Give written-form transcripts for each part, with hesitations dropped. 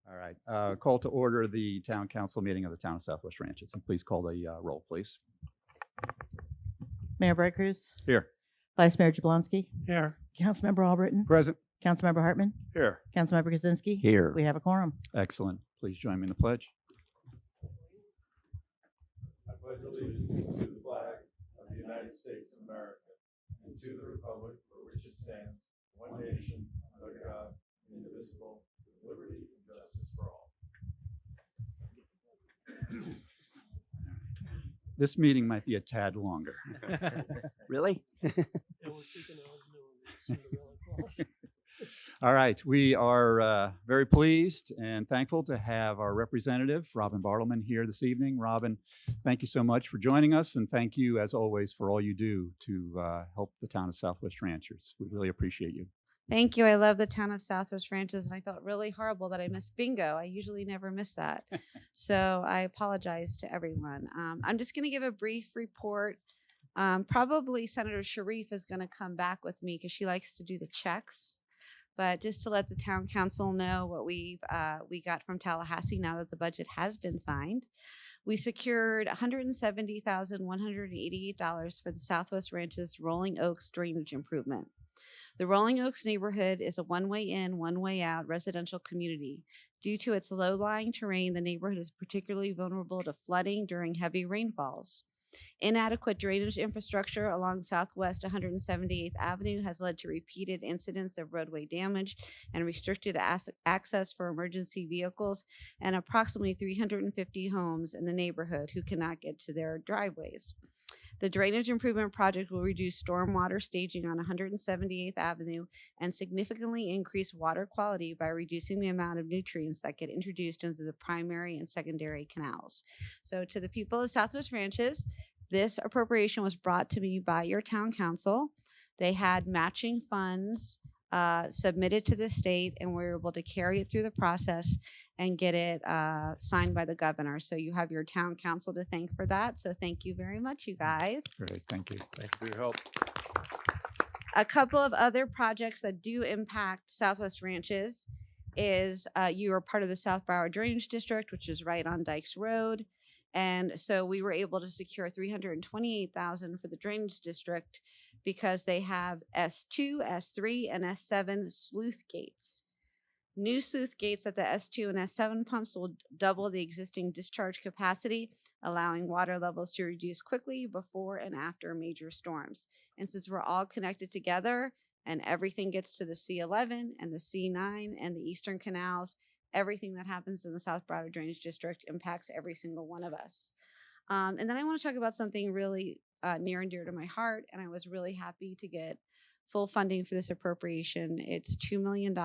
All right. Call to order the town council meeting of the town of Southwest Ranches. And please call the roll, please. Mayor Bright Cruz, Here. Vice Mayor Jablonski, Here. Councilmember Albritton, Present. Councilmember Hartman, Here. Councilmember Kaczynski. Here. We have a quorum. Excellent. Please join me in the pledge. I pledge allegiance to the flag of the United States of America and to the republic for which it stands, one nation, under God, indivisible, with liberty and justice for all. This meeting might be a tad longer. Really? All right. We are very pleased and thankful to have our representative, Robin Bartleman, here this evening. Robin, thank you so much for joining us, and thank you, as always, for all you do to help the town of Southwest Ranchers. We really appreciate you. Thank you. I love the town of Southwest Ranches, and I felt really horrible that I missed bingo. I usually never miss that. So I apologize to everyone. I'm just going to give a brief report. Probably Senator Sharif is going to come back with me because she likes to do the checks. But just to let the town council know what we got from Tallahassee now that the budget has been signed. We secured $170,188 for the Southwest Ranches Rolling Oaks drainage improvement. The Rolling Oaks neighborhood is a one-way in, one-way out residential community. Due to its low-lying terrain, the neighborhood is particularly vulnerable to flooding during heavy rainfalls. Inadequate drainage infrastructure along Southwest 178th Avenue has led to repeated incidents of roadway damage and restricted access for emergency vehicles and approximately 350 homes in the neighborhood who cannot get to their driveways. The drainage improvement project will reduce stormwater staging on 178th Avenue and significantly increase water quality by reducing the amount of nutrients that get introduced into the primary and secondary canals. So to the people of Southwest Ranches, this appropriation was brought to me by your town council. They had matching funds submitted to the state, and we were able to carry it through the process and get it signed by the governor. So you have your town council to thank for that. So thank you very much, you guys. Great. Thank you. Thank you for your help. A couple of other projects that do impact Southwest Ranches is you are part of the South Broward Drainage District, which is right on Dykes Road. And so we were able to secure $328,000 for the drainage district because they have S2, S3, and S7 sluice gates. New sluice gates at the S2 and S7 pumps will double the existing discharge capacity, allowing water levels to reduce quickly before and after major storms. And since we're all connected together and everything gets to the C11 and the C9 and the Eastern Canals, everything that happens in the South Broward Drainage District impacts every single one of us. And then I want to talk about something really near and dear to my heart, and I was really happy to get full funding for this appropriation. It's $2 million,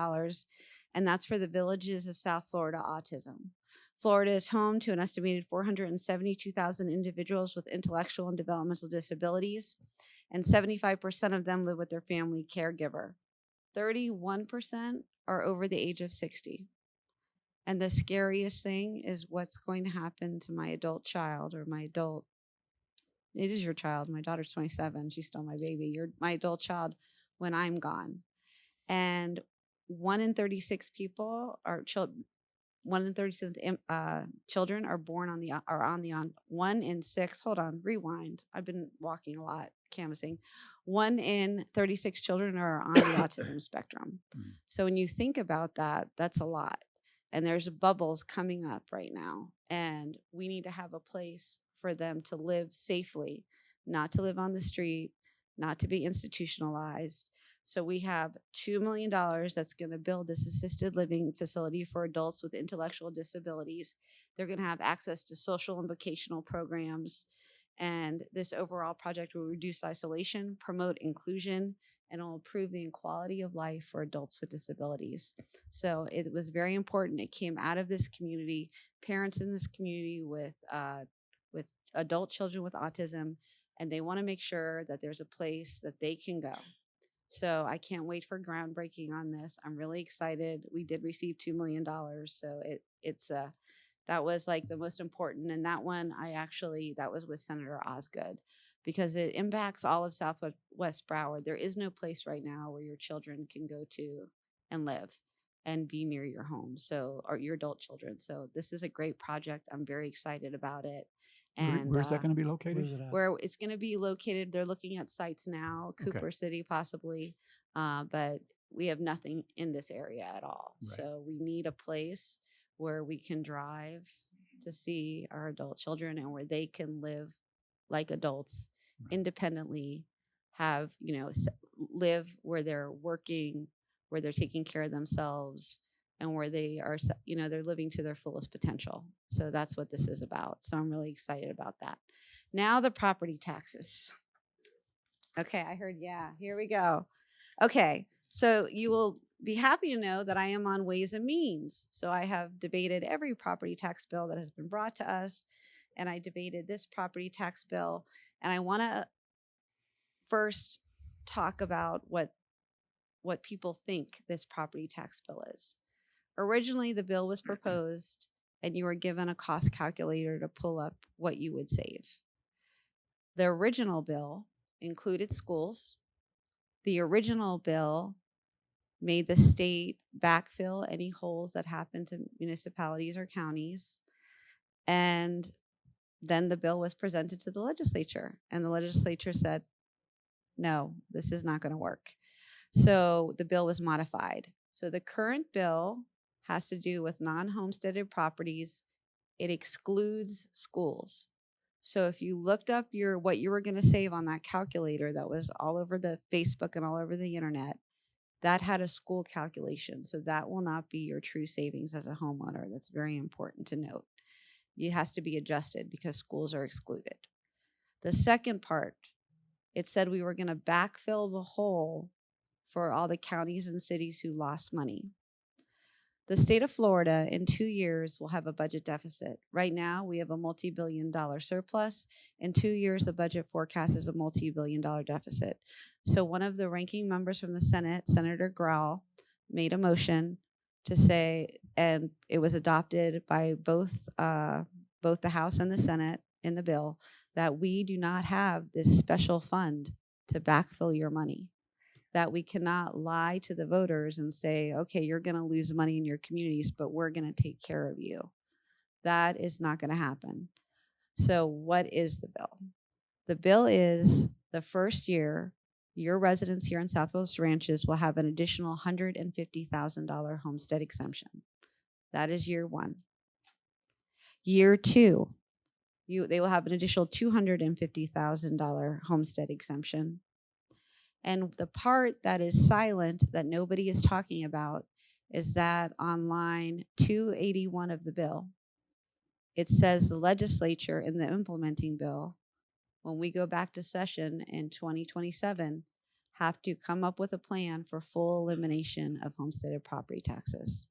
and that's for the Villages of South Florida Autism. Florida is home to an estimated 472,000 individuals with intellectual and developmental disabilities, and 75% of them live with their family caregiver. 31% are over the age of 60. And the scariest thing is what's going to happen to my adult child or my adult. It is your child. My daughter's 27. She's still my baby. You're my adult child when I'm gone. And 1 in 36 people are children. 1 in 36 children are born on the 1 in 6. Hold on, rewind. I've been walking a lot, canvassing. 1 in 36 children are on the autism spectrum. So when you think about that, that's a lot. And there's bubbles coming up right now. And we need to have a place for them to live safely, not to live on the street, not to be institutionalized. So we have $2 million that's going to build this assisted living facility for adults with intellectual disabilities. They're going to have access to social and vocational programs. And this overall project will reduce isolation, promote inclusion, and will improve the quality of life for adults with disabilities. So it was very important. It came out of this community, parents in this community with adult children with autism, and they want to make sure that there's a place that they can go. So I can't wait for groundbreaking on this. I'm really excited. We did receive $2 million. So that was like the most important. And that one, that was with Senator Osgood because it impacts all of Southwest Broward. There is no place right now where your children can go to and live. and be near your home, so, or your adult children. So this is a great project. I'm very excited about it. And Where's that going to be located? where it's going to be located, they're looking at sites now, Okay. Cooper City possibly, but we have nothing in this area at all. Right. So we need a place where we can drive to see our adult children and where they can live like adults Right. independently, have, live where they're working, where they're taking care of themselves, and where they are, they're living to their fullest potential. So that's what this is about. So I'm really excited about that. Now the property taxes. Okay, I heard, yeah, here we go. Okay, so you will be happy to know that I am on Ways and Means. So I have debated every property tax bill that has been brought to us, and I debated this property tax bill. And I want to first talk about what people think this property tax bill is. Originally, the bill was proposed, and you were given a cost calculator to pull up what you would save. The original bill included schools. The original bill made the state backfill any holes that happened to municipalities or counties. And then the bill was presented to the legislature, and the legislature said, no, this is not going to work. So the bill was modified. So the current bill has to do with non-homesteaded properties. It excludes schools. So if you looked up what you were going to save on that calculator that was all over the Facebook and all over the internet, that had a school calculation. So that will not be your true savings as a homeowner. That's very important to note. It has to be adjusted because schools are excluded. The second part, it said we were going to backfill the hole for all the counties and cities who lost money. The state of Florida in 2 years will have a budget deficit. Right now, we have a multi-billion-dollar surplus. In 2 years, the budget forecast is a multi-billion-dollar deficit. So one of the ranking members from the Senate, Senator Grau, made a motion to say, and it was adopted by both the House and the Senate in the bill, that we do not have this special fund to backfill your money. That we cannot lie to the voters and say, okay, you're going to lose money in your communities, but we're going to take care of you. That is not going to happen. So what is the bill? The bill is the first year, your residents here in Southwest Ranches will have an additional $150,000 homestead exemption. That is year one. Year two, they will have an additional $250,000 homestead exemption. And the part that is silent, that nobody is talking about, is that on line 281 of the bill, it says the legislature in the implementing bill, when we go back to session in 2027, have to come up with a plan for full elimination of homesteaded property taxes.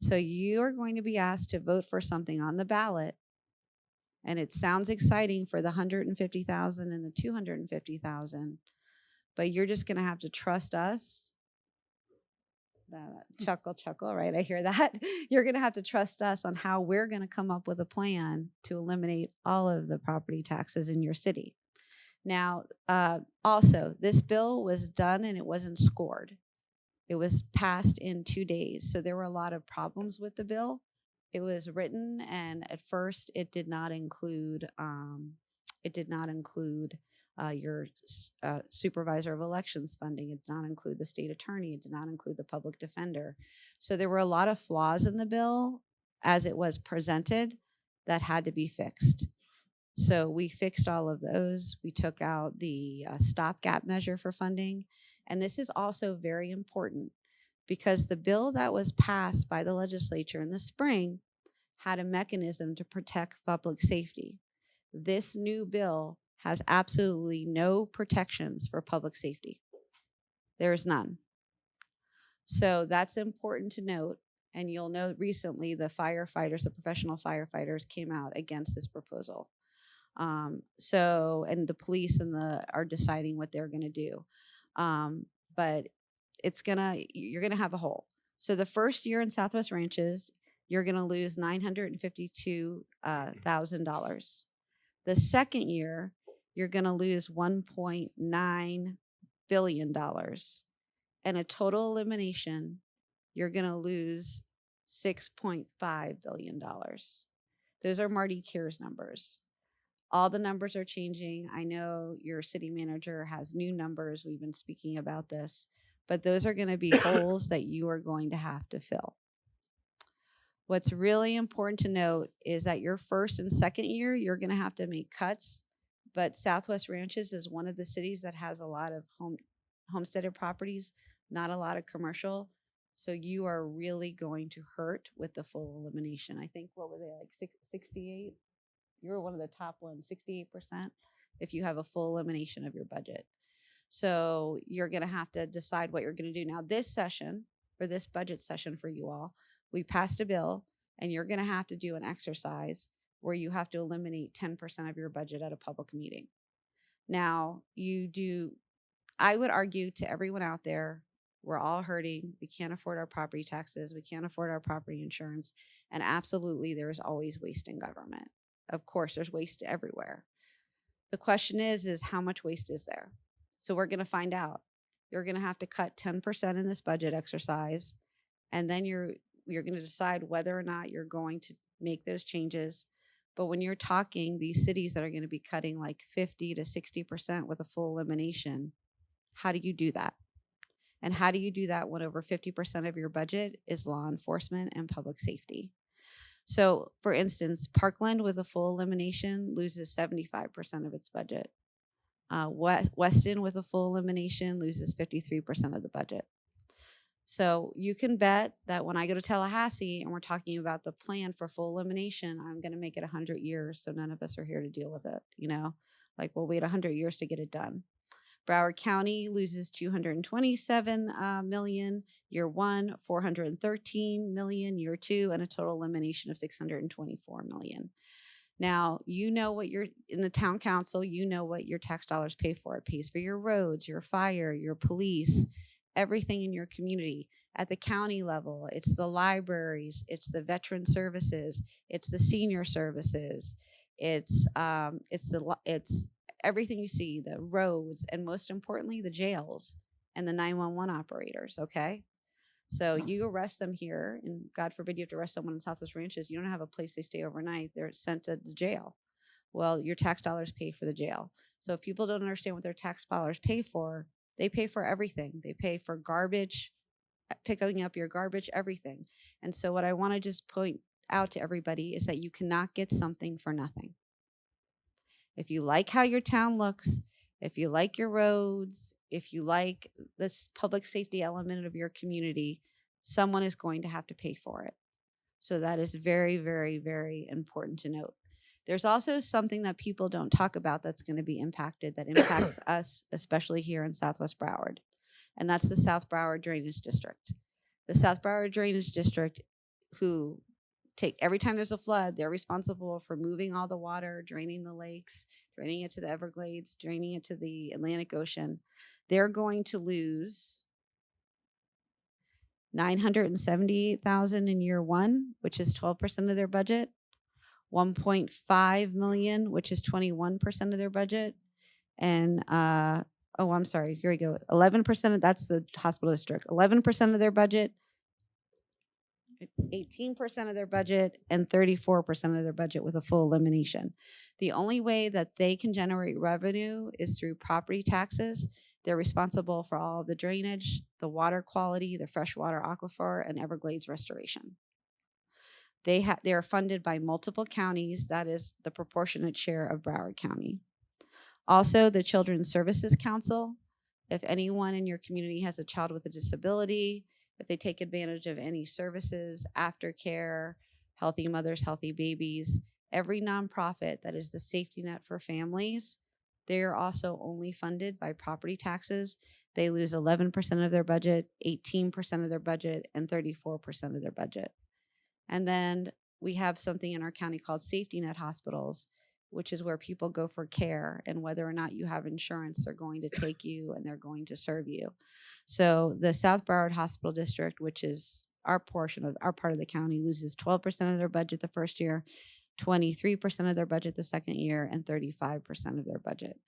So you are going to be asked to vote for something on the ballot, and it sounds exciting for the 150,000 and the 250,000. But you're just going to have to trust us. Chuckle, right? I hear that. You're going to have to trust us on how we're going to come up with a plan to eliminate all of the property taxes in your city. Now, also, this bill was done and it wasn't scored. It was passed in 2 days. So there were a lot of problems with the bill. It was written, and at first it did not include your supervisor of elections funding. It did not include the state attorney. It did not include the public defender. So there were a lot of flaws in the bill as it was presented that had to be fixed. So we fixed all of those. We took out the stopgap measure for funding. And this is also very important because the bill that was passed by the legislature in the spring had a mechanism to protect public safety. This new bill has absolutely no protections for public safety. There is none. So that's important to note. And you'll know recently the professional firefighters came out against this proposal. And the police are deciding what they're going to do. But you're going to have a hole. So the first year in Southwest Ranches, you're going to lose $952,000. The second year, you're going to lose $1.9 billion. And a total elimination, you're going to lose $6.5 billion. Those are Marty Keir's numbers. All the numbers are changing. I know your city manager has new numbers. We've been speaking about this, but those are going to be holes that you are going to have to fill. What's really important to note is that your first and second year, you're going to have to make cuts, but Southwest Ranches is one of the cities that has a lot of homesteaded properties, not a lot of commercial. So you are really going to hurt with the full elimination. I think, what were they, like 68? You were one of the top ones, 68%, if you have a full elimination of your budget. So you're going to have to decide what you're going to do. Now, this session, or this budget session for you all, we passed a bill, and you're going to have to do an exercise where you have to eliminate 10% of your budget at a public meeting. Now, I would argue to everyone out there, we're all hurting. We can't afford our property taxes. We can't afford our property insurance. And absolutely, there is always waste in government. Of course, there's waste everywhere. The question is how much waste is there? So we're going to find out. You're going to have to cut 10% in this budget exercise, and then you're going to decide whether or not you're going to make those changes. But when you're talking these cities that are going to be cutting like 50 to 60% with a full elimination, how do you do that? And how do you do that when over 50% of your budget is law enforcement and public safety? So, for instance, Parkland with a full elimination loses 75% of its budget. Weston with a full elimination loses 53% of the budget. So you can bet that when I go to Tallahassee and we're talking about the plan for full elimination, I'm going to make it 100 years. So none of us are here to deal with it. Like we'll wait 100 years to get it done. Broward County loses $227 million year one, $413 million year two, and a total elimination of $624 million. Now, what you're in the town council, what your tax dollars pay for. It pays for your roads, your fire, your police, everything in your community. At the county level, it's the libraries, it's the veteran services, it's the senior services, it's everything you see, the roads, and most importantly, the jails and the 911 operators, okay? So you arrest them here, and God forbid you have to arrest someone in Southwest Ranches. You don't have a place they stay overnight. They're sent to the jail. Well, your tax dollars pay for the jail. So if people don't understand what their tax dollars pay for, they pay for everything. They pay for garbage, picking up your garbage, everything. And so what I want to just point out to everybody is that you cannot get something for nothing. If you like how your town looks, if you like your roads, if you like this public safety element of your community, someone is going to have to pay for it. So that is very, very, very important to note. There's also something that people don't talk about that's going to be impacted, that impacts us, especially here in Southwest Broward, and that's the South Broward Drainage District. The South Broward Drainage District, who every time there's a flood, they're responsible for moving all the water, draining the lakes, draining it to the Everglades, draining it to the Atlantic Ocean. They're going to lose $978,000 in year one, which is 12% of their budget, $1.5 million, which is 21% of their budget, and I'm sorry, here we go. 11%, that's the hospital district. 11% of their budget, 18% of their budget, and 34% of their budget with a full elimination. The only way that they can generate revenue is through property taxes. They're responsible for all of the drainage, the water quality, the freshwater aquifer, and Everglades restoration. They are funded by multiple counties. That is the proportionate share of Broward County. Also, the Children's Services Council. If anyone in your community has a child with a disability, if they take advantage of any services, aftercare, healthy mothers, healthy babies, every nonprofit that is the safety net for families, they are also only funded by property taxes. They lose 11% of their budget, 18% of their budget, and 34% of their budget. And then we have something in our county called safety net hospitals, which is where people go for care, and whether or not you have insurance, they're going to take you and they're going to serve you. So the South Broward Hospital District, which is our portion of our part of the county, loses 12% of their budget the first year, 23% of their budget the second year, and 35% of their budget.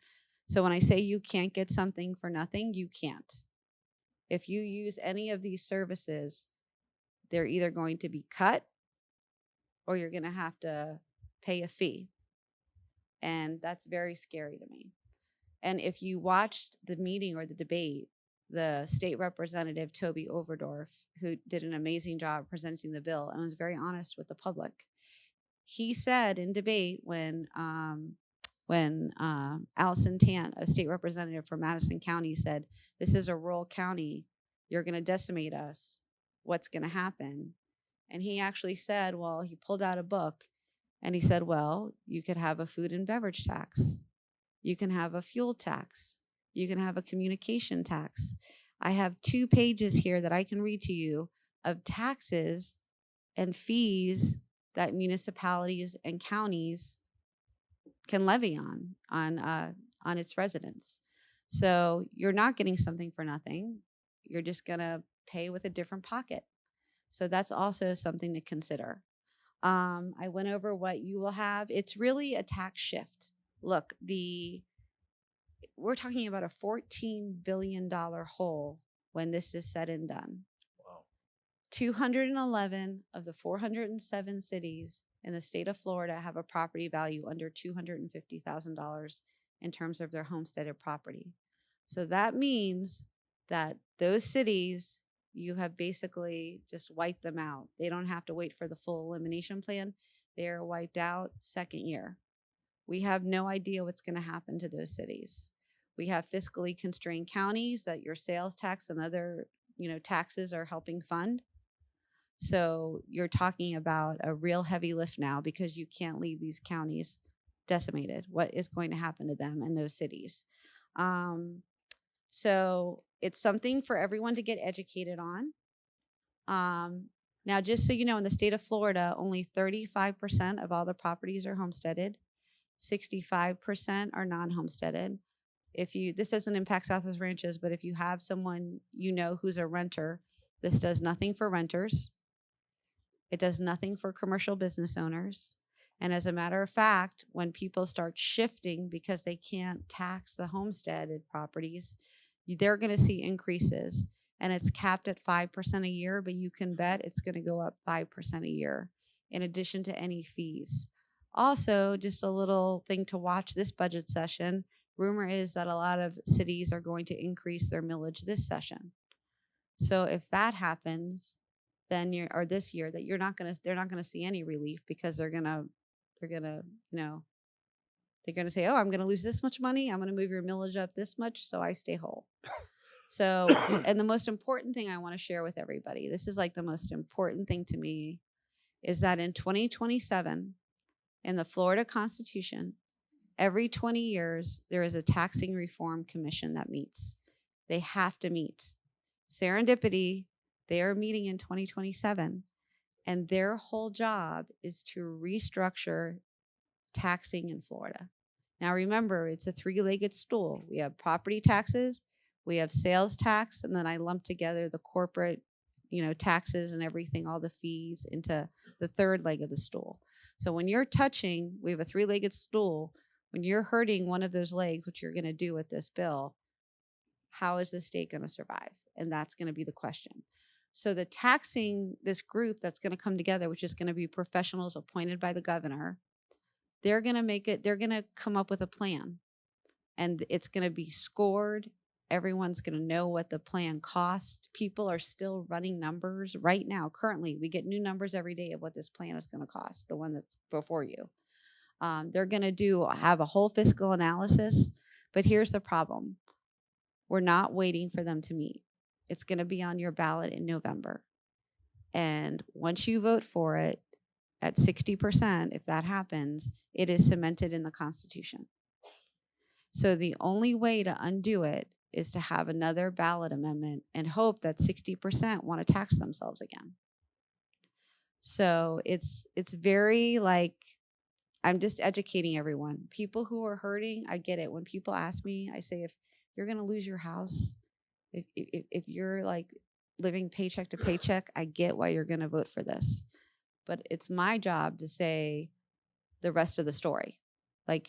So when I say you can't get something for nothing, you can't. If you use any of these services, they're either going to be cut or you're going to have to pay a fee. And that's very scary to me. And if you watched the meeting or the debate, the state representative, Toby Overdorf, who did an amazing job presenting the bill and was very honest with the public, he said in debate when Allison Tant, a state representative from Madison County, said, "This is a rural county. You're going to decimate us. What's going to happen?" And he actually said, well, he pulled out a book and he said, well, you could have a food and beverage tax. You can have a fuel tax. You can have a communication tax. I have 2 pages here that I can read to you of taxes and fees that municipalities and counties can levy on its residents. So you're not getting something for nothing. You're just going to pay with a different pocket. So that's also something to consider. I went over what you will have. It's really a tax shift. Look, we're talking about a $14 billion hole when this is said and done. Wow. 211 of the 407 cities in the state of Florida have a property value under $250,000 in terms of their homesteaded property. So that means that those cities, you have basically just wiped them out. They don't have to wait for the full elimination plan. They are wiped out second year. We have no idea what's going to happen to those cities. We have fiscally constrained counties that your sales tax and other, taxes are helping fund. So you're talking about a real heavy lift now because you can't leave these counties decimated. What is going to happen to them in those cities? So it's something for everyone to get educated on. Now, just so you know, in the state of Florida, only 35% of all the properties are homesteaded. 65% are non-homesteaded. This doesn't impact Southwest Ranches, but if you have someone who's a renter, this does nothing for renters. It does nothing for commercial business owners. And as a matter of fact, when people start shifting because they can't tax the homesteaded properties, they're going to see increases. And it's capped at 5% a year, but you can bet it's going to go up 5% a year in addition to any fees. Also, just a little thing to watch this budget session. Rumor is that a lot of cities are going to increase their millage this session. So if that happens, then this year, that they're not going to see any relief because they're going to say, oh, I'm going to lose this much money. I'm going to move your millage up this much so I stay whole. So, and the most important thing I want to share with everybody, this is like the most important thing to me, is that in 2027, in the Florida Constitution, every 20 years, there is a taxing reform commission that meets. They have to meet. Serendipity, they are meeting in 2027, and their whole job is to restructure taxing in Florida. Now, remember, it's a 3-legged stool. We have property taxes, we have sales tax, and then I lump together the corporate, taxes and everything, all the fees into the 3rd leg of the stool. So when you're touching, we have a 3-legged stool. When you're hurting one of those legs, which you're going to do with this bill, how is the state going to survive? And that's going to be the question. So the taxing, this group that's going to come together, which is going to be professionals appointed by the governor, they're going to come up with a plan, and it's going to be scored. Everyone's going to know what the plan costs. People are still running numbers right now. Currently, we get new numbers every day of what this plan is going to cost, the one that's before you. They're going to have a whole fiscal analysis, but here's the problem. We're not waiting for them to meet. It's going to be on your ballot in November. And once you vote for it at 60%, if that happens, it is cemented in the Constitution. So the only way to undo it is to have another ballot amendment and hope that 60% want to tax themselves again. So it's very I'm just educating everyone. People who are hurting, I get it. When people ask me, I say, if you're going to lose your house, if you're living paycheck to paycheck, I get why you're going to vote for this. But it's my job to say the rest of the story.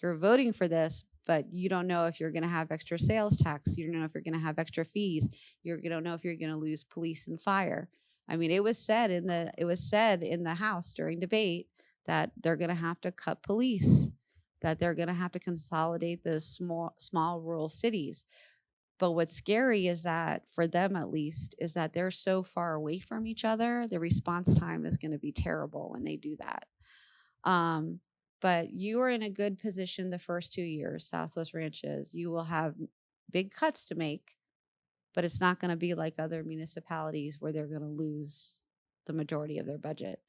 You're voting for this, but you don't know if you're going to have extra sales tax. You don't know if you're going to have extra fees. You don't know if you're going to lose police and fire. I mean, it was said in the House during debate that they're going to have to cut police, that they're going to have to consolidate those small rural cities. But what's scary is that, for them at least, is that they're so far away from each other. The response time is going to be terrible when they do that. But you are in a good position the first 2 years, Southwest Ranches. You will have big cuts to make, but it's not going to be like other municipalities where they're going to lose the majority of their budget.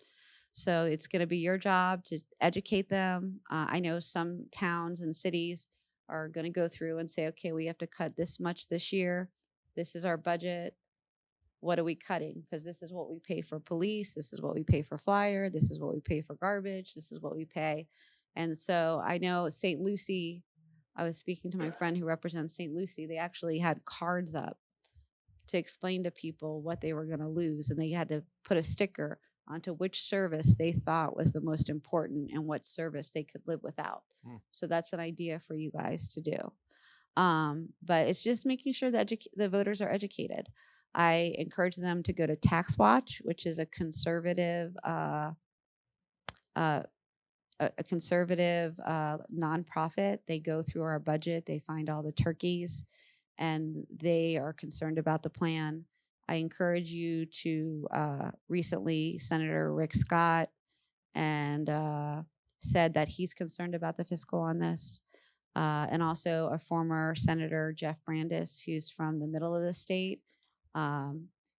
So it's going to be your job to educate them. I know some towns and cities are going to go through and say, okay, we have to cut this much this year. This is our budget. What are we cutting? Because this is what we pay for police. This is what we pay for flyer. This is what we pay for garbage. This is what we pay. And so I know St. Lucie, I was speaking to my friend who represents St. Lucie. They actually had cards up to explain to people what they were going to lose. And they had to put a sticker onto which service they thought was the most important and what service they could live without. So that's an idea for you guys to do. But it's just making sure that the voters are educated. I encourage them to go to Tax Watch, which is a conservative nonprofit. They go through our budget, they find all the turkeys, and they are concerned about the plan. I encourage you to recently, Senator Rick Scott and said that he's concerned about the fiscal on this. And also a former Senator, Jeff Brandis, who's from the middle of the state.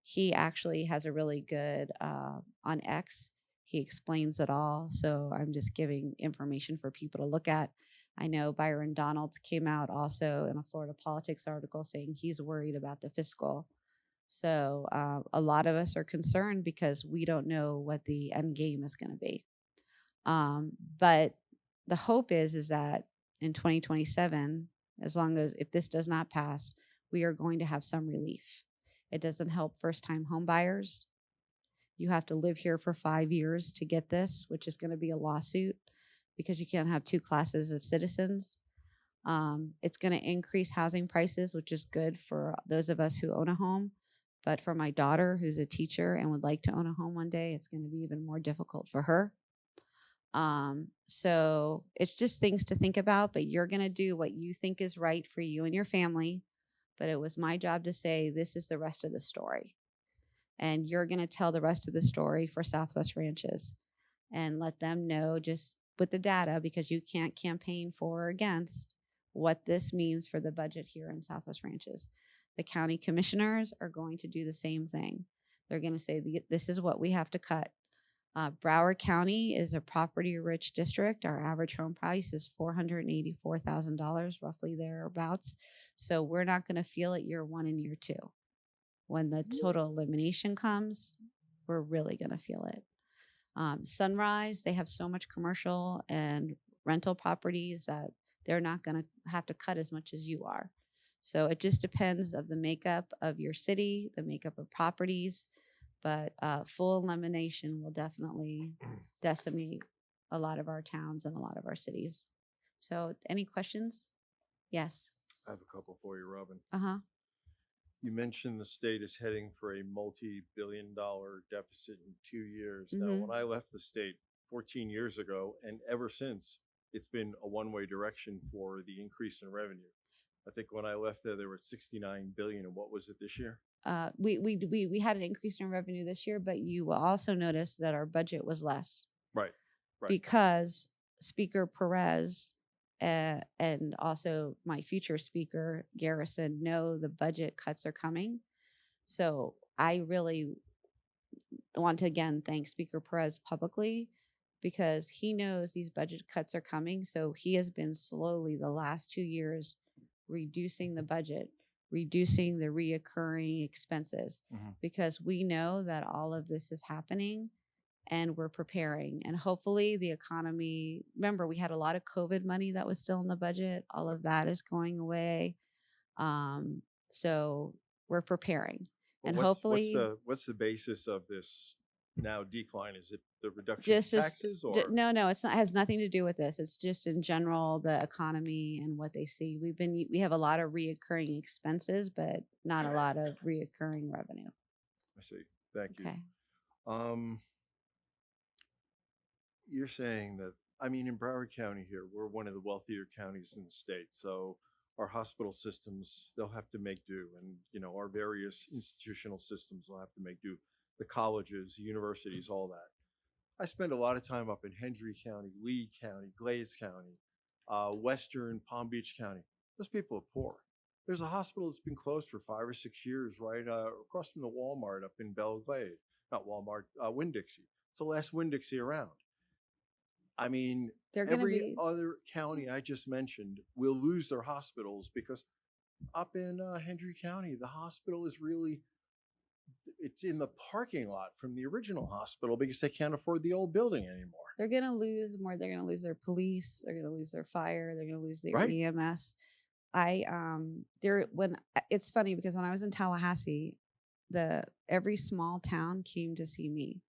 He actually has a really good on X. He explains it all. So I'm just giving information for people to look at. I know Byron Donalds came out also in a Florida Politics article saying he's worried about the fiscal. So a lot of us are concerned because we don't know what the end game is going to be. But the hope is that in 2027, as long as, if this does not pass, we are going to have some relief. It doesn't help first-time home buyers. You have to live here for 5 years to get this, which is going to be a lawsuit because you can't have two classes of citizens. It's going to increase housing prices, which is good for those of us who own a home. But for my daughter, who's a teacher and would like to own a home one day, it's going to be even more difficult for her. So it's just things to think about, but you're going to do what you think is right for you and your family. But it was my job to say, this is the rest of the story. And you're going to tell the rest of the story for Southwest Ranches and let them know just with the data, because you can't campaign for or against what this means for the budget here in Southwest Ranches. The county commissioners are going to do the same thing. They're going to say, this is what we have to cut. Broward County is a property-rich district. Our average home price is $484,000, roughly thereabouts. So we're not going to feel it year 1 and year 2. When the total elimination comes, we're really going to feel it. Sunrise, they have so much commercial and rental properties that they're not going to have to cut as much as you are. So it just depends of the makeup of your city, the makeup of properties. But full elimination will definitely decimate a lot of our towns and a lot of our cities. So any questions? Yes. I have a couple for you, Robin. Uh-huh. You mentioned the state is heading for a multi-billion-dollar deficit in 2 years. Now, when I left the state 14 years ago, and ever since, it's been a one-way direction for the increase in revenue. I think when I left there were 69 billion. And what was it this year? We had an increase in revenue this year, but you will also notice that our budget was less. Right. Because Speaker Perez and also my future speaker, Garrison, know the budget cuts are coming. So I really want to, again, thank Speaker Perez publicly because he knows these budget cuts are coming. So he has been slowly the last 2 years reducing the budget, reducing the reoccurring expenses, because we know that all of this is happening and we're preparing. And hopefully the economy, remember, we had a lot of COVID money that was still in the budget. All of that is going away. So we're preparing. Well, and hopefully. What's the basis of this now decline? Is it the reduction of taxes? Or? No, it's not, has nothing to do with this. It's just in general, the economy and what they see. We have a lot of reoccurring expenses, but not a lot of reoccurring revenue. I see. Thank you. Okay. You're saying that, I mean, in Broward County here, we're one of the wealthier counties in the state. So our hospital systems, they'll have to make do. And, you know, our various institutional systems will have to make do. The colleges, the universities, all that. I spend a lot of time up in Hendry County, Lee County, Glades County, Western Palm Beach County. Those people are poor. There's a hospital that's been closed for 5 or 6 years, right across from the Walmart up in Belle Glade. Not Walmart, Winn-Dixie. It's the last Winn-Dixie around. I mean, They're going to every be, other county I just mentioned will lose their hospitals because up in Hendry County, the hospital is really, it's in the parking lot from the original hospital because they can't afford the old building anymore. they're going to lose more. They're going to lose their police. They're going to lose their fire. They're going to lose their Right. EMS. It's funny because when I was in Tallahassee, every small town came to see me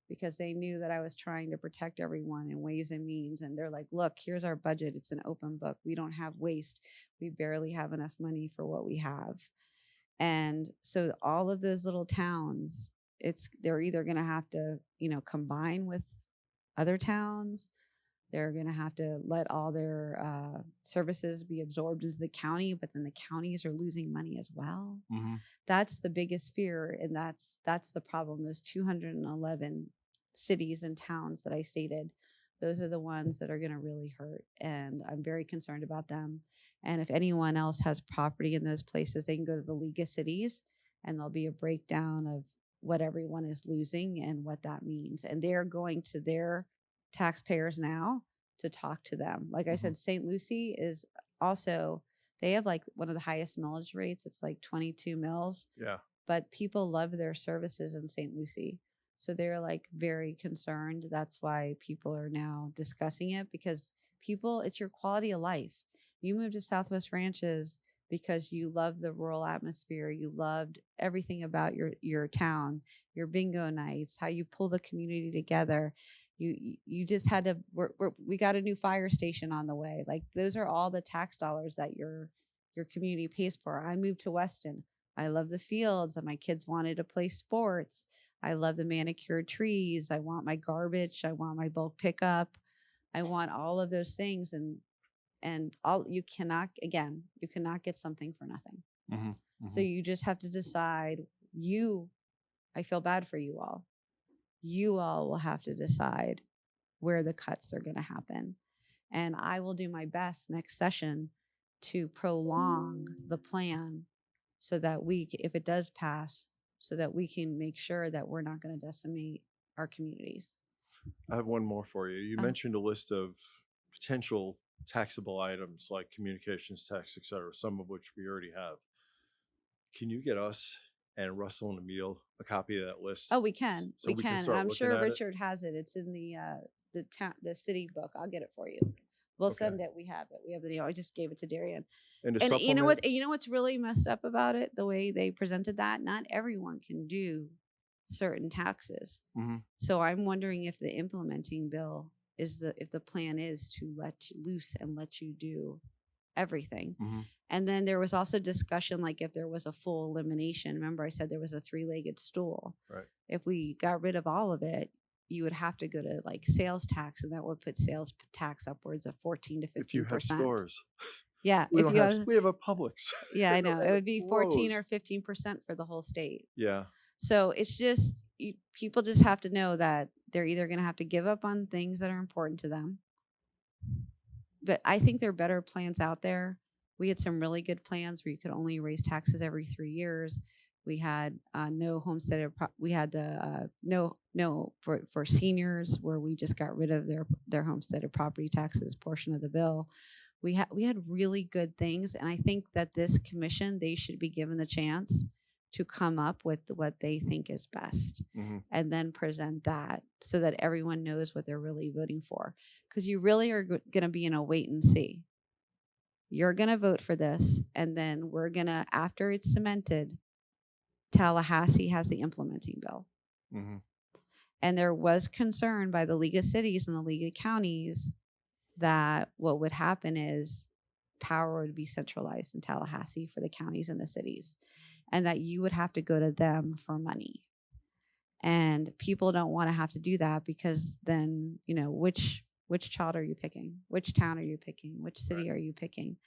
because they knew that I was trying to protect everyone in ways and means. And they're like, look, here's our budget. It's an open book. We don't have waste. We barely have enough money for what we have. And so all of those little towns, they're either going to have to, combine with other towns. They're going to have to let all their services be absorbed into the county, but then the counties are losing money as well. Mm-hmm. That's the biggest fear, and that's the problem. Those 211 cities and towns that I stated, those are the ones that are going to really hurt, and I'm very concerned about them. And if anyone else has property in those places, they can go to the League of Cities, and there'll be a breakdown of what everyone is losing and what that means. And they're going to their taxpayers now to talk to them. Like I said, St. Lucie is also, they have like one of the highest millage rates. It's like 22 mills. Yeah. But people love their services in St. Lucie. So they're like very concerned. That's why people are now discussing it, because it's your quality of life. You moved to Southwest Ranches because you love the rural atmosphere. You loved everything about your town, your bingo nights, how you pull the community together. You just had to, we got a new fire station on the way. Like those are all the tax dollars that your community pays for. I moved to Weston. I love the fields, and my kids wanted to play sports. I love the manicured trees. I want my garbage. I want my bulk pickup. I want all of those things. And you cannot get something for nothing. Mm-hmm. Mm-hmm. So you just have to decide. I feel bad for you all. You all will have to decide where the cuts are going to happen. And I will do my best next session to prolong the plan so that if it does pass, so that we can make sure that we're not going to decimate our communities. I have one more for you. You mentioned a list of potential taxable items like communications tax, et cetera, some of which we already have. Can you get us and Russell and Emil a copy of that list? Oh, we can. So we can. start I'm looking sure at it? Richard has it. It's in the city book. I'll get it for you. We'll Okay. send it. We have it. We have the. I just gave it to Darian. And And you know what? You know what's really messed up about it? The way they presented that. Not everyone can do certain taxes. Mm-hmm. So I'm wondering if the implementing bill if the plan is to let you loose and let you do everything. Mm-hmm. And then there was also discussion, like if there was a full elimination. Remember I said there was a 3-legged stool. Right. If we got rid of all of it, you would have to go to like sales tax, and that would put sales tax upwards of 14 to 15%. If you have stores. Yeah. We have a Publix. Yeah, I know. It would be 14 Lowe's. or 15% for the whole state. Yeah. So it's just, people just have to know that they're either going to have to give up on things that are important to them. But I think there are better plans out there. We had some really good plans where you could only raise taxes every 3 years. We had no homestead. We had the no for seniors, where we just got rid of their homesteaded property taxes portion of the bill. We had really good things, and I think that this commission, they should be given the chance to come up with what they think is best, Mm-hmm. and then present that so that everyone knows what they're really voting for. Because you really are going to be in a wait and see. You're going to vote for this, and then we're going to, after it's cemented, Tallahassee has the implementing bill. Mm-hmm. And there was concern by the League of Cities and the League of Counties that what would happen is power would be centralized in Tallahassee for the counties and the cities, and that you would have to go to them for money. And people don't want to have to do that because then, which child are you picking? Which town are you picking? Which city are you picking?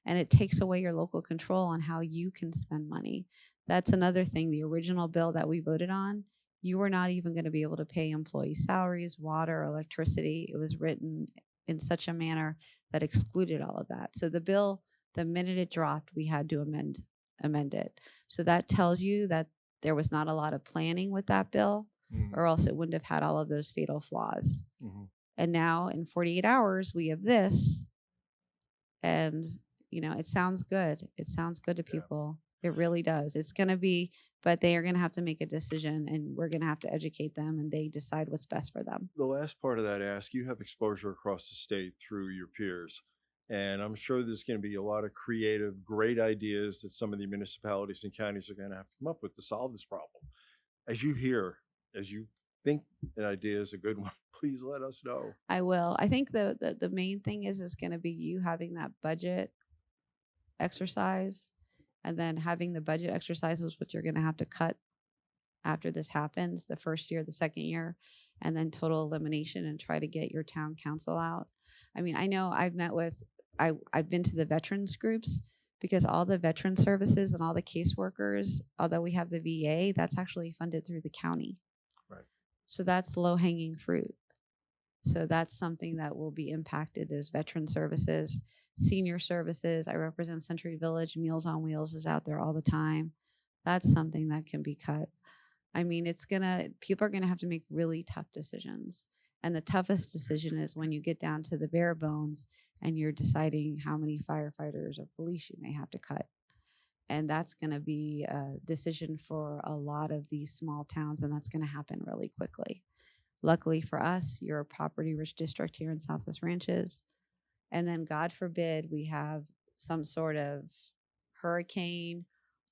And it takes away your local control on how you can spend money. That's another thing. The original bill that we voted on, you were not even going to be able to pay employee salaries, water, electricity. It was written in such a manner that excluded all of that. So the bill, the minute it dropped, we had to amend it. So that tells you that there was not a lot of planning with that bill, or else it wouldn't have had all of those fatal flaws. And now in 48 hours, we have this. And, it sounds good. It sounds good to people. It really does. It's going to be, but they are going to have to make a decision, and we're going to have to educate them, and they decide what's best for them. The last part of that ask, you have exposure across the state through your peers. And I'm sure there's going to be a lot of creative, great ideas that some of the municipalities and counties are going to have to come up with to solve this problem. As you think an idea is a good one, please let us know. I will. I think the main thing is going to be you having that budget exercise, and then having the budget exercise was what you're going to have to cut after this happens, the first year, the second year, and then total elimination, and try to get your town council out. I mean, I know I've been to the veterans groups, because all the veteran services and all the caseworkers, although we have the VA, that's actually funded through the county. Right. So that's low hanging fruit. So that's something that will be impacted, those veteran services, senior services. I represent Century Village. Meals on Wheels is out there all the time. That's something that can be cut. I mean, people are going to have to make really tough decisions. And the toughest decision is when you get down to the bare bones and you're deciding how many firefighters or police you may have to cut. And that's going to be a decision for a lot of these small towns, and that's going to happen really quickly. Luckily for us, you're a property-rich district here in Southwest Ranches. And then, God forbid, we have some sort of hurricane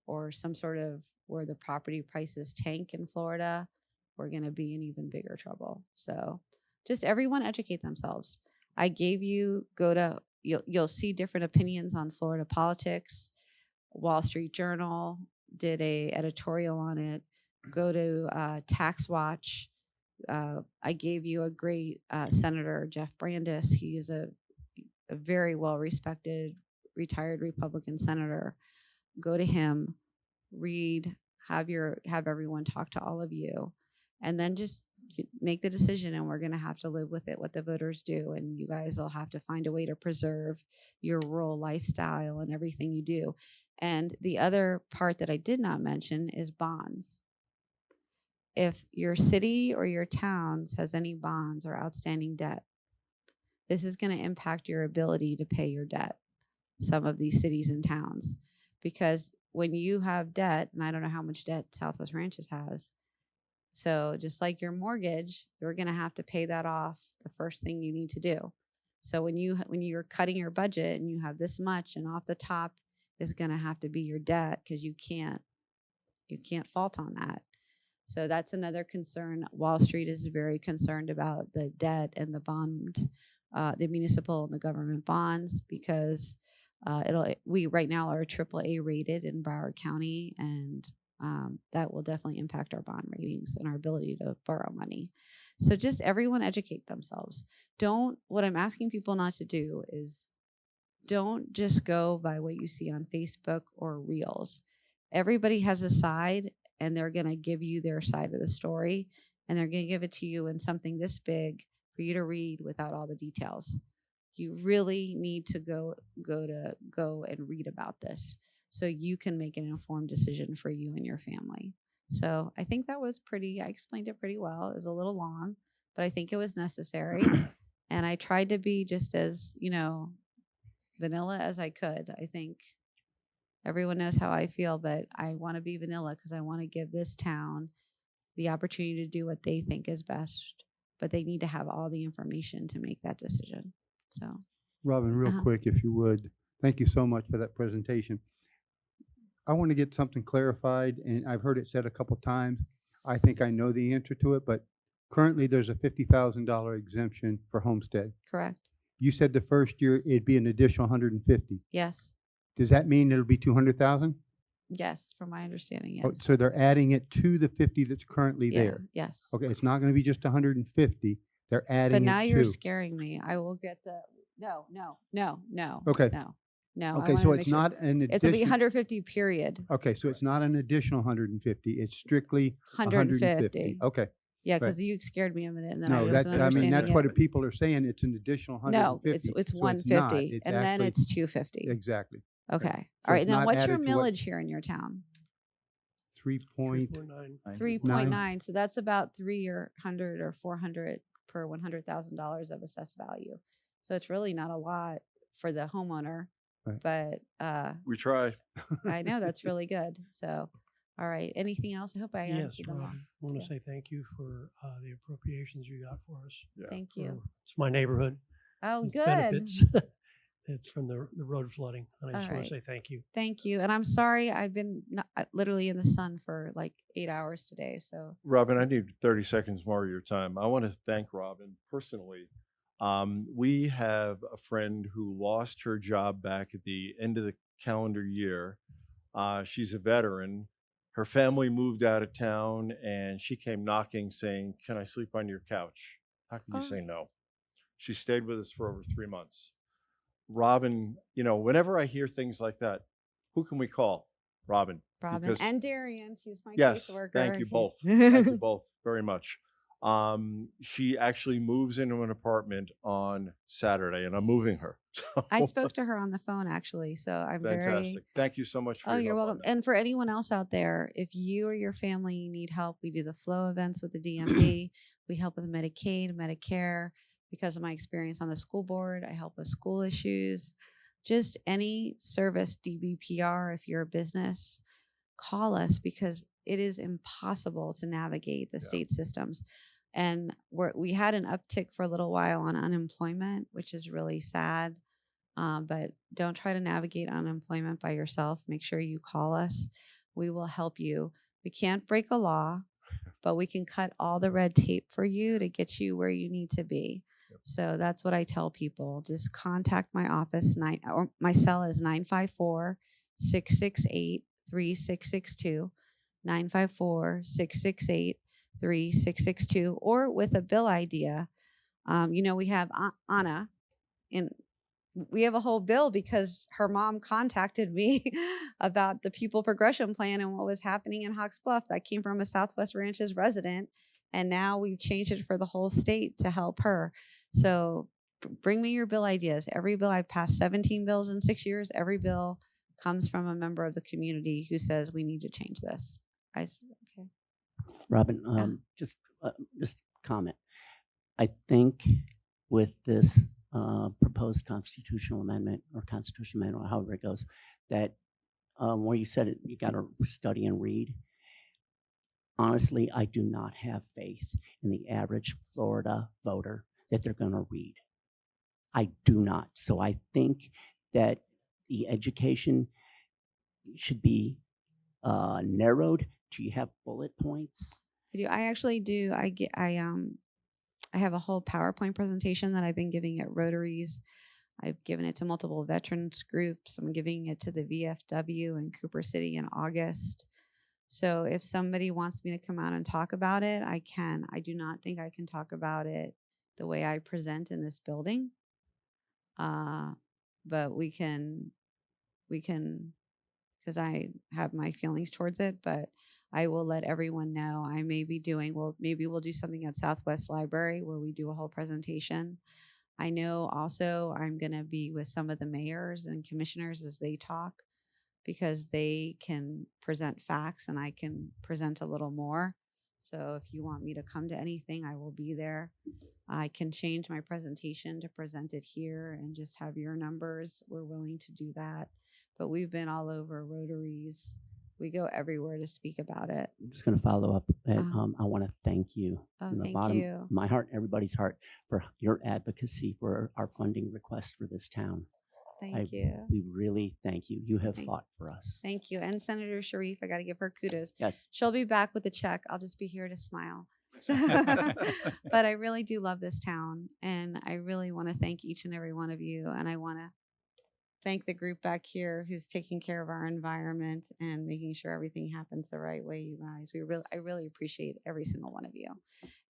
or some sort of where the property prices tank in Florida, we're going to be in even bigger trouble. So just everyone educate themselves. I gave you'll see different opinions on Florida politics. Wall Street Journal did a editorial on it. Go to Tax Watch. I gave you a great Senator Jeff Brandes. He is a very well-respected retired Republican senator. Go to him, read, have everyone talk to all of you, and then just make the decision. And we're going to have to live with it, what the voters do. And you guys will have to find a way to preserve your rural lifestyle and everything you do. And the other part that I did not mention is bonds. If your city or your towns has any bonds or outstanding debt, this is going to impact your ability to pay your debt, some of these cities and towns. Because when you have debt, and I don't know how much debt Southwest Ranches has, so just like your mortgage, you're going to have to pay that off the first thing you need to do. So when you're cutting your budget and you have this much, and off the top is going to have to be your debt, because you can't fault on that. So that's another concern. Wall Street is very concerned about the debt and the bonds, the municipal and the government bonds, because we right now are AAA rated in Broward County, and that will definitely impact our bond ratings and our ability to borrow money. So just everyone educate themselves. What I'm asking people not to do is don't just go by what you see on Facebook or Reels. Everybody has a side, and they're going to give you their side of the story, and they're going to give it to you in something this big for you to read without all the details. You really need to go and read about this so you can make an informed decision for you and your family. So I think that was I explained it pretty well. It was a little long, but I think it was necessary. And I tried to be just as, vanilla as I could. I think everyone knows how I feel, but I want to be vanilla because I want to give this town the opportunity to do what they think is best, but they need to have all the information to make that decision. So, Robin, real quick, if you would. Thank you so much for that presentation. I want to get something clarified, and I've heard it said a couple times. I think I know the answer to it, but currently there's a $50,000 exemption for homestead. correct. You said the first year it'd be an additional 150. Yes. Does that mean it'll be 200,000? Yes, from my understanding, Oh, yes. so they're adding it to the 50 that's currently Yeah, there. yes. Okay, it's not going to be just 150. They're adding But now it you're to. scaring me. I will get the, no, Okay. no. I Okay, wanna so make it's sure- not an It's gonna be addition. 150 period, Okay, so it's not an additional 150. It's strictly 150. 150. Okay. Yeah, Right. because you scared me a minute and then I No, wasn't I mean, understanding that's it. what people are saying. It's an additional No, 150. it's So 150 It's and then actually- it's 250. Exactly. Okay. So All right. it's And then not what's your added to what- millage here in your town? 3.9. 3.9. So that's about 300 or 400 per $100,000 of assessed value. So it's really not a lot for the homeowner, Right. but We try. I know that's really good. So, all right. Anything else? I hope I Yes, answered them all. Rob, I want Yeah. to say thank you for the appropriations you got for us. Yeah. Thank you. It's my neighborhood. Oh, It's good. benefits. It's from the road flooding. And I just want Alright. to say thank you. Thank you. And I'm sorry I've been literally in the sun for like 8 hours today. So, Robin, I need 30 seconds more of your time. I want to thank Robin personally. We have a friend who lost her job back at the end of the calendar year. She's a veteran. Her family moved out of town and she came knocking saying, "Can I sleep on your couch?" How can you say no? She stayed with us for over 3 months. Robin, whenever I hear things like that, who can we call? Robin. Robin Because- and Darian, she's my Yes, caseworker. thank you both. Thank you both very much. She actually moves into an apartment on Saturday, and I'm moving her. I spoke to her on the phone actually. So I'm Fantastic. Thank you so much for Oh, your you're help on welcome. that. And for anyone else out there, if you or your family need help, we do the flow events with the DMV. We help with Medicaid, Medicare. Because of my experience on the school board, I help with school issues. Just any service, DBPR, if you're a business, call us because it is impossible to navigate the state systems. And we had an uptick for a little while on unemployment, which is really sad. But don't try to navigate unemployment by yourself. Make sure you call us. We will help you. We can't break a law, but we can cut all the red tape for you to get you where you need to be. So that's what I tell people. Just contact my office. Or my cell is 954-668-3662, 954-668-3662, or with a bill idea. We have Anna in. We have a whole bill because her mom contacted me about the pupil progression plan and what was happening in Hawks Bluff. That came from a Southwest Ranches resident. And now we've changed it for the whole state to help her. So bring me your bill ideas. Every bill, I've passed 17 bills in 6 years. Every bill comes from a member of the community who says we need to change this. Okay. Robin, just comment. I think with this proposed constitutional amendment or constitutional amendment, or however it goes, that where you said it, you got to study and read. Honestly, I do not have faith in the average Florida voter that they're going to read. I do not. So I think that the education should be narrowed. Do you have bullet points? I do. I actually do. I have a whole PowerPoint presentation that I've been giving at Rotaries. I've given it to multiple veterans groups. I'm giving it to the VFW in Cooper City in August. So if somebody wants me to come out and talk about it, I can. I do not think I can talk about it the way I present in this building. But we can, because I have my feelings towards it, but I will let everyone know. I may be doing, maybe we'll do something at Southwest Library where we do a whole presentation. I know also I'm going to be with some of the mayors and commissioners as they talk, because they can present facts and I can present a little more. So if you want me to come to anything, I will be there. I can change my presentation to present it here and just have your numbers. We're willing to do that. But we've been all over Rotaries. We go everywhere to speak about it. I'm just going to follow up. I want to thank you Oh, from the thank bottom you. of my heart, everybody's heart, for your advocacy for our funding request for this town. Thank you. We really thank you. You have Thank- fought for us. Thank you. And Senator Sharif, I got to give her kudos. Yes. She'll be back with a check. I'll just be here to smile. But I really do love this town. And I really want to thank each and every one of you. And I want to thank the group back here who's taking care of our environment and making sure everything happens the right way, you guys. I really appreciate every single one of you.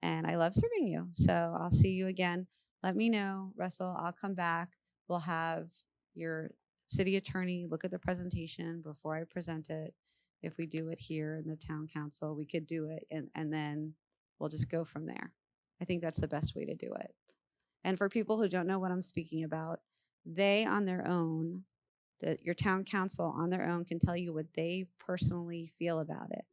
And I love serving you. So I'll see you again. Let me know, Russell. I'll come back. We'll have your city attorney look at the presentation before I present it. If we do it here in the town council, we could do it and then we'll just go from there. I think that's the best way to do it. And for people who don't know what I'm speaking about, they on their own, your town council on their own can tell you what they personally feel about it.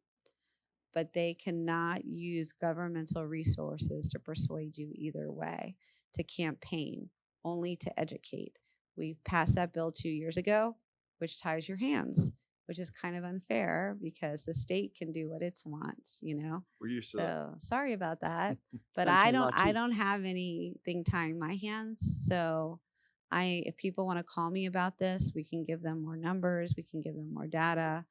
But they cannot use governmental resources to persuade you either way, to campaign, only to educate. We passed that bill 2 years ago, which ties your hands, which is kind of unfair because the state can do what it wants, you know? We're used to that. So sorry about that. But Something I about you. don't have anything tying my hands. So if people want to call me about this, we can give them more numbers, we can give them more data.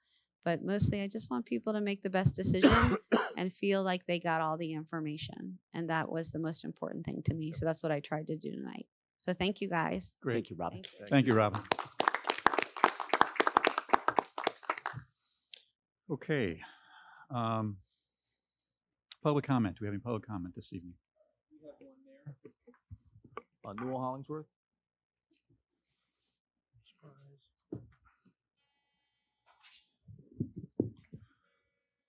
But mostly I just want people to make the best decision and feel like they got all the information. And that was the most important thing to me. So that's what I tried to do tonight. So thank you guys. Great. Thank you, Robin. Thank you. Thank you, Robin. Okay. Public comment. Do we have any public comment this evening? We have one there. Newell Hollingsworth.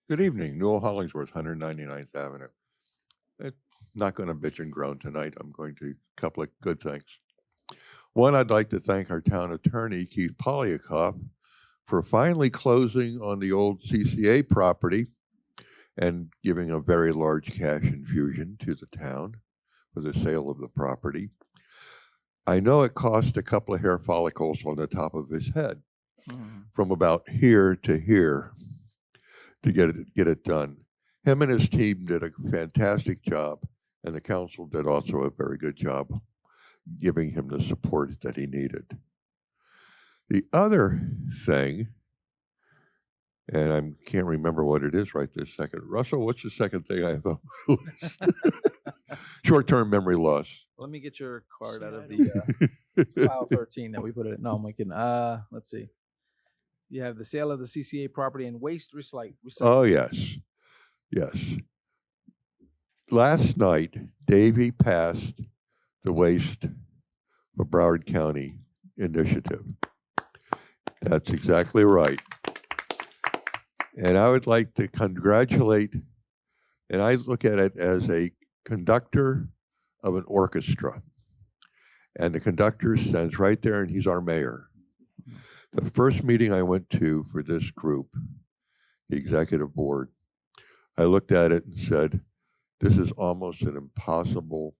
Good evening, Newell Hollingsworth, 199th Avenue. Not going to bitch and groan tonight. I'm going to a couple of good things. One, I'd like to thank our town attorney, Keith Polyakoff, for finally closing on the old CCA property and giving a very large cash infusion to the town for the sale of the property. I know it cost a couple of hair follicles on the top of his head from about here to here to get it done. Him and his team did a fantastic job, and the council did also a very good job giving him the support that he needed. The other thing, and I can't remember what it is right this second. Russell, what's the second thing I have on the list? Short-term memory loss. Let me get your card out of the file 13 that we put it. No, I'm kidding. Let's see. You have the sale of the CCA property and waste recycling. Oh, yes. Yes. Last night, Davey passed the Waste for Broward County initiative. That's exactly right. And I would like to congratulate, and I look at it as a conductor of an orchestra. And the conductor stands right there, and he's our mayor. The first meeting I went to for this group, the executive board, I looked at it and said, this is almost an impossible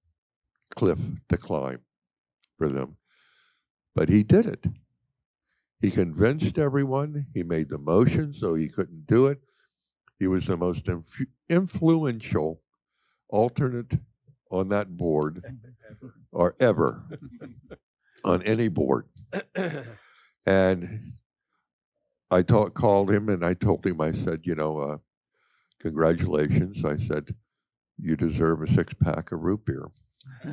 cliff to climb for them. But he did it. He convinced everyone. He made the motion so he couldn't do it. He was the most influential alternate on that board or ever on any board. And I called him and I told him, I said, you know, congratulations. I said, you deserve a 6-pack of root beer.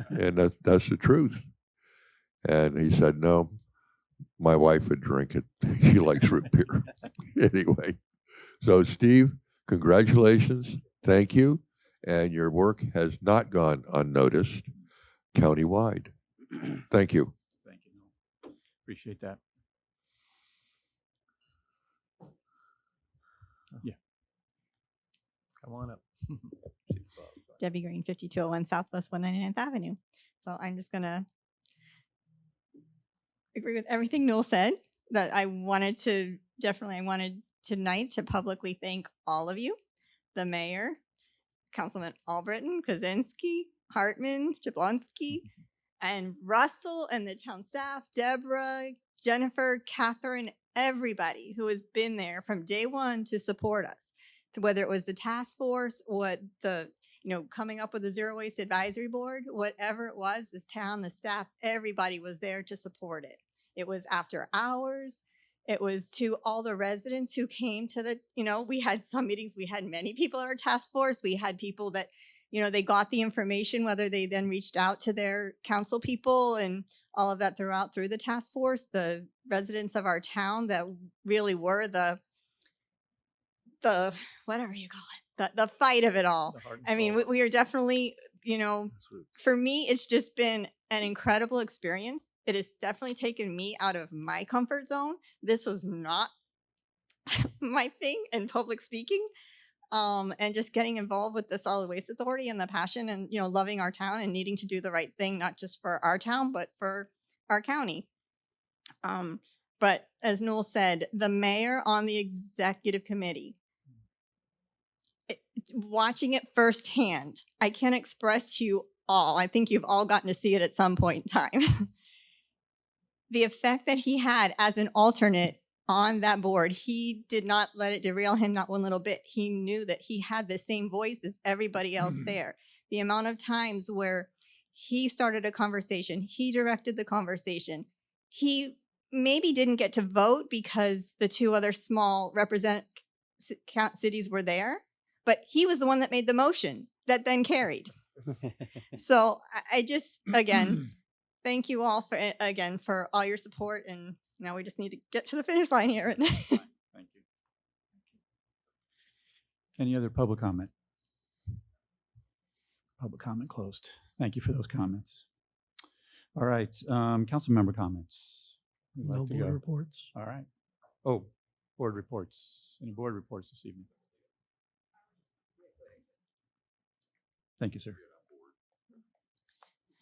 And that's the truth. And he said, no, my wife would drink it. She likes root beer. Anyway, so Steve, congratulations. Thank you. And your work has not gone unnoticed countywide. Thank you. Thank you. Appreciate that. Yeah. Come on up. Debbie Green, 5201 Southwest 199th Avenue. So I'm just going to agree with everything Newell said. That I wanted tonight to publicly thank all of you, the mayor, Councilman Albritton, Kozinski, Hartman, Jablonski, and Russell and the town staff, Deborah, Jennifer, Catherine, everybody who has been there from day one to support us, whether it was the task force or coming up with the Zero Waste Advisory Board, whatever it was, this town, the staff, everybody was there to support it. It was after hours. It was to all the residents who came to we had some meetings, we had many people in our task force. We had people that, they got the information, whether they then reached out to their council people and all of that through the task force, the residents of our town that really were the whatever you call it, the fight of it all. The heart and I mean, soul. we are definitely, you know, for me, it's just been an incredible experience. It has definitely taken me out of my comfort zone. This was not my thing in public speaking. And just getting involved with the Solid Waste Authority and the passion and, you know, loving our town and needing to do the right thing, not just for our town, but for our county. But as Newell said, the mayor on the executive committee, watching it firsthand, I can't express to you all, I think you've all gotten to see it at some point in time. The effect that he had as an alternate on that board, he did not let it derail him, not one little bit. He knew that he had the same voice as everybody else there. The amount of times where he started a conversation, he directed the conversation. He maybe didn't get to vote because the two other small cities were there, but he was the one that made the motion that then carried. So I just, again, thank you all for all your support, and now we just need to get to the finish line here. Thank you. Any other public comment? Public comment closed. Thank you for those comments. All right, council member comments. Who'd No like to board go? reports. All right. Oh, board reports. Any board reports this evening? Thank you, sir.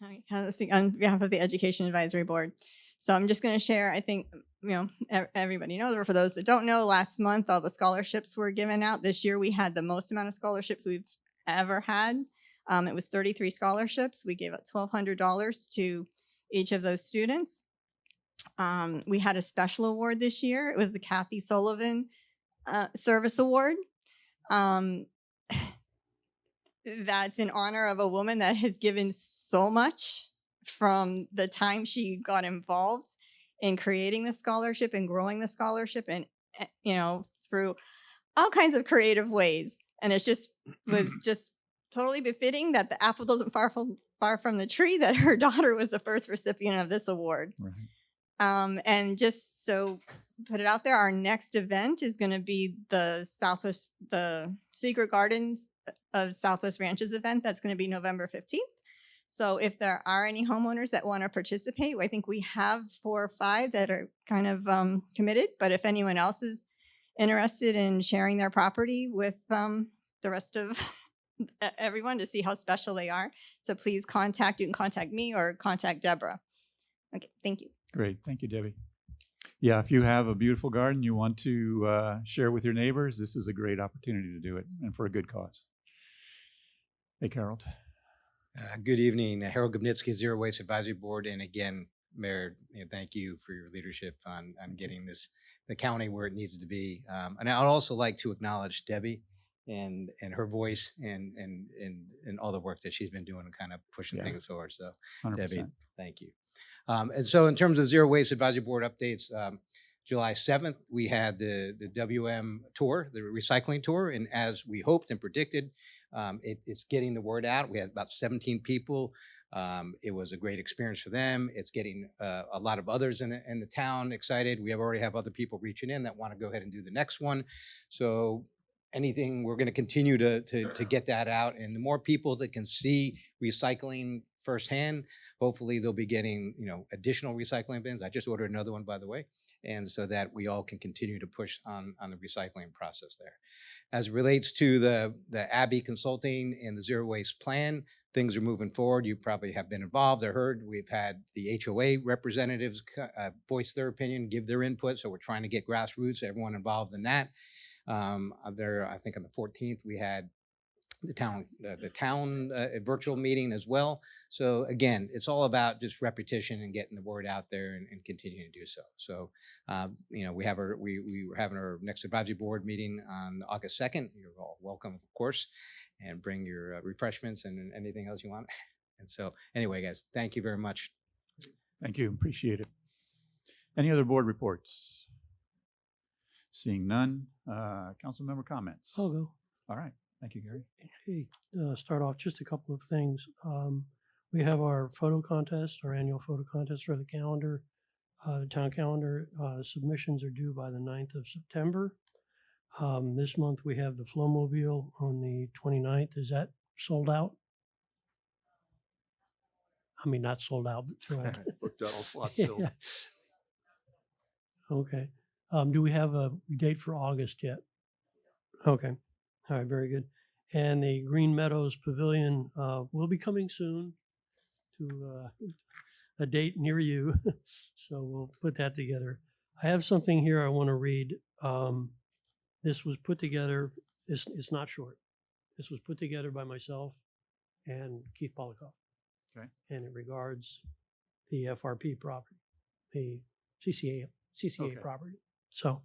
Hi, I'll speak on behalf of the Education Advisory Board. So I'm just going to share, I think, you know, everybody knows, or for those that don't know, last month all the scholarships were given out. This year we had the most amount of scholarships we've ever had. It was 33 scholarships. We gave out $1,200 to each of those students. We had a special award this year. It was the Kathy Sullivan Service Award. That's in honor of a woman that has given so much from the time she got involved in creating the scholarship and growing the scholarship, and you know, through all kinds of creative ways. And it just was just totally befitting that the apple doesn't far from the tree, that her daughter was the first recipient of this award. Right. And just so put it out there, our next event is going to be the Secret Gardens of Southwest Ranches event. That's going to be November 15th. So if there are any homeowners that want to participate, I think we have 4 or 5 that are kind of committed. But if anyone else is interested in sharing their property with the rest of everyone to see how special they are, so please you can contact me or contact Deborah. Okay, thank you. Great. Thank you, Debbie. Yeah, if you have a beautiful garden you want to share with your neighbors, this is a great opportunity to do it, and for a good cause. Hey, Harold. Good evening, Harold Gubnitsky, Zero Waste Advisory Board. And again, Mayor, thank you for your leadership on getting the county where it needs to be. And I'd also like to acknowledge Debbie and her voice and all the work that she's been doing and kind of pushing things forward. So 100%. Debbie, thank you. And so in terms of Zero Waste Advisory Board updates, July 7th, we had the WM tour, the recycling tour. And as we hoped and predicted, it's getting the word out. We had about 17 people. It was a great experience for them. It's getting a lot of others in the town excited. We already have other people reaching in that want to go ahead and do the next one. So anything, we're going to continue to get that out. And the more people that can see recycling firsthand, hopefully they'll be getting, additional recycling bins. I just ordered another one, by the way. And so that we all can continue to push on the recycling process there. As it relates to the Abbey Consulting and the Zero Waste Plan, things are moving forward. You probably have been involved. I heard we've had the HOA representatives voice their opinion, give their input. So we're trying to get grassroots, everyone involved in that. I think on the 14th, we had the town virtual meeting as well. So again, it's all about just repetition and getting the word out there and continuing to do so. So, we're having our next advisory board meeting on August 2nd. You're all welcome, of course, and bring your refreshments and anything else you want. And so anyway, guys, thank you very much. Thank you. Appreciate it. Any other board reports? Seeing none. Council member comments? I'll go. All right. Thank you, Gary. Hey, start off just a couple of things. We have our photo contest, our annual photo contest for the calendar, the town calendar. Submissions are due by the 9th of September. This month we have the Flowmobile on the 29th. Is that sold out? I mean, not sold out, but throughout. Booked out, all slots filled. Yeah. Okay. Do we have a date for August yet? Okay. All right, very good. And the Green Meadows Pavilion will be coming soon to a date near you. So we'll put that together. I have something here I want to read. This was put together, it's not short. This was put together by myself and Keith Polikoff. Okay. And it regards the FRP property, the CCA Okay. property. So,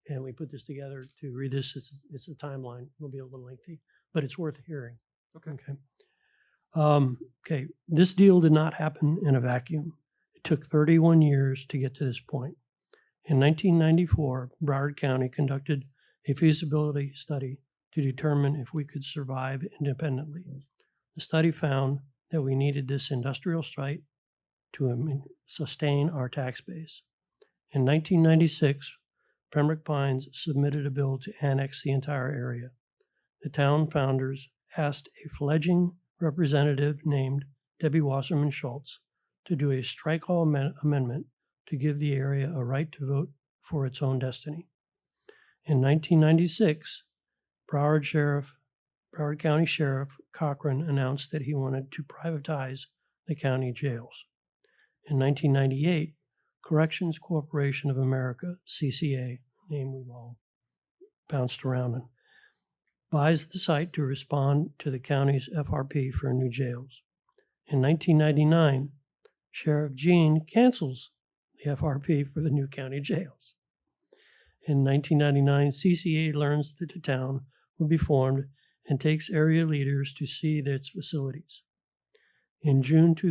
and we put this together to read this. It's a timeline. It'll be a little lengthy, but it's worth hearing. Okay. Okay. Okay. This deal did not happen in a vacuum. It took 31 years to get to this point. In 1994, Broward County conducted a feasibility study to determine if we could survive independently. The study found that we needed this industrial site to sustain our tax base. In 1996, Pembroke Pines submitted a bill to annex the entire area. The town founders asked a fledgling representative named Debbie Wasserman Schultz to do a strike all amendment to give the area a right to vote for its own destiny. In 1996, Broward County Sheriff Cochran announced that he wanted to privatize the county jails. In 1998, Corrections Corporation of America, CCA, name we've all bounced around in, buys the site to respond to the county's FRP for new jails. In 1999, Sheriff Jean cancels the FRP for the new county jails. In 1999, CCA learns that the town will be formed and takes area leaders to see its facilities. In June 6,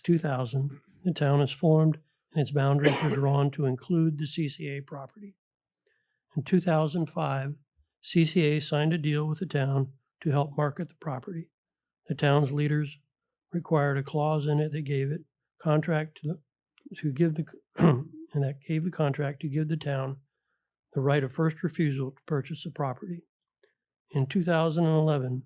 2000, the town is formed and its boundaries are drawn to include the CCA property. In 2005, CCA signed a deal with the town to help market the property. The town's leaders required a clause in it that gave it contract to give the and that gave the contract to give the town the right of first refusal to purchase the property. In 2011,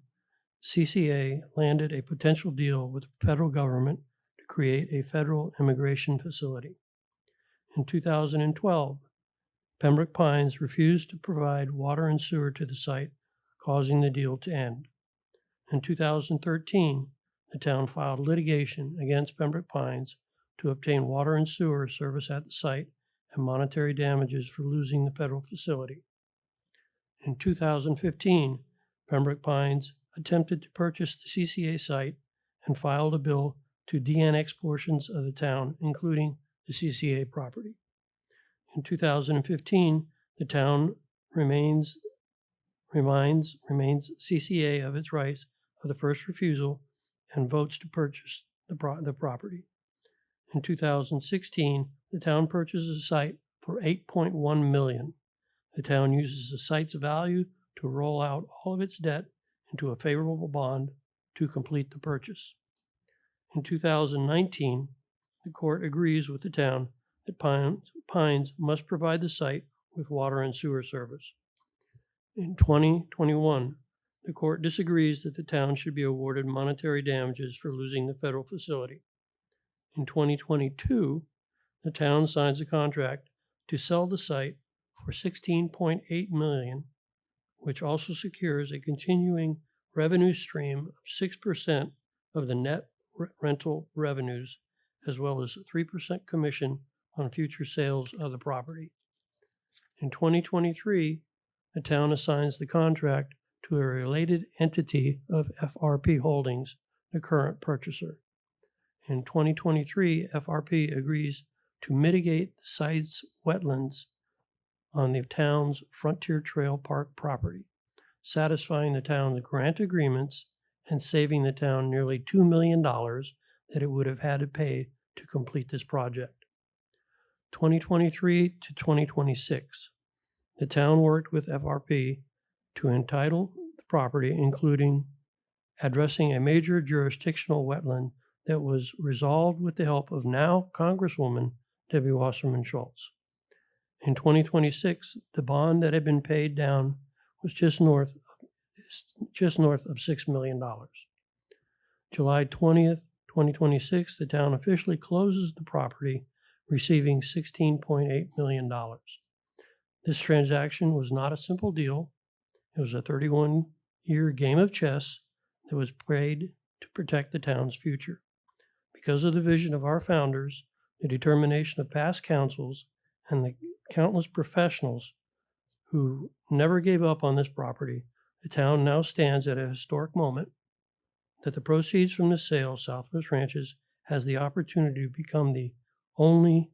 CCA landed a potential deal with the federal government to create a federal immigration facility. In 2012, Pembroke Pines refused to provide water and sewer to the site, causing the deal to end. In 2013, the town filed litigation against Pembroke Pines to obtain water and sewer service at the site and monetary damages for losing the federal facility. In 2015, Pembroke Pines attempted to purchase the CCA site and filed a bill to de-annex portions of the town, including the CCA property. In 2015, the town reminds CCA of its rights of the first refusal and votes to purchase the property. In 2016, the town purchases a site for $8.1 million. The town uses the site's value to roll out all of its debt into a favorable bond to complete the purchase. In 2019, the court agrees with the town that Pines must provide the site with water and sewer service. In 2021, the court disagrees that the town should be awarded monetary damages for losing the federal facility. In 2022, the town signs a contract to sell the site for $16.8 million, which also secures a continuing revenue stream of 6% of the net rental revenues, as well as a 3% commission on future sales of the property. In 2023, the town assigns the contract to a related entity of FRP Holdings, the current purchaser. In 2023, FRP agrees to mitigate the site's wetlands on the town's Frontier Trail Park property, satisfying the town's grant agreements and saving the town nearly $2 million that it would have had to pay to complete this project. 2023 to 2026, the town worked with FRP to entitle the property, including addressing a major jurisdictional wetland that was resolved with the help of now Congresswoman Debbie Wasserman Schultz. In 2026, the bond that had been paid down was just north of $6 million. July 20th, 2026, the town officially closes the property, receiving $16.8 million. This transaction was not a simple deal. It was a 31-year game of chess that was played to protect the town's future. Because of the vision of our founders, the determination of past councils, and the countless professionals who never gave up on this property, the town now stands at a historic moment that the proceeds from the sale of Southwest Ranches has the opportunity to become the only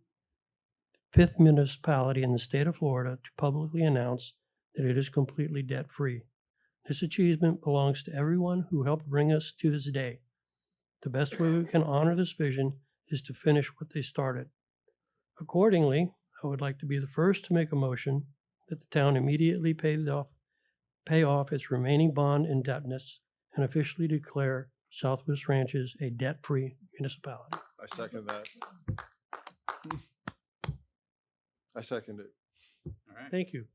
fifth municipality in the state of Florida to publicly announce that it is completely debt-free. This achievement belongs to everyone who helped bring us to this day. The best way we can honor this vision is to finish what they started. Accordingly, I would like to be the first to make a motion that the town immediately pay off its remaining bond indebtedness and officially declare Southwest Ranches a debt-free municipality. I second that. I second it. All right. Thank you.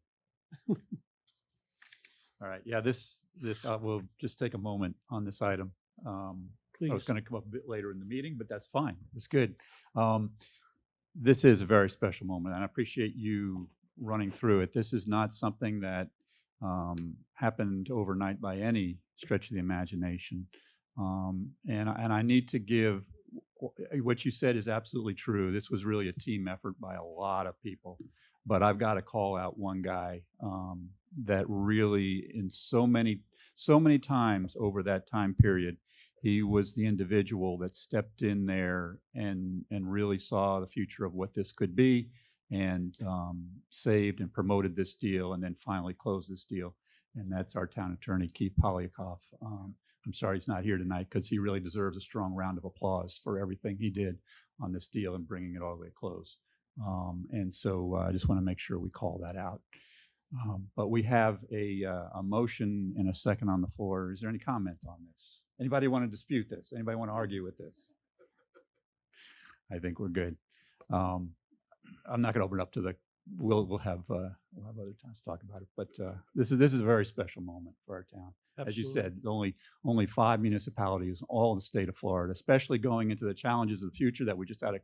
All right. Yeah, this we'll just take a moment on this item. I was Please. going to come up a bit later in the meeting, but that's fine. It's good. This is a very special moment, and I appreciate you running through it. This is not something that happened overnight by any stretch of the imagination. And I need to give what you said is absolutely true. This was really a team effort by a lot of people, but I've got to call out one guy that really, in so many times over that time period, he was the individual that stepped in there and really saw the future of what this could be, and saved and promoted this deal, and then finally closed this deal. And that's our town attorney, Keith Polyakoff. I'm sorry he's not here tonight, because he really deserves a strong round of applause for everything he did on this deal and bringing it all the way to close. And so I just want to make sure we call that out. But we have a motion and a second on the floor. Is there any comment on this? Anybody want to dispute this? Anybody want to argue with this? I think we're good. I'm not going to open it up to the. We'll have other times to talk about it. But this is a very special moment for our town. As you said, only 5 municipalities, all in the state of Florida, especially going into the challenges of the future that we just had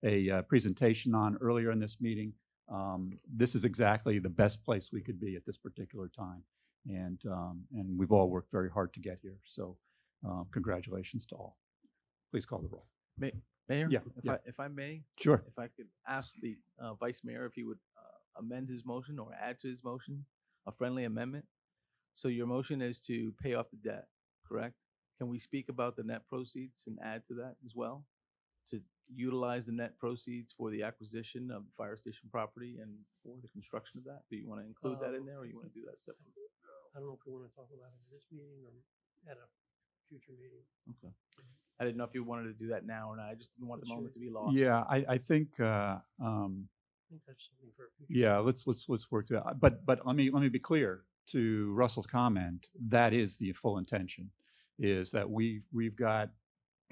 a presentation on earlier in this meeting. This is exactly the best place we could be at this particular time, and we've all worked very hard to get here. So, congratulations to all. Please call the roll. Mayor, Yeah, if I may, Sure. if I could ask the Vice Mayor if he would amend his motion or add to his motion a friendly amendment. So your motion is to pay off the debt, correct? Can we speak about the net proceeds and add to that as well? To utilize the net proceeds for the acquisition of the fire station property and for the construction of that? Do you want to include that in there, or you want to do that separately? I don't know if we want to talk about it at this meeting or at a future meeting. Okay. I didn't know if you wanted to do that now or not. I just didn't want the moment to be lost. Yeah, I think. I think that's something for a future. Yeah, let's work through that. But let me be clear to Russell's comment. That is the full intention, is that we've got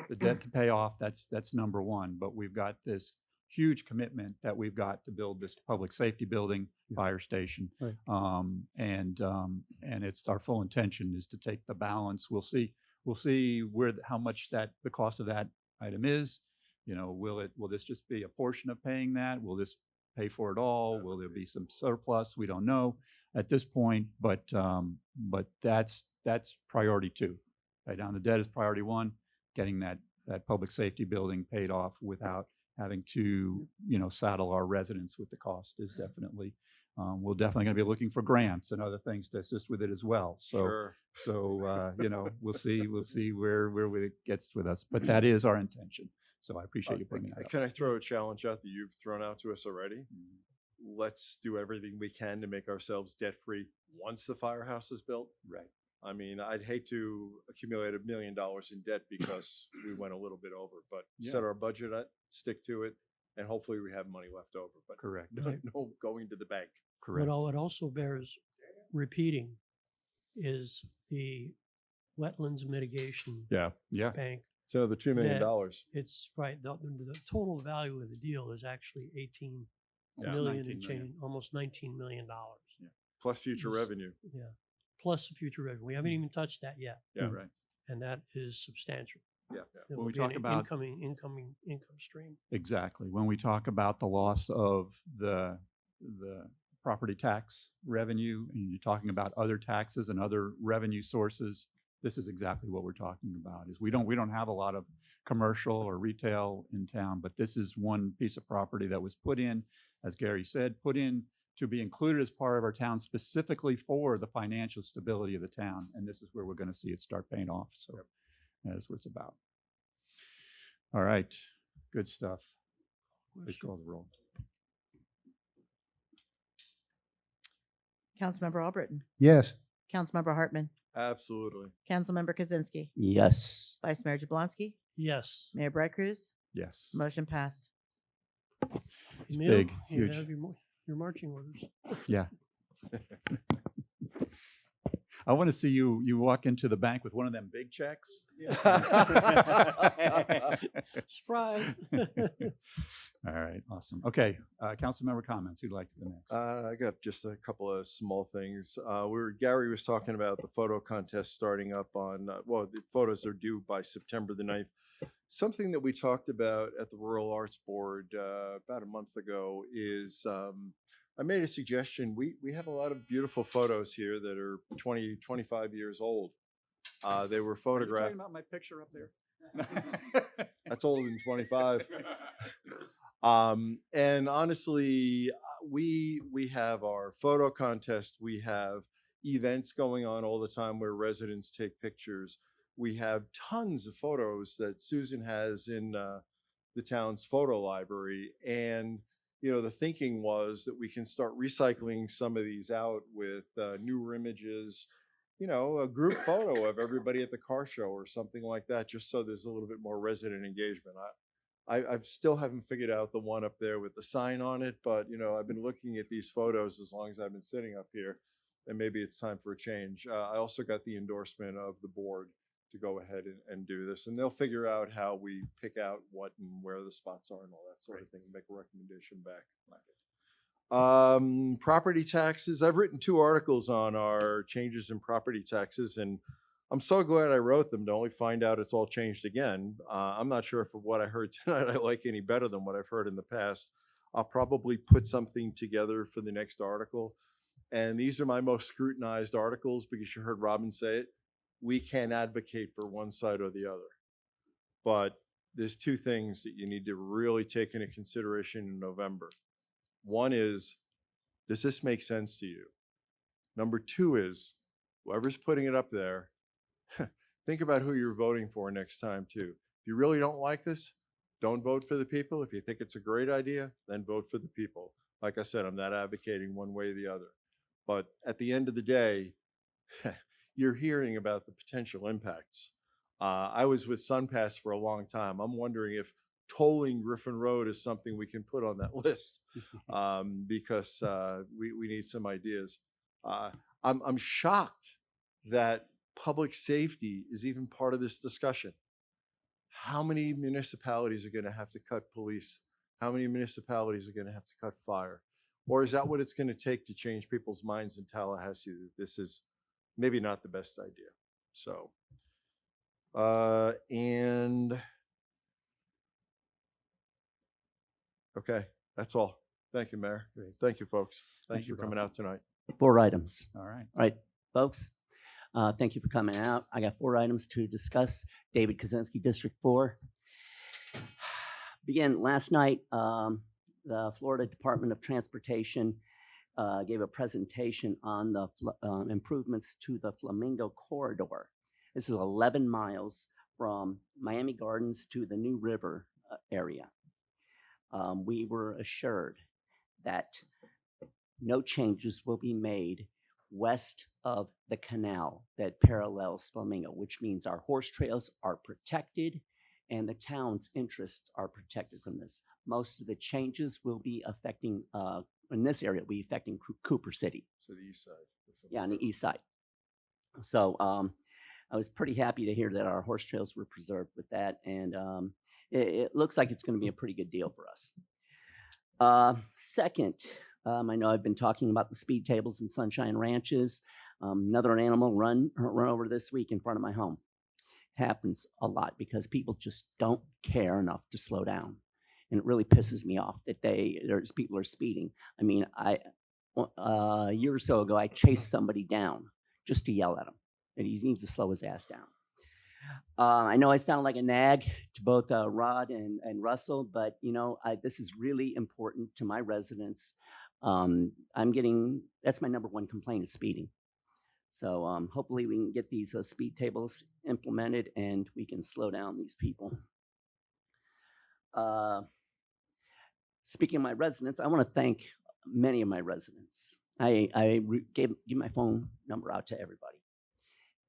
the debt to pay off. That's number one. But we've got this huge commitment that we've got to build this public safety building, fire station, Right. And it's our full intention is to take the balance. We'll see how much the cost of that item is. You know, will this just be a portion of paying that? Will this pay for it all? Will there be some surplus? We don't know at this point, but that's priority 2. Pay down the debt is priority 1. Getting that public safety building paid off without having to, saddle our residents with the cost is definitely. We're definitely going to be looking for grants and other things to assist with it as well. So, we'll see where it gets with us. But that is our intention. So I appreciate you bringing that up. Can I throw a challenge out that you've thrown out to us already? Let's do everything we can to make ourselves debt-free once the firehouse is built. Right. I mean, I'd hate to accumulate $1 million in debt because we went a little bit over, but set our budget at, stick to it, and hopefully we have money left over. But Correct. No going to the bank. Correct. What also bears repeating is the wetlands mitigation Yeah. bank. It's another $2 million. that It's right. The total value of the deal is actually 18 Yeah, million 19 and million. change, almost $19 million. Plus future Yes. revenue. Yeah. Plus the future revenue. We haven't even touched that yet. Yeah. Right. And that is substantial. Yeah. It When will we be an talk about- incoming income stream. Exactly. When we talk about the loss of the property tax revenue, and you're talking about other taxes and other revenue sources, this is exactly what we're talking about. Is we don't have a lot of commercial or retail in town, but this is one piece of property that was put in, as Gary said, put in to be included as part of our town specifically for the financial stability of the town, and this is where we're going to see it start paying off. So that's what it's about. All right, good stuff. Please call the roll. Councilmember Albritton, Yes. Councilmember Hartman, Absolutely. Councilmember Kaczynski, Yes. Vice Mayor Jablonski, Yes. Mayor Bright Cruz, Yes. motion passed. It's Emil, big, you huge. have your marching orders. Yeah. I want to see you walk into the bank with one of them big checks. Surprise. All right, awesome. Okay, council member comments. Who'd like to go next? I got just a couple of small things. Gary was talking about the photo contest starting up on, the photos are due by September the 9th. Something that we talked about at the Rural Arts Board about a month ago is I made a suggestion. We have a lot of beautiful photos here that are 20, 25 years old. They were Are you photographed. talking about my picture up there? That's older than 25. And honestly, we have our photo contest. We have events going on all the time where residents take pictures. We have tons of photos that Susan has in the town's photo library. And, the thinking was that we can start recycling some of these out with newer images, a group photo of everybody at the car show or something like that, just so there's a little bit more resident engagement. I still haven't figured out the one up there with the sign on it, but I've been looking at these photos as long as I've been sitting up here, and maybe it's time for a change. I also got the endorsement of the board to go ahead and do this, and they'll figure out how we pick out what and where the spots are and all that sort of thing, and make a recommendation back. Property taxes. I've written 2 articles on our changes in property taxes, and I'm so glad I wrote them to only find out it's all changed again. I'm not sure if what I heard tonight I like any better than what I've heard in the past. I'll probably put something together for the next article. And these are my most scrutinized articles because you heard Robin say it. We can't advocate for one side or the other. But there's 2 things that you need to really take into consideration in November. One is, does this make sense to you? Number 2 is, whoever's putting it up there, think about who you're voting for next time too. If you really don't like this, don't vote for the people. If you think it's a great idea, then vote for the people. Like I said, I'm not advocating one way or the other. But at the end of the day, you're hearing about the potential impacts. I was with SunPass for a long time. I'm wondering if tolling Griffin Road is something we can put on that list because we need some ideas. I'm shocked that public safety is even part of this discussion. How many municipalities are going to have to cut police? How many municipalities are going to have to cut fire? Or is that what it's going to take to change people's minds in Tallahassee that this is maybe not the best idea? So, okay, that's all. Thank you, Mayor. Great. Thank you, folks. Thank Thanks you, for coming Bob. out tonight. 4 items. All right. All right, folks. Thank you for coming out. I got 4 items to discuss. David Kaczynski, District 4. Begin last night, the Florida Department of Transportation gave a presentation on the improvements to the Flamingo Corridor. This is 11 miles from Miami Gardens to the New River area. We were assured that no changes will be made west of the canal that parallels Flamingo, which means our horse trails are protected and the town's interests are protected from this. Most of the changes will be affecting, in this area, will be affecting Cooper City. So the east side. Yeah, on the east side. So I was pretty happy to hear that our horse trails were preserved with that, and it looks like it's going to be a pretty good deal for us. Second, I know I've been talking about the speed tables and Sunshine Ranches. Another animal run over this week in front of my home. Happens a lot because people just don't care enough to slow down, and it really pisses me off that there's people are speeding. I mean, a year or so ago, I chased somebody down just to yell at him, and he needs to slow his ass down. I know I sound like a nag to both Rod and Russell, but this is really important to my residents. That's my number one complaint is speeding. So hopefully we can get these speed tables implemented and we can slow down these people. Speaking of my residents, I want to thank many of my residents. I give my phone number out to everybody.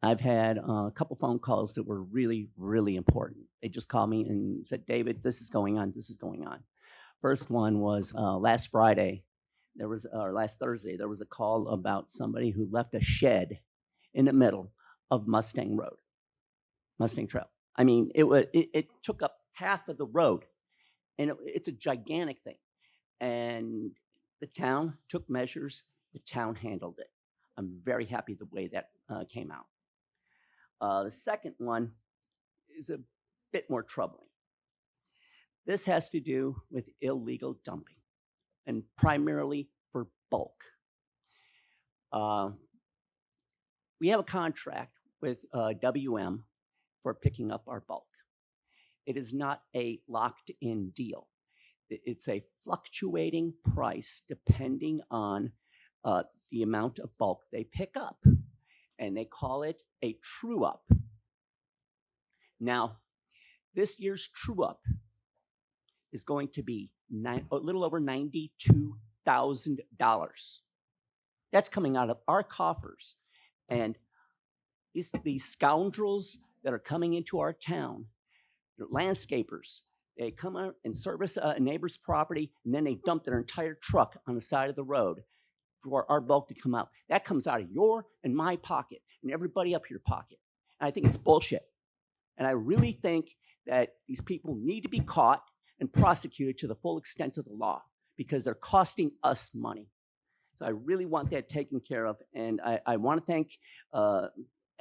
I've had a couple phone calls that were really, really important. They just called me and said, David, this is going on, this is going on. First one was last Thursday, there was a call about somebody who left a shed in the middle of Mustang Trail. I mean, it took up half of the road, and it's a gigantic thing. And the town took measures, the town handled it. I'm very happy the way that came out. The second one is a bit more troubling. This has to do with illegal dumping, and primarily for bulk. We have a contract with WM for picking up our bulk. It is not a locked-in deal. It's a fluctuating price depending on the amount of bulk they pick up, and they call it a true-up. Now, this year's true-up is going to be a little over $92,000. That's coming out of our coffers. And these scoundrels that are coming into our town, they're landscapers. They come out and service a neighbor's property, and then they dump their entire truck on the side of the road for our bulk to come out. That comes out of your and my pocket and everybody up your pocket. And I think it's bullshit. And I really think that these people need to be caught and prosecuted to the full extent of the law because they're costing us money. So I really want that taken care of. And I want to thank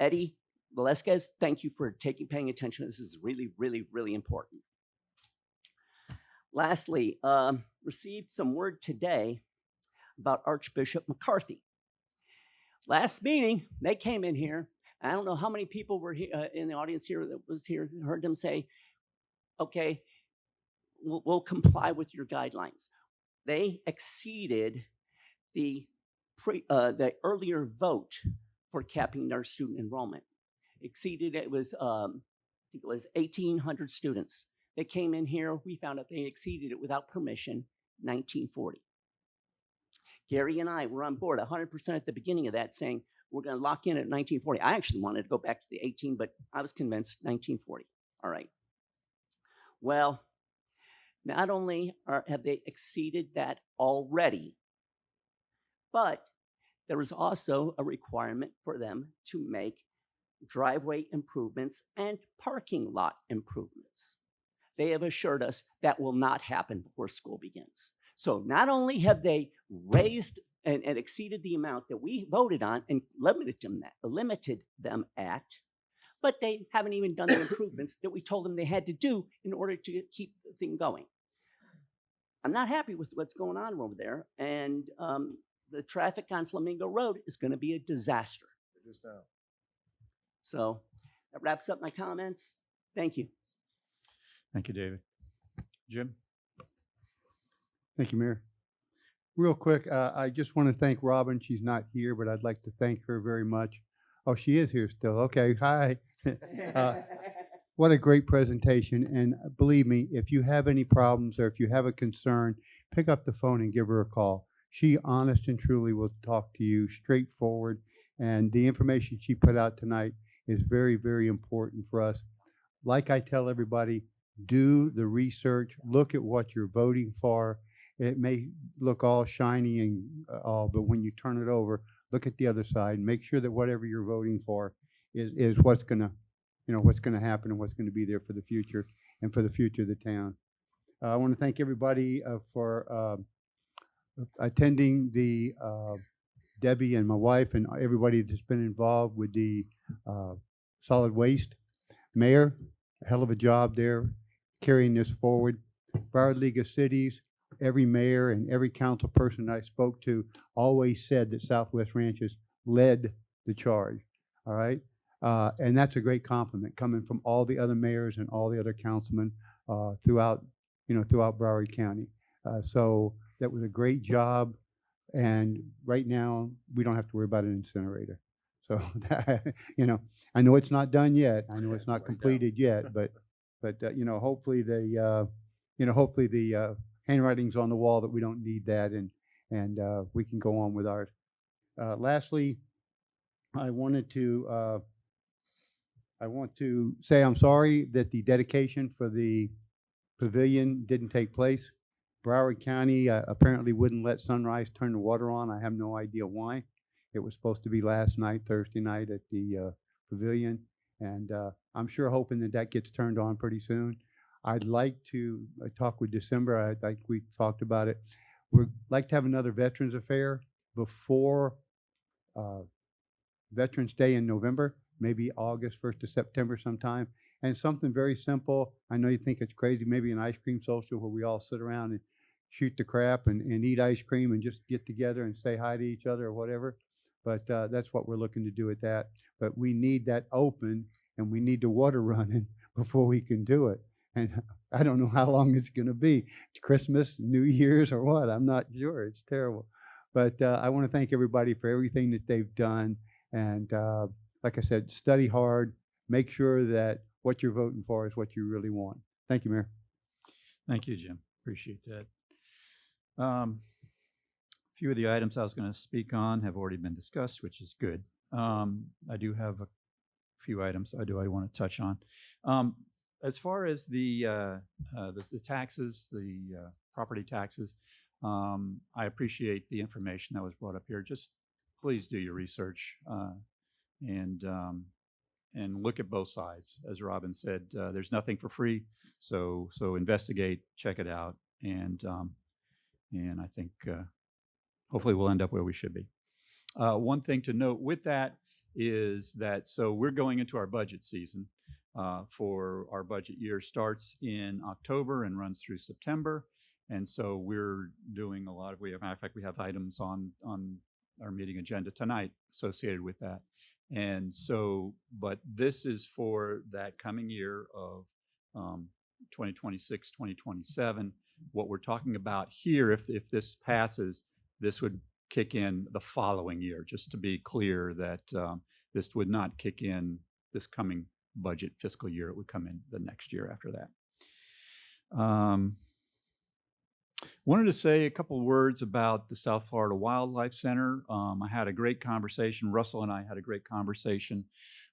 Eddie Velasquez. Thank you for paying attention. This is really, really, really important. Lastly, received some word today about Archbishop McCarthy. Last meeting, they came in here. I don't know how many people were here, in the audience here that was here, heard them say, okay, we'll comply with your guidelines. They exceeded the earlier vote for capping their student enrollment. Exceeded, it was, I think it was 1,800 students. They came in here, we found out they exceeded it without permission, 1940. Gary and I were on board 100% at the beginning of that, saying we're going to lock in at 1940. I actually wanted to go back to the 18, but I was convinced 1940. All right. Well, not only have they exceeded that already, but there was also a requirement for them to make driveway improvements and parking lot improvements. They have assured us that will not happen before school begins. So not only have they raised and exceeded the amount that we voted on and limited them at, but they haven't even done the improvements that we told them they had to do in order to keep the thing going. I'm not happy with what's going on over there, and the traffic on Flamingo Road is going to be a disaster. So that wraps up my comments. Thank you. Thank you, David. Jim? Thank you, Mayor. Real quick, I just want to thank Robin. She's not here, but I'd like to thank her very much. Oh, she is here still. Okay, hi. What a great presentation. And believe me, if you have any problems or if you have a concern, pick up the phone and give her a call. She, honest and truly, will talk to you straightforward. And the information she put out tonight is very, very important for us. Like I tell everybody, do the research, look at what you're voting for. It may look all shiny and all, but when you turn it over, look at the other side. Make sure that whatever you're voting for is what's gonna, what's gonna happen and what's gonna be there for the future and for the future of the town. I want to thank everybody for attending the Debbie and my wife and everybody that's been involved with the solid waste. Mayor, a hell of a job there carrying this forward. Broward League of Cities, every mayor and every council person I spoke to always said that Southwest Ranches led the charge. All right. And that's a great compliment coming from all the other mayors and all the other councilmen throughout Broward County. So that was a great job. And right now we don't have to worry about an incinerator. So, I know it's not done yet. I know it's not completed yet, but hopefully hopefully the handwriting's on the wall that we don't need that, and we can go on with ours. Lastly, I want to say I'm sorry that the dedication for the pavilion didn't take place. Broward County apparently wouldn't let Sunrise turn the water on. I have no idea why. It was supposed to be last night, Thursday night, at the pavilion, and I'm sure hoping that that gets turned on pretty soon. I'd like to talk with December. Like we talked about it. We'd like to have another Veterans Affair before Veterans Day in November, maybe August 1st to September sometime. And something very simple. I know you think it's crazy, maybe an ice cream social where we all sit around and shoot the crap and eat ice cream and just get together and say hi to each other or whatever. But that's what we're looking to do with that. But we need that open and we need the water running before we can do it. And I don't know how long it's going to be. Christmas, New Year's, or what? I'm not sure. It's terrible. But I want to thank everybody for everything that they've done. And like I said, study hard. Make sure that what you're voting for is what you really want. Thank you, Mayor. Thank you, Jim. Appreciate that. A few of the items I was going to speak on have already been discussed, which is good. I do have a few items I want to touch on. As far as the taxes, the property taxes, I appreciate the information that was brought up here. Just please do your research and look at both sides. As Robin said, there's nothing for free, so investigate, check it out, and I think hopefully we'll end up where we should be. One thing to note with that is that we're going into our budget season. For our budget year starts in October and runs through September, and so we're doing a lot of. Matter of fact, we have items on our meeting agenda tonight associated with that. And so, but this is for that coming year of 2026, 2027. What we're talking about here, if this passes, this would kick in the following year. Just to be clear that this would not kick in this coming budget fiscal year. It would come in the next year after that. Wanted to say a couple of words about the South Florida Wildlife Center. I had a great conversation. Russell and I had a great conversation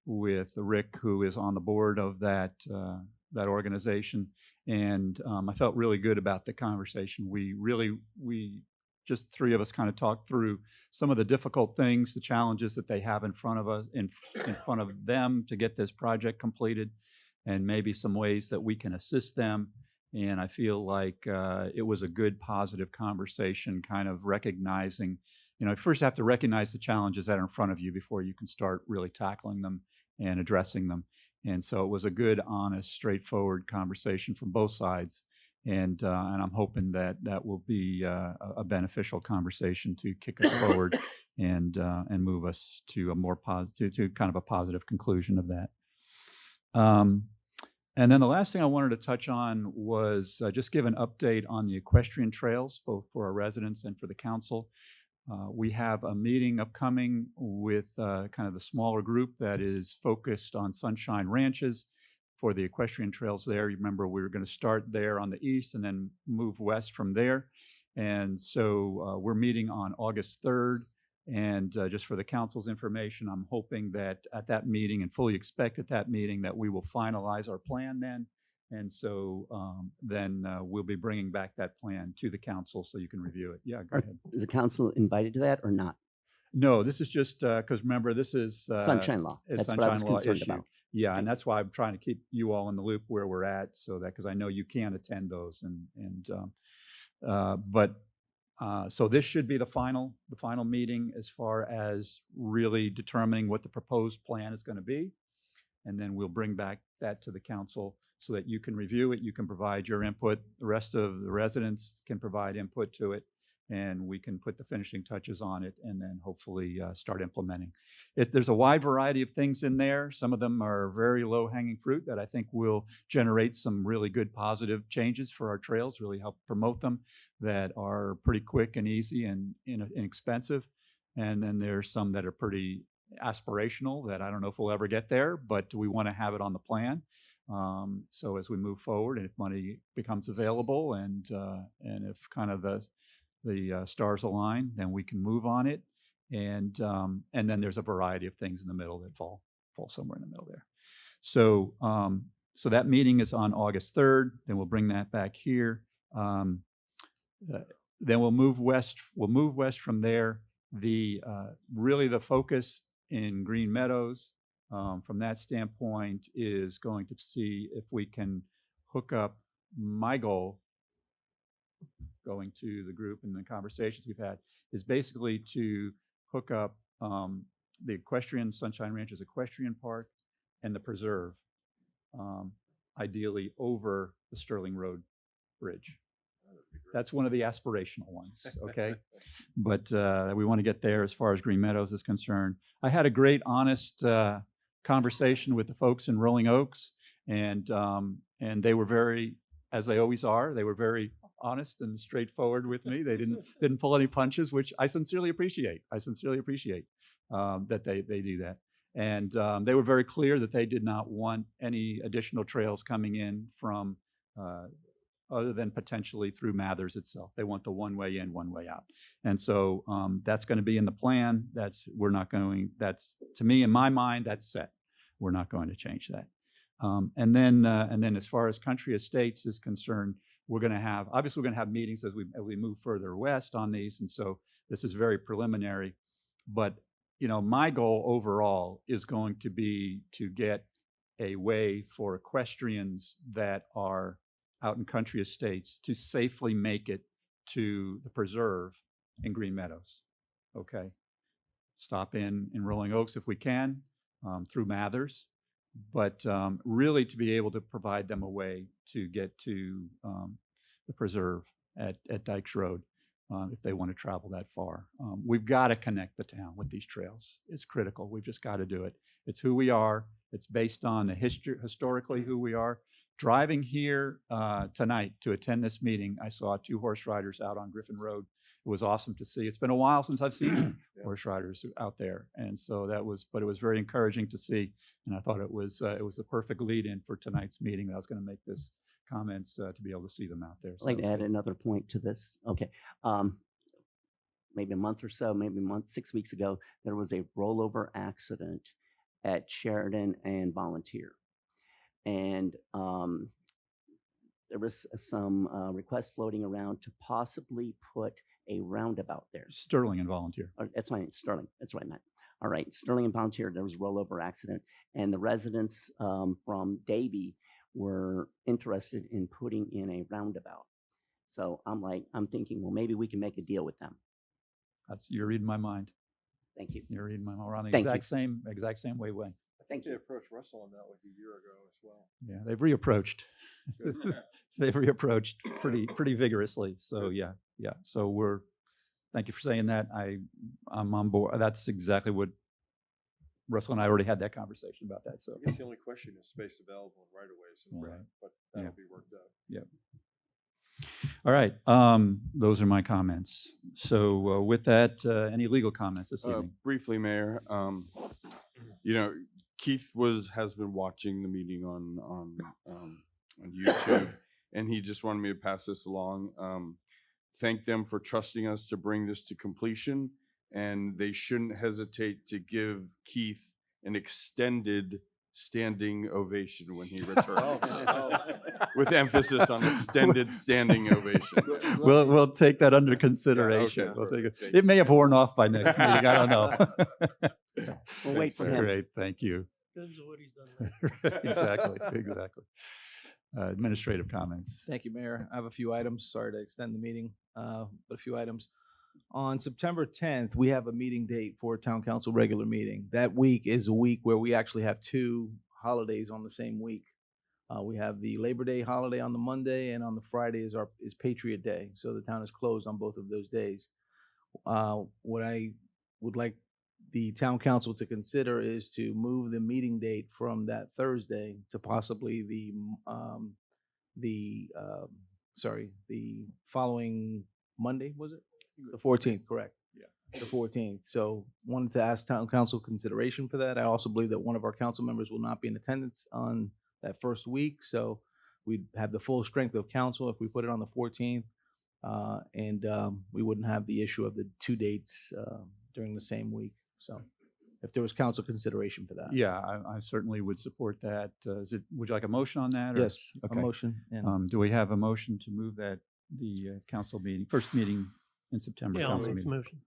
with Rick, who is on the board of that organization, and I felt really good about the conversation. We just three of us kind of talked through some of the difficult things, the challenges that they have in front of us, in front of them to get this project completed, and maybe some ways that we can assist them. And I feel like it was a good, positive conversation, kind of recognizing, you first have to recognize the challenges that are in front of you before you can start really tackling them and addressing them. And so it was a good, honest, straightforward conversation from both sides. And I'm hoping that will be a beneficial conversation to kick us forward and move us to a more positive, to kind of a positive conclusion of that. And then the last thing I wanted to touch on was just give an update on the equestrian trails, both for our residents and for the council. We have a meeting upcoming with kind of the smaller group that is focused on Sunshine Ranches for the equestrian trails there. You remember we were going to start there on the east and then move west from there. And so we're meeting on August 3rd. And just for the council's information, I'm hoping that at that meeting, and fully expect at that meeting, that we will finalize our plan then. And so then we'll be bringing back that plan to the council so you can review it. Yeah, go ahead. Is the council invited to that or not? No, this is just, because remember, this is. Sunshine law. is That's what I was sunshine law concerned issue. about. Yeah, and that's why I'm trying to keep you all in the loop where we're at, so that, because I know you can't attend those, so this should be the final meeting as far as really determining what the proposed plan is going to be. And then we'll bring back that to the council so that you can review it, you can provide your input, the rest of the residents can provide input to it, and we can put the finishing touches on it and then hopefully start implementing. There's a wide variety of things in there. Some of them are very low-hanging fruit that I think will generate some really good positive changes for our trails, really help promote them, that are pretty quick and easy and inexpensive. And then there's some that are pretty aspirational that I don't know if we'll ever get there, but we want to have it on the plan. So as we move forward, and if money becomes available, and if kind of the stars align, then we can move on it. And then there's a variety of things in the middle that fall somewhere in the middle there. So so that meeting is on August 3rd. Then we'll bring that back here. Then we'll move west. We'll move west from there. Really the focus in Green Meadows, from that standpoint, is going to see if we can hook up. My goal, going to the group and the conversations we've had, is basically to hook up the Equestrian, Sunshine Ranches Equestrian Park, and the preserve, ideally over the Sterling Road Bridge. That's one of the aspirational ones, okay? But we want to get there as far as Green Meadows is concerned. I had a great, honest conversation with the folks in Rolling Oaks, and they were very, as they always are, they were very honest and straightforward with me. They didn't pull any punches, which I sincerely appreciate. That they do that. And they were very clear that they did not want any additional trails coming in from other than potentially through Mathers itself. They want the one way in, one way out. And so that's going to be in the plan. That's, to me, in my mind, that's set. We're not going to change that. And then as far as Country Estates is concerned, we're going to have meetings as we move further west on these. And so this is very preliminary, but my goal overall is going to be to get a way for equestrians that are out in Country Estates to safely make it to the preserve in Green Meadows. Okay. Stop in Rolling Oaks if we can, through Mathers, but really to be able to provide them a way to get to the preserve at Dykes Road if they want to travel that far. We've got to connect the town with these trails. It's critical. We've just got to do it. It's who we are. It's based on the historically who we are. Driving here tonight to attend this meeting, I saw 2 horse riders out on Griffin Road. It was awesome to see. It's been a while since I've seen horse riders out there, and so but it was very encouraging to see. And I thought it was the perfect lead-in for tonight's meeting. That I was going to make this comments to be able to see them out there. So I'd like to add another point to this. Okay. Maybe a month or so, 6 weeks ago, there was a rollover accident at Sheridan and Volunteer. And there was some requests floating around to possibly put a roundabout there. Sterling and Volunteer. That's fine, Sterling. That's what I meant. All right, Sterling and Volunteer, there was a rollover accident. And the residents from Davie were interested in putting in a roundabout. So I'm thinking, well, maybe we can make a deal with them. You're reading my mind. Thank you. You're reading my mind. We're on the exact same wavelength. Thank They you. approached Russell on that like a year ago as well. Yeah, they've reapproached. They've reapproached pretty vigorously. So yeah. So thank you for saying that. I'm on board. That's exactly what Russell and I already had that conversation about that. So I guess the only question is space available in right of ways and all Right. that, but that'll be worked out. Yep. All right. Those are my comments. So with that, any legal comments this evening? Briefly, Mayor, Keith has been watching the meeting on YouTube, and he just wanted me to pass this along. Thank them for trusting us to bring this to completion, and they shouldn't hesitate to give Keith an extended standing ovation when he returned. With emphasis on extended standing ovation. We'll take that under consideration. okay, We'll take it. perfect. It may have worn off by next meeting. I don't know. We'll wait for him. Great, thank you. Depends on what he's done. Exactly, exactly. Administrative comments. Thank you, Mayor. I have a few items. Sorry to extend the meeting, but a few items. On September 10th, we have a meeting date for a town council regular meeting. That week is a week where we actually have two holidays on the same week. We have the Labor Day holiday on the Monday, and on the Friday is Patriot Day. So the town is closed on both of those days. What I would like the town council to consider is to move the meeting date from that Thursday to possibly the following Monday, was it? The 14th, correct. Yeah. The 14th. So wanted to ask town council consideration for that. I also believe that one of our council members will not be in attendance on that first week. So we'd have the full strength of council if we put it on the 14th. And we wouldn't have the issue of the two dates during the same week. So if there was council consideration for that. Yeah, I certainly would support that. Would you like a motion on that? Or? Yes, Okay. a motion. And Do we have a motion to move that, the council meeting, first meeting in September? Yeah, I'll council make the meeting? motion.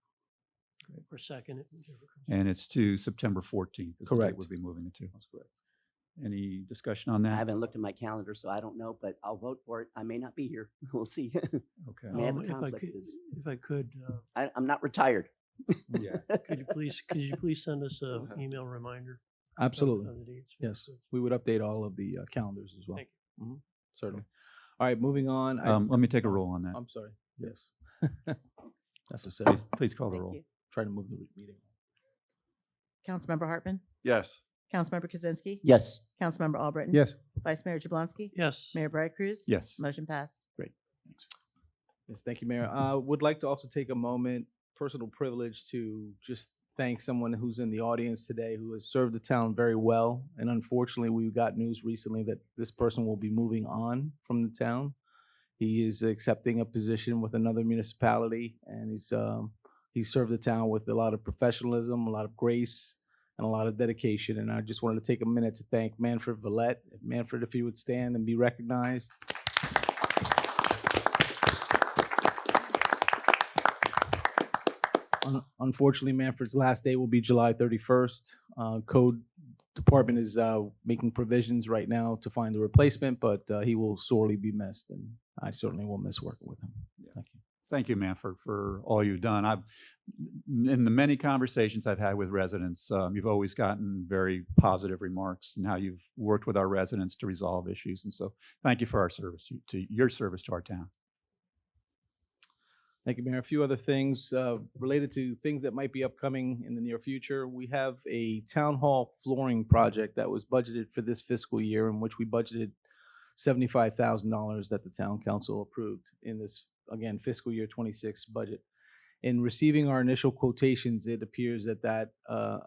Or second it. whichever comes. And it's to September 14th. is the date Correct. We'll be moving it to. That's correct. Any discussion on I that? haven't looked at my calendar, so I don't know, but I'll vote for it. I may not be here. We'll see. Okay. May have a If I conflict could, this- if I could, I'm not retired. Yeah. could you please send us an email reminder? of- Absolutely. of the dates? Yes, we would update all of the calendars as well. Thank Mhm, certainly. All right, moving on. Let me take a roll on that. I'm sorry. Yes. Necessary. Please call the Thank roll. you. Try to move the meeting. Councilmember Hartman, Yes. Councilmember Kaczynski, Yes. Councilmember Albritton. Yes, Vice Mayor Jablonski, Yes. Mayor Bright Cruz. Yes. Motion passed. Yes, thank you, Mayor. Would like to also take a moment, personal privilege, to just thank someone who's in the audience today who has served the town very well. And unfortunately, we got news recently that this person will be moving on from the town. He is accepting a position with another municipality, and he's served the town with a lot of professionalism, a lot of grace, and a lot of dedication. And I just wanted to take a minute to thank Manfred Vallette. Manfred, if you would stand and be recognized. Unfortunately, Manfred's last day will be July 31st. Code Department is making provisions right now to find a replacement, but he will sorely be missed, and I certainly will miss working with him. Thank you. Thank you, Manfred, for all you've done. In the many conversations I've had with residents, you've always gotten very positive remarks and how you've worked with our residents to resolve issues. And so thank you for our service, to your service to our town. Thank you, Mayor. A few other things related to things that might be upcoming in the near future. We have a town hall flooring project that was budgeted for this fiscal year, in which we budgeted $75,000 that the town council approved in this, again, fiscal year 26 budget. In receiving our initial quotations, it appears that that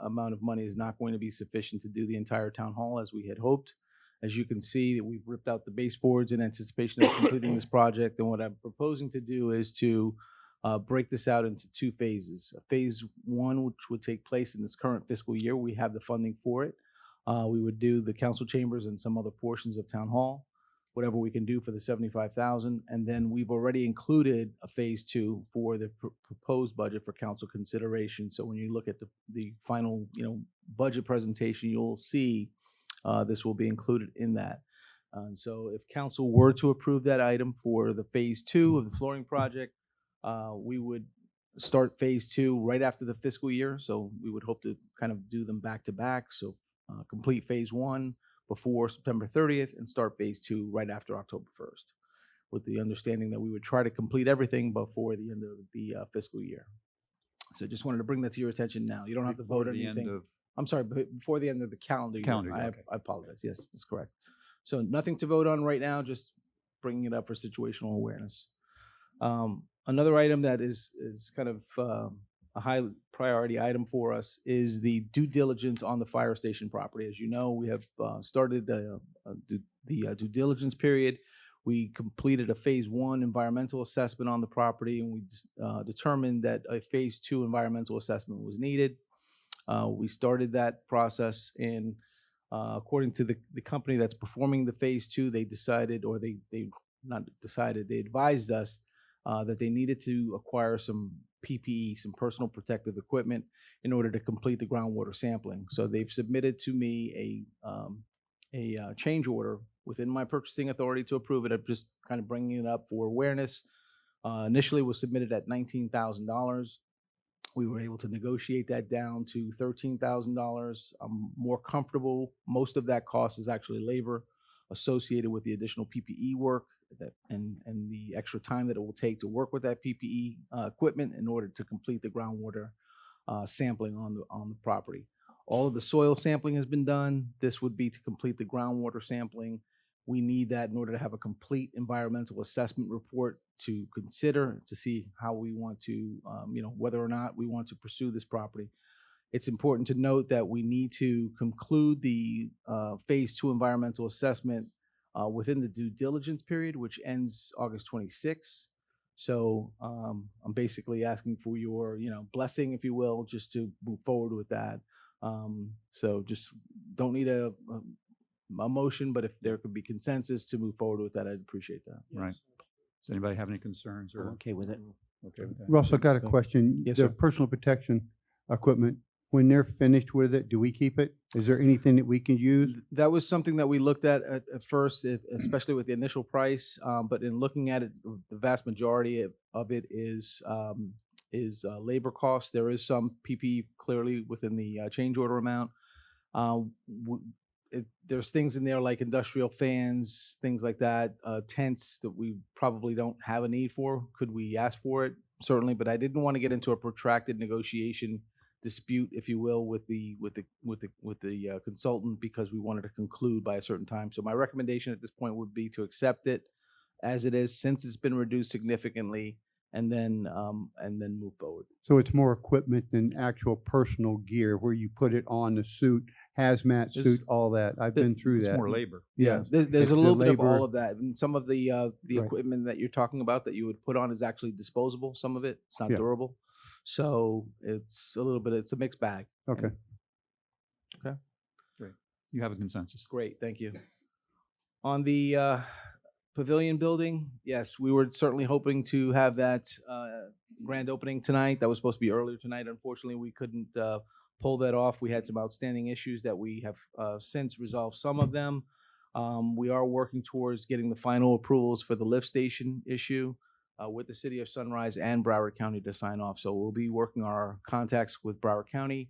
amount of money is not going to be sufficient to do the entire town hall as we had hoped. As you can see, we've ripped out the baseboards in anticipation of completing this project. And what I'm proposing to do is to break this out into two phases. Phase one, which would take place in this current fiscal year, we have the funding for it. We would do the council chambers and some other portions of town hall, whatever we can do for the 75,000. And then we've already included a phase two for the proposed budget for council consideration. So when you look at the final, budget presentation, you'll see this will be included in that. And so if council were to approve that item for the phase two of the flooring project, we would start phase two right after the fiscal year. So we would hope to kind of do them back to back. So complete phase one before September 30th and start phase two right after October 1st, with the understanding that we would try to complete everything before the end of the fiscal year. So just wanted to bring that to your attention now. You don't have to vote on anything. I'm sorry, before the end of the calendar year. Okay. I apologize. Yes, that's correct. So nothing to vote on right now, just bringing it up for situational awareness. Another item that is kind of a high priority item for us is the due diligence on the fire station property. As you know, we have started the due diligence period. We completed a phase one environmental assessment on the property, and we determined that a phase two environmental assessment was needed. We started that process, and According to the company that's performing the phase 2, they decided, or they not decided, they advised us that they needed to acquire some PPE, some personal protective equipment, in order to complete the groundwater sampling. So they've submitted to me a change order within my purchasing authority to approve it. I'm just kind of bringing it up for awareness. Initially was submitted at $19,000. We were able to negotiate that down to $13,000. I'm more comfortable. Most of that cost is actually labor associated with the additional PPE work and the extra time that it will take to work with that PPE equipment in order to complete the groundwater sampling on the property. All of the soil sampling has been done. This would be to complete the groundwater sampling. We need that in order to have a complete environmental assessment report to consider, to see how we want to, whether or not we want to pursue this property. It's important to note that we need to conclude the phase 2 environmental assessment within the due diligence period, which ends August 26th. So I'm basically asking for your, blessing, if you will, just to move forward with that. So just don't need a motion, but if there could be consensus to move forward with that, I'd appreciate that. Right. Does anybody have any concerns I'm or? okay with it. Okay with that? Russell, I got a Go. question. Yes, The sir. personal protection equipment, when they're finished with it, do we keep it? Is there anything that we can use? That was something that we looked at first, especially with the initial price. But in looking at it, the vast majority of it is labor costs. There is some PPE clearly within the change order amount. There's things in there like industrial fans, things like that, tents that we probably don't have a need for. Could we ask for it? Certainly, but I didn't want to get into a protracted negotiation dispute, if you will, with the consultant, because we wanted to conclude by a certain time. So my recommendation at this point would be to accept it as it is, since it's been reduced significantly, and then move forward. So it's more equipment than actual personal gear where you put it on the suit, hazmat suit, There's- all that. I've been through It's that. more labor. Yeah, there's It's a the little bit of all labor. of that, and some of the Right. equipment that you're talking about that you would put on is actually disposable. Some of it, it's not Yeah. durable, so it's a mixed bag. Okay. You have a consensus. Great, thank you. On the pavilion building, yes, we were certainly hoping to have that grand opening tonight. That was supposed to be earlier tonight. Unfortunately, we couldn't pull that off. We had some outstanding issues that we have since resolved some of them. We are working towards getting the final approvals for the lift station issue with the city of Sunrise and Broward County to sign off. So we'll be working our contacts with Broward County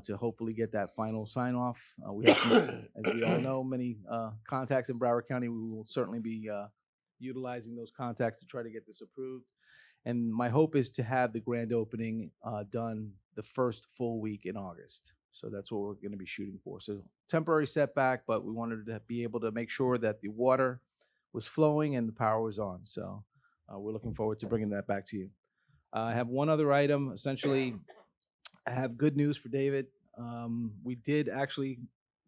to hopefully get that final sign off. We have, as we all know, many contacts in Broward County. We will certainly be utilizing those contacts to try to get this approved. And my hope is to have the grand opening done the first full week in August. So that's what we're going to be shooting for. So temporary setback, but we wanted to be able to make sure that the water was flowing and the power was on. So we're looking forward to bringing that back to you. I have one other item. Essentially, I have good news for David. We did actually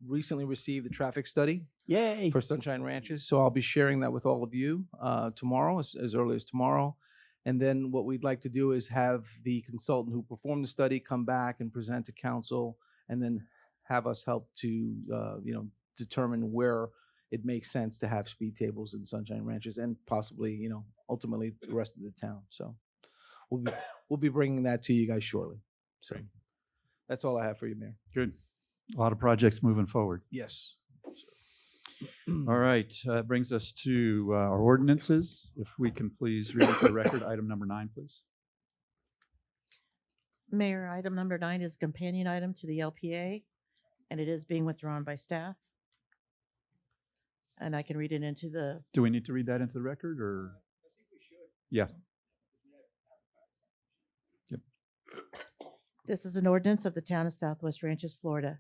recently receive the traffic study Yay. for Sunshine Ranches. So I'll be sharing that with all of you tomorrow, as early as tomorrow. And then what we'd like to do is have the consultant who performed the study come back and present to council, and then have us help to determine where it makes sense to have speed tables in Sunshine Ranches, and possibly ultimately the rest of the town. So we'll be bringing that to you guys shortly. So that's all I have for you, Mayor. Good. A lot of projects moving forward. Yes. All right, brings us to our ordinances. If we can please read into the record item number 9, please. Mayor, item number 9 is a companion item to the LPA, and it is being withdrawn by staff. And I can read it into the, Do we need to read that into the record, or? Yeah. Yep. this is an ordinance of the town of Southwest Ranches, Florida,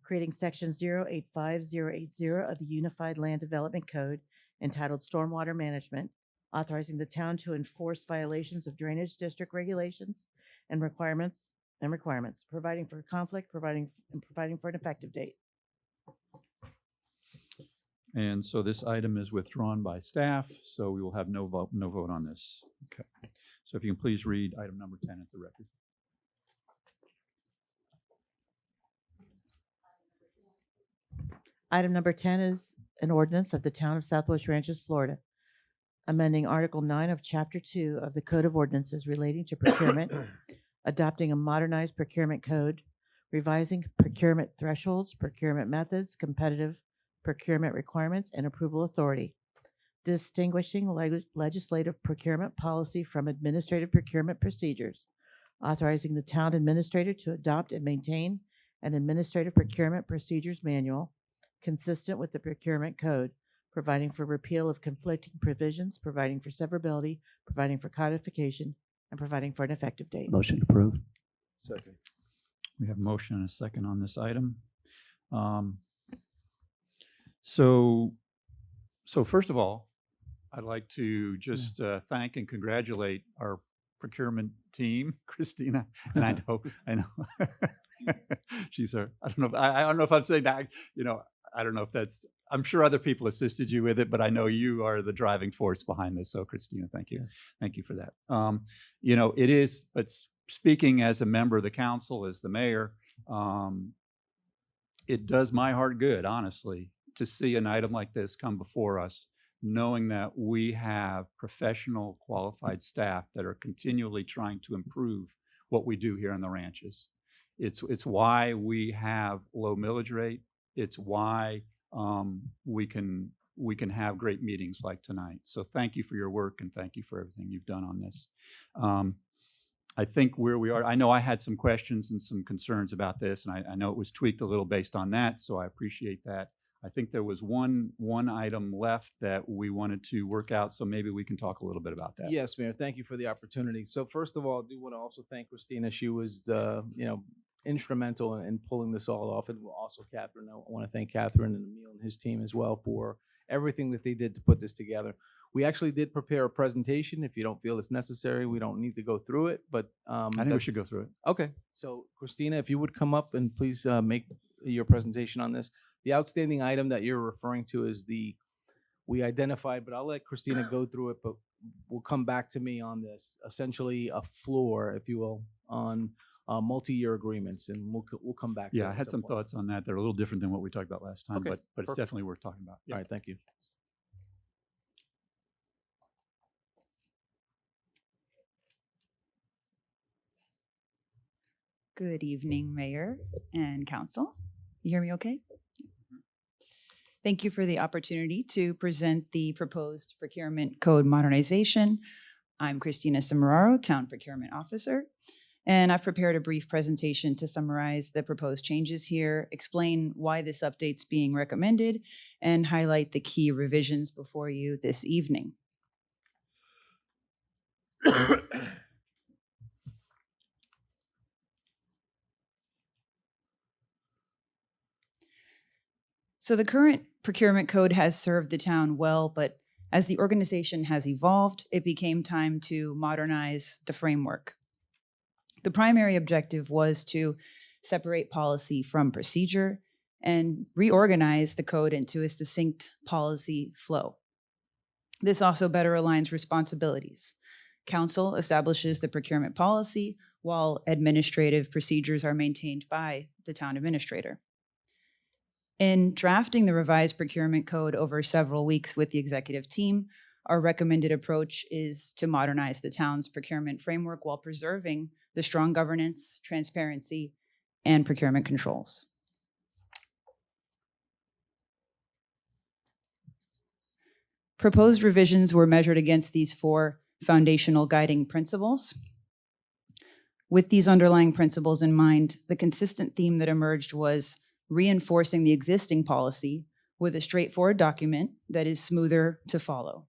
creating section 085080 of the Unified Land Development Code entitled Stormwater Management, authorizing the town to enforce violations of drainage district regulations and requirements, providing for conflict, providing for an effective date. And so this item is withdrawn by staff, so we will have no vote on this. Okay. So if you can please read item number 10 into the record. Item number 10 is an ordinance of the Town of Southwest Ranches, Florida, amending Article 9 of Chapter 2 of the Code of Ordinances relating to procurement, adopting a modernized procurement code, revising procurement thresholds, procurement methods, competitive procurement requirements, and approval authority, distinguishing legislative procurement policy from administrative procurement procedures, authorizing the town administrator to adopt and maintain an administrative procurement procedures manual consistent with the procurement code, providing for repeal of conflicting provisions, providing for severability, providing for codification, and providing for an effective date. Motion approved. Second. We have a motion and a second on this item. So first of all, I'd like to just thank and congratulate our procurement team, Christina. And I know, she's I don't know. I don't know if I'm saying that. I don't know if that's. I'm sure other people assisted you with it, but I know you are the driving force behind this. So, Christina, thank you. Yes. Thank you for that. It is. But speaking as a member of the council, as the mayor, it does my heart good, honestly, to see an item like this come before us, knowing that we have professional, qualified staff that are continually trying to improve what we do here on the ranches. It's why we have low millage rate. It's why we can have great meetings like tonight. So thank you for your work and thank you for everything you've done on this. I think where we are, I know I had some questions and some concerns about this, and I know it was tweaked a little based on that, so I appreciate that. I think there was one item left that we wanted to work out, so maybe we can talk a little bit about that. Yes, Mayor. Thank you for the opportunity. So first of all, I do want to also thank Christina. She was, instrumental in pulling this all off, and also Catherine. I want to thank Catherine and Emil and his team as well for everything that they did to put this together. We actually did prepare a presentation. If you don't feel it's necessary, we don't need to go through it, but I think we should go through it. Okay. So Christina, if you would come up and please make your presentation on this. The outstanding item that you're referring to is we identified, but I'll let Christina go through it, but we'll come back to me on this. Essentially a floor, if you will, on multi-year agreements, and we'll come back to that Yeah, I at had some point. thoughts on that. They're a little different than what we talked about last time, Okay, but it's perfect. definitely worth talking about. All right, thank you. Good evening, Mayor and Council. You hear me okay? Thank you for the opportunity to present the proposed procurement code modernization. I'm Christina Cimararo, Town Procurement Officer, and I've prepared a brief presentation to summarize the proposed changes here, explain why this update's being recommended, and highlight the key revisions before you this evening. So the current procurement code has served the town well, but as the organization has evolved, it became time to modernize the framework. The primary objective was to separate policy from procedure and reorganize the code into a succinct policy flow. This also better aligns responsibilities. Council establishes the procurement policy while administrative procedures are maintained by the town administrator. In drafting the revised procurement code over several weeks with the executive team, our recommended approach is to modernize the town's procurement framework while preserving the strong governance, transparency, and procurement controls. Proposed revisions were measured against these four foundational guiding principles. With these underlying principles in mind, the consistent theme that emerged was reinforcing the existing policy with a straightforward document that is smoother to follow.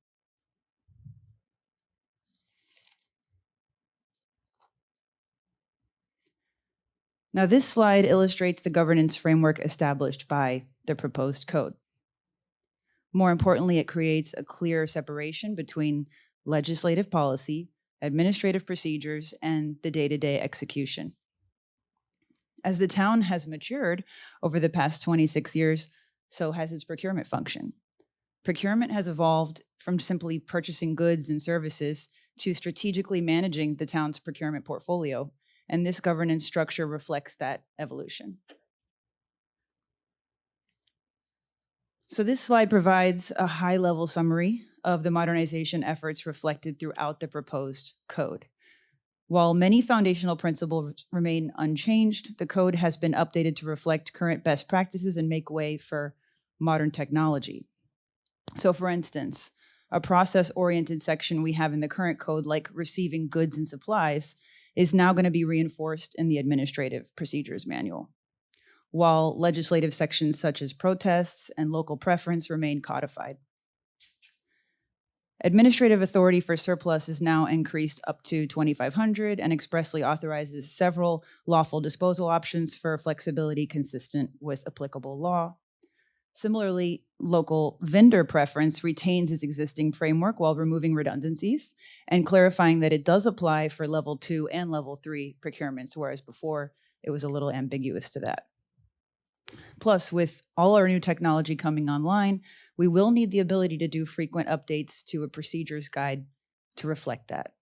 Now, this slide illustrates the governance framework established by the proposed code. More importantly, it creates a clear separation between legislative policy, administrative procedures, and the day-to-day execution. As the town has matured over the past 26 years, so has its procurement function. Procurement has evolved from simply purchasing goods and services to strategically managing the town's procurement portfolio, and this governance structure reflects that evolution. So this slide provides a high-level summary of the modernization efforts reflected throughout the proposed code. While many foundational principles remain unchanged, the code has been updated to reflect current best practices and make way for modern technology. So for instance, a process-oriented section we have in the current code, like receiving goods and supplies, is now going to be reinforced in the Administrative Procedures Manual, while legislative sections such as protests and local preference remain codified. Administrative authority for surplus is now increased up to 2,500 and expressly authorizes several lawful disposal options for flexibility consistent with applicable law. Similarly, local vendor preference retains its existing framework while removing redundancies and clarifying that it does apply for level 2 and level 3 procurements, whereas before it was a little ambiguous to that. Plus, with all our new technology coming online, we will need the ability to do frequent updates to a procedures guide to reflect that.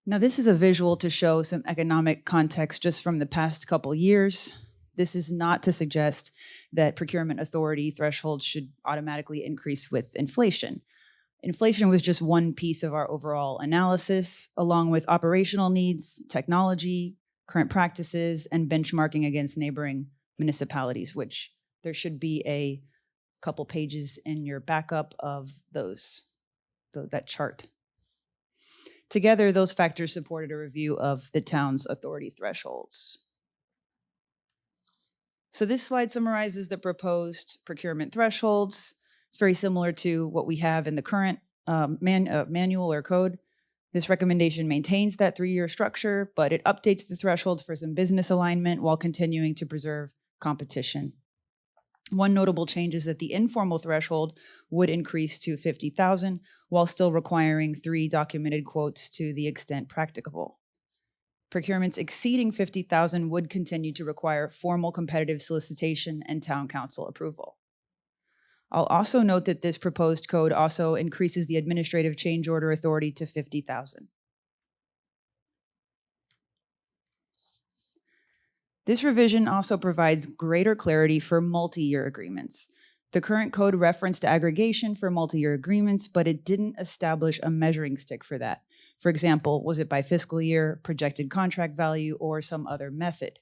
Now, this is a visual to show some economic context just from the past couple years. This is not to suggest that procurement authority thresholds should automatically increase with inflation. Inflation was just one piece of our overall analysis, along with operational needs, technology, current practices, and benchmarking against neighboring municipalities, which there should be a couple pages in your backup of that chart. Together, those factors supported a review of the town's authority thresholds. So this slide summarizes the proposed procurement thresholds. It's very similar to what we have in the current manual or code. This recommendation maintains that 3-year structure, but it updates the thresholds for some business alignment while continuing to preserve competition. One notable change is that the informal threshold would increase to 50,000 while still requiring 3 documented quotes to the extent practicable. Procurements exceeding 50,000 would continue to require formal competitive solicitation and town council approval. I'll also note that this proposed code also increases the administrative change order authority to 50,000. This revision also provides greater clarity for multi-year agreements. The current code referenced aggregation for multi-year agreements, but it didn't establish a measuring stick for that. For example, was it by fiscal year, projected contract value, or some other method?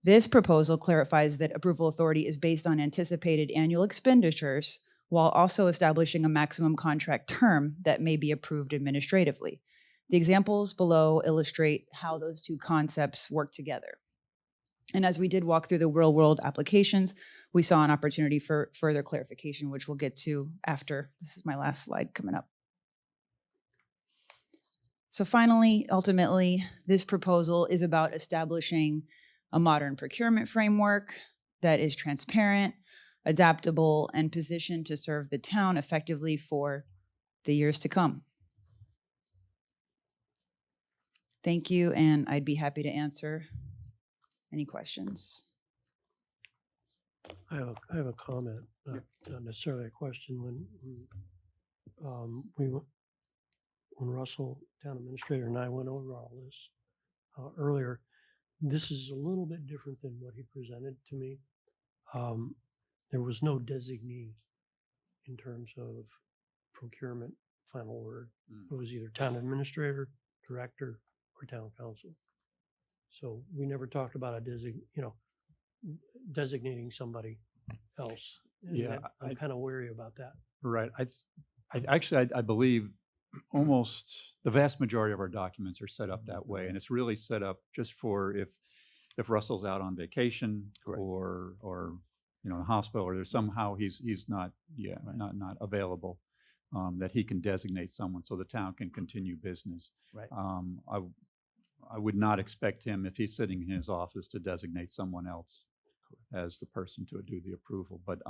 This proposal clarifies that approval authority is based on anticipated annual expenditures while also establishing a maximum contract term that may be approved administratively. The examples below illustrate how those two concepts work together. And as we did walk through the real-world applications, we saw an opportunity for further clarification, which we'll get to after. This is my last slide coming up. So finally, ultimately, this proposal is about establishing a modern procurement framework that is transparent, adaptable, and positioned to serve the town effectively for the years to come. Thank you, and I'd be happy to answer any questions. I have a comment, not necessarily a question. When Russell, town administrator, and I went over all this earlier, this is a little bit different than what he presented to me. There was no designee in terms of procurement final word. It was either town administrator, director, or town council. So we never talked about designating somebody else. And Yeah, I'm kind of wary about that. Right. I believe almost the vast majority of our documents are set up that way, and it's really set up just for if Russell's out on vacation or in a hospital, or there's somehow he's not available, that he can designate someone so the town can continue business. Right. I would not expect him, if he's sitting in his office, to designate someone else as the person to do the approval. But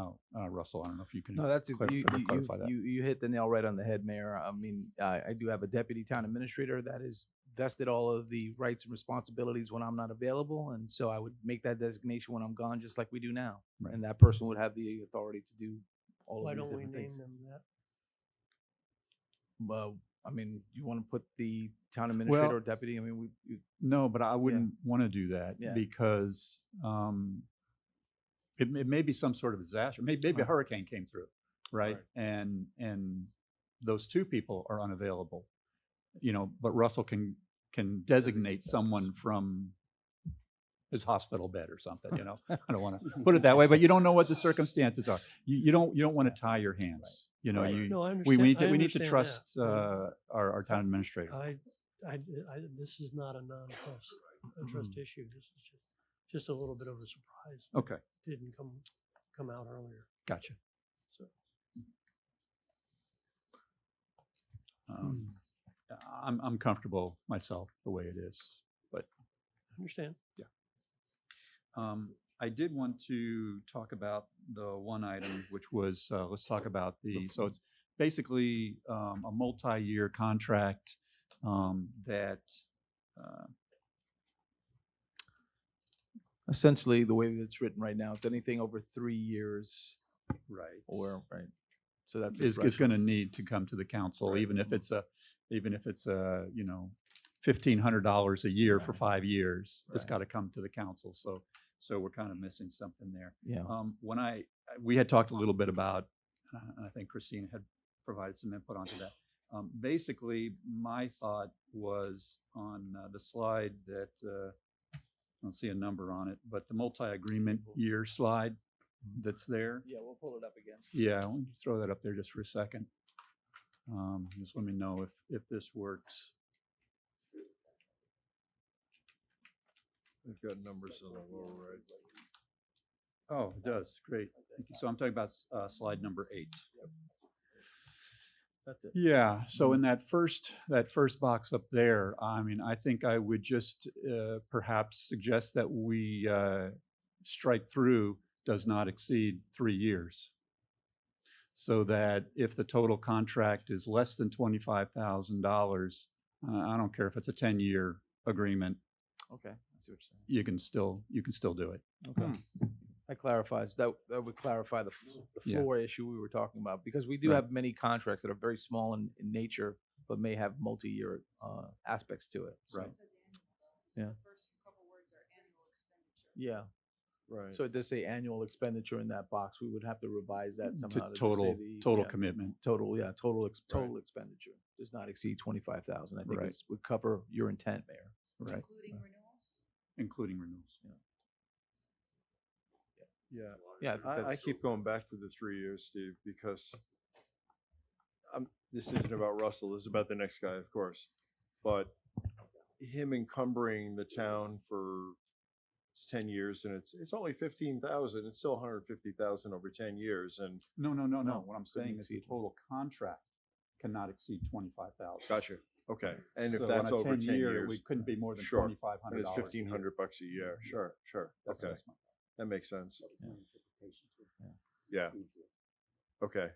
Russell, I don't know if you can. No, that's clarify that. you hit the nail right on the head, Mayor. I mean, I do have a deputy town administrator that is vested all of the rights and responsibilities when I'm not available, and so I would make that designation when I'm gone, just like we do now. Right. And that person would have the authority to do all Why of these don't we different name things. them that? Well, I mean, you want to put the town administrator or deputy? I mean, No, but I wouldn't want to do that Yeah. because it may be some sort of disaster. Maybe a hurricane came through, right? And those two people are unavailable, but Russell can designate someone from his hospital bed or something, I don't want to put it that way, but you don't know what the circumstances are. You don't want to tie your hands, No, I we need understand- I to understand trust that. our town administrator. This is not a non-trust issue. This is just a little bit of a surprise. Okay, Didn't come out earlier. gotcha. So I'm comfortable myself the way it is, but I understand. I did want to talk about the one item, which was, let's talk about so it's basically a multi-year contract that, essentially the way that it's written right now, it's anything over 3 years right, right. So that's is going to need to come to the council, Right. even if it's a $1,500 a year for 5 years. It's Right. got to come to the council. So we're kind of missing something there. Yeah. When we had talked a little bit about, and I think Christina had provided some input onto that. Basically, my thought was on the slide that, I don't see a number on it, but the multi-agreement year slide that's there. Yeah, we'll pull it up again. Yeah, why don't you throw that up there just for a second? Just let me know if this works. We've got numbers on the lower right. Oh, it does. Great. Thank you. So I'm talking about slide number 8. That's it. Yeah. So in that first box up there, I mean, I think I would just perhaps suggest that we strike through does not exceed 3 years. So that if the total contract is less than $25,000, I don't care if it's a 10-year agreement, Okay, I see what you're saying. you can still do it. Okay. That clarifies, that would clarify the Yeah. floor issue we were talking about, because we do Right. have many contracts that are very small in nature, but may have multi-year aspects to it. So, Right. Yeah. Yeah. Right. So it does say annual expenditure in that box. We would have to revise that somehow. To just total say total yeah, commitment. total, yeah, total expenditure does not exceed 25,000. I think Right. would cover your intent, Mayor. Right. Including renewals. Yeah. Yeah, I that's- keep going back to the 3 years, Steve, because this isn't about Russell. This is about the next guy, of course. But him encumbering the town for 10 years, and it's only 15,000. It's still 150,000 over 10 years. And No. No, What I'm couldn't saying is the exceed. total contract cannot exceed 25,000. gotcha. Okay. And if So that's on a over 10 years, we couldn't be more than Sure. $2,500. and it's $1,500 a year. Sure. That's Okay. my thought. That makes sense. Yeah. Okay.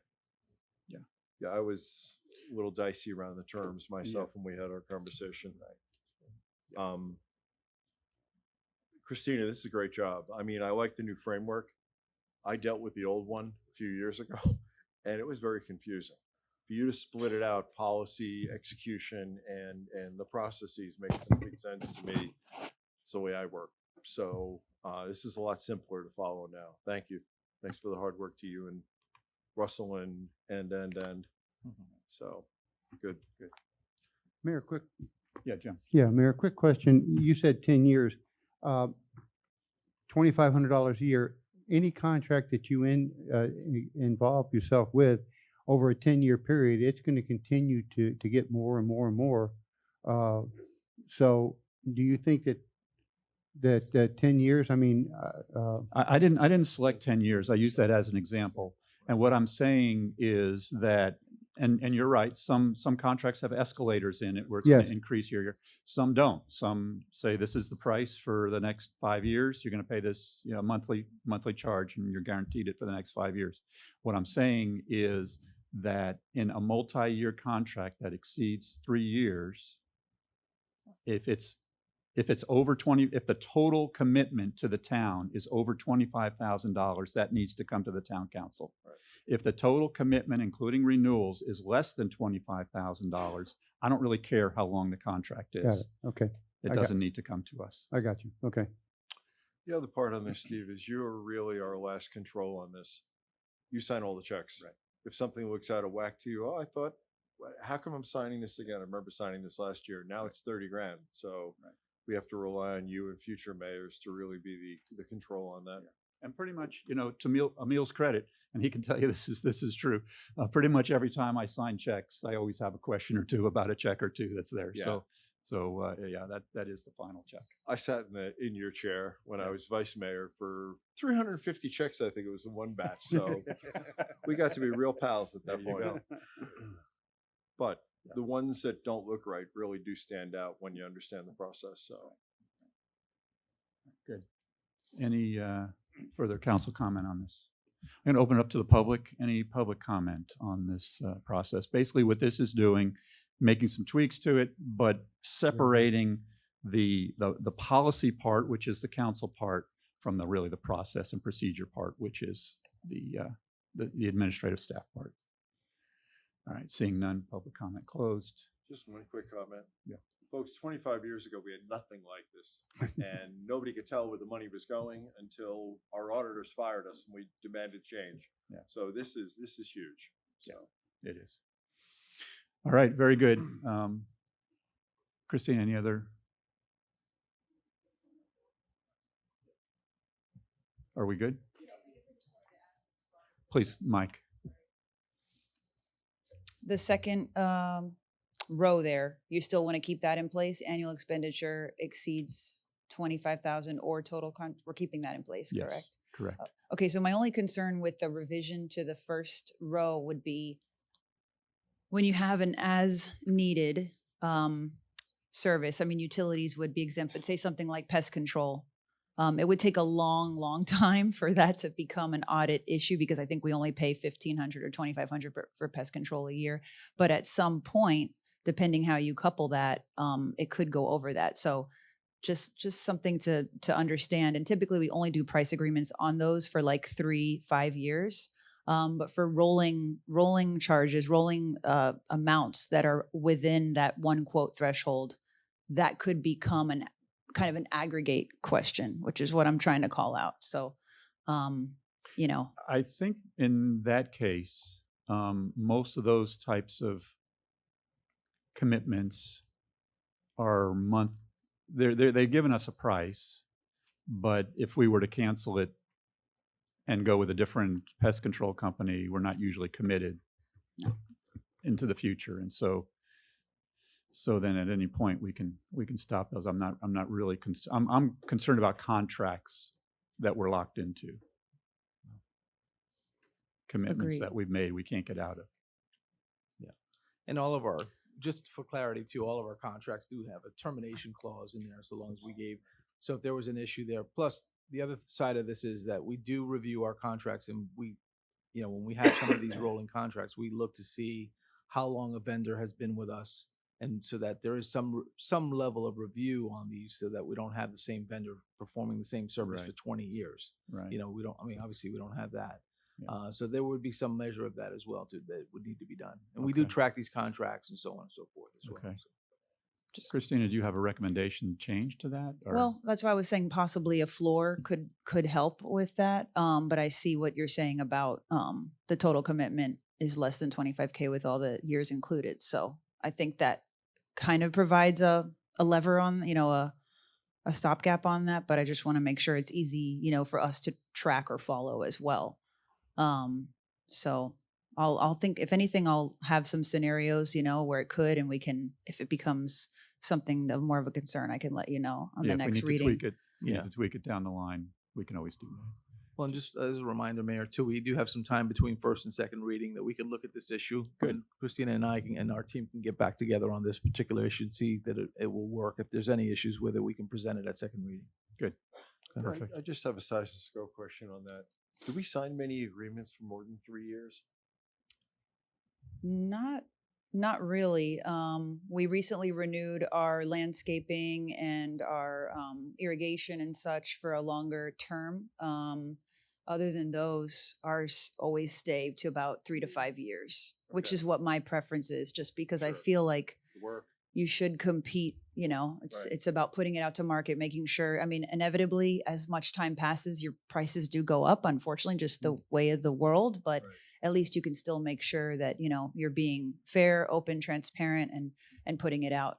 Yeah. Yeah, I was a little dicey around the terms myself when we had our conversation. Christina, this is a great job. I mean, I like the new framework. I dealt with the old one a few years ago, and it was very confusing. For you to split it out, policy, execution, and the processes makes complete sense to me. It's the way I work. So this is a lot simpler to follow now. Thank you. Thanks for the hard work to you and Russell and. So, good. Mayor, quick, Yeah, Jim. Mayor, quick question. You said 10 years, $2,500 a year. Any contract that you involve yourself with over a 10-year period, it's going to continue to get more and more and more. So do you think that 10 years, I mean, I didn't select 10 years. I used that as an example. And what I'm saying is that, and you're right, some contracts have escalators in it where it's going Yes. to increase your year. Some don't. Some say this is the price for the next 5 years. You're going to pay this, monthly charge, and you're guaranteed it for the next 5 years. What I'm saying is that in a multi-year contract that exceeds 3 years, if If it's over 20, if the total commitment to the town is over $25,000, that needs to come to the town council. Right. If the total commitment, including renewals, is less than $25,000, I don't really care how long the contract Got is. it. Okay. It I got- doesn't need to come to us. I got you. Okay. The other part on this, Steve, is you're really our last control on this. You sign all the checks. Right. If something looks out of whack to you, oh, I thought, how come I'm signing this again? I remember signing this last year. Now it's 30 grand. So Right. we have to rely on you and future mayors to really be the control on that. And pretty much, you know, to Emil's credit, and he can tell you this is true. Pretty much every time I sign checks, I always have a question or two about a check or two that's there. Yeah. So yeah, that is the final check. I sat in your chair when I was vice mayor for 350 checks. I think it was in one batch. So we got to be real pals at that There you point. go. But the ones that don't look right really do stand out when you understand the process. So Good. Any further council comment on this? I'm going to open it up to the public. Any public comment on this process? Basically, what this is doing, making some tweaks to it, but separating the policy part, which is the council part, from the process and procedure part, which is the administrative staff part. All right, seeing none, public comment closed. just one quick comment. Yeah. Folks, 25 years ago, we had nothing like this. And nobody could tell where the money was going until our auditors fired us and we demanded change. Yeah. So this is huge. So. It is. All right, very good. Christine, any other? Are we good? Please, Mike. The second row there, you still want to keep that in place? Annual expenditure exceeds 25,000 or total we're keeping that in place, Yes, correct? correct. Okay, so my only concern with the revision to the first row would be when you have an as needed service, I mean, utilities would be exempt, but say something like pest control. It would take a long time for that to become an audit issue because I think we only pay $1,500 or $2,500 for pest control a year. But at some point, depending how you couple that, it could go over that. So just something to understand. And typically we only do price agreements on those for like 3-5 years. But for rolling charges, rolling amounts that are within that one quote threshold, that could become an kind of an aggregate question, which is what I'm trying to call out. So, you know. I think in that case, most of those types of commitments are they've given us a price, but if we were to cancel it and go with a different pest control company, we're not usually committed into the future. And so then at any point we can stop those. I'm not really I'm concerned about contracts that we're locked into. Commitments Agreed. that we've made, we can't get out of. Yeah. And all of our, just for clarity too, all of our contracts do have a termination clause in there so long as we gave. So if there was an issue there, plus the other side of this is that we do review our contracts and we, you know, when we have some of these rolling contracts, we look to see how long a vendor has been with us. And so that there is some level of review on these so that we don't have the same vendor performing the same service Right. for 20 years. Right. You know, obviously we don't have that. Yeah. So there would be some measure of that as well too, that would need to be done. And we do Okay. track these contracts and so on and so forth as well. Okay. So. Christina, do you have a recommendation change to that? Or? Well, that's why I was saying possibly a floor could help with that. But I see what you're saying about the total commitment is less than 25K with all the years included. So I think that kind of provides a lever on, you know, a stopgap on that. But I just want to make sure it's easy, you know, for us to track or follow as well. So I'll think, if anything, I'll have some scenarios, you know, where it could, and we can, if it becomes something of more of a concern, I can let you know on the next reading. If we need to tweak it down the line, we can always do that. Well, and just as a reminder, Mayor, too, we do have some time between first and second reading that we can look at this issue. Good. And Christina and I and our team can get back together on this particular issue and see that it will work. If there's any issues with it, we can present it at second reading. Good. I- Perfect. I just have a size and scope question on that. Do we sign many agreements for more than 3 years? Not Not really. We recently renewed our landscaping and our irrigation and such for a longer term. Other than those, ours always stay to about 3 to 5 years, which Okay. is what my preference is, just because I feel like Work. you should compete. It's Right. it's about putting it out to market, making sure. I mean, inevitably, as much time passes, your prices do go up, unfortunately, just the way of the world. But Right. at least you can still make sure that you're being fair, open, transparent, and putting it out.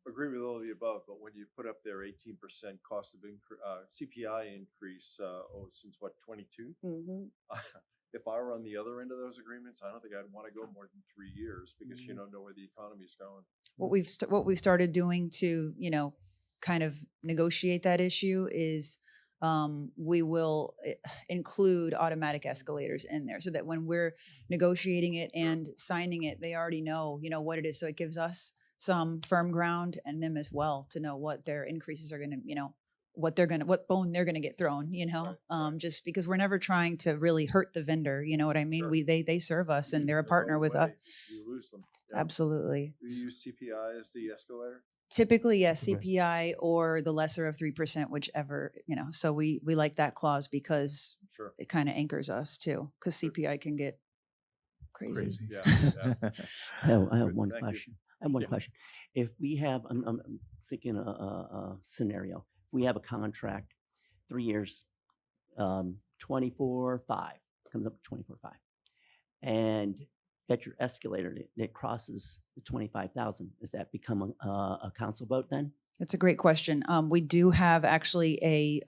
Agree with all of the above, but when you put up their 18% cost of CPI increase, since what, 22? If I were on the other end of those agreements, I don't think I'd want to go more than 3 years because you don't know where the economy's going. What we've started doing to kind of negotiate that issue is we will include automatic escalators in there so that when we're negotiating it and signing it, they already know what it is. So it gives us some firm ground and them as well to know what their increases are going to what bone they're going to get thrown. Just because we're never trying to really hurt the vendor. You know what I mean? Sure. They serve us and they're a They go partner with us. away, you lose them. Yeah. Absolutely. Do you use CPI as the escalator? Typically, yes, CPI or the lesser of 3%, whichever, so we like that clause because Sure. it kind of anchors us too, because CPI can get crazy. Yeah. Yeah. I have Good, one thank you. question. I have one Yeah. question. If we have, I'm thinking a scenario. If we have a contract, 3 years, 24/5, comes up to 24/5, and that your escalator that crosses the 25,000, does that become a council vote then? That's a great question. We do have actually a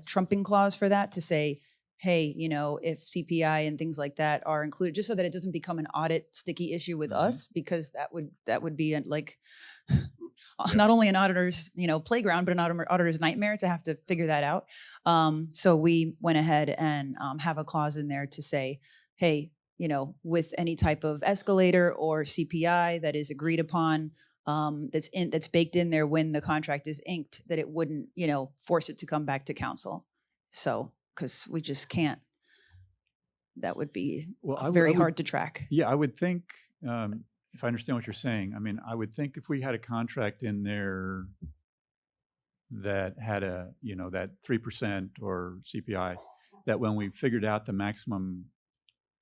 trumping clause for that to say, hey, if CPI and things like that are included, just so that it doesn't become an audit sticky issue with us, because that would be not only an auditor's playground, but an auditor's nightmare to have to figure that out. So we went ahead and have a clause in there to say, hey, with any type of escalator or CPI that is agreed upon, that's baked in there when the contract is inked, that it wouldn't force it to come back to council. So because we just can't. That would be very hard to track. Yeah, I would think, if I understand what you're saying, I mean, I would think if we had a contract in there that had that 3% or CPI, that when we figured out the maximum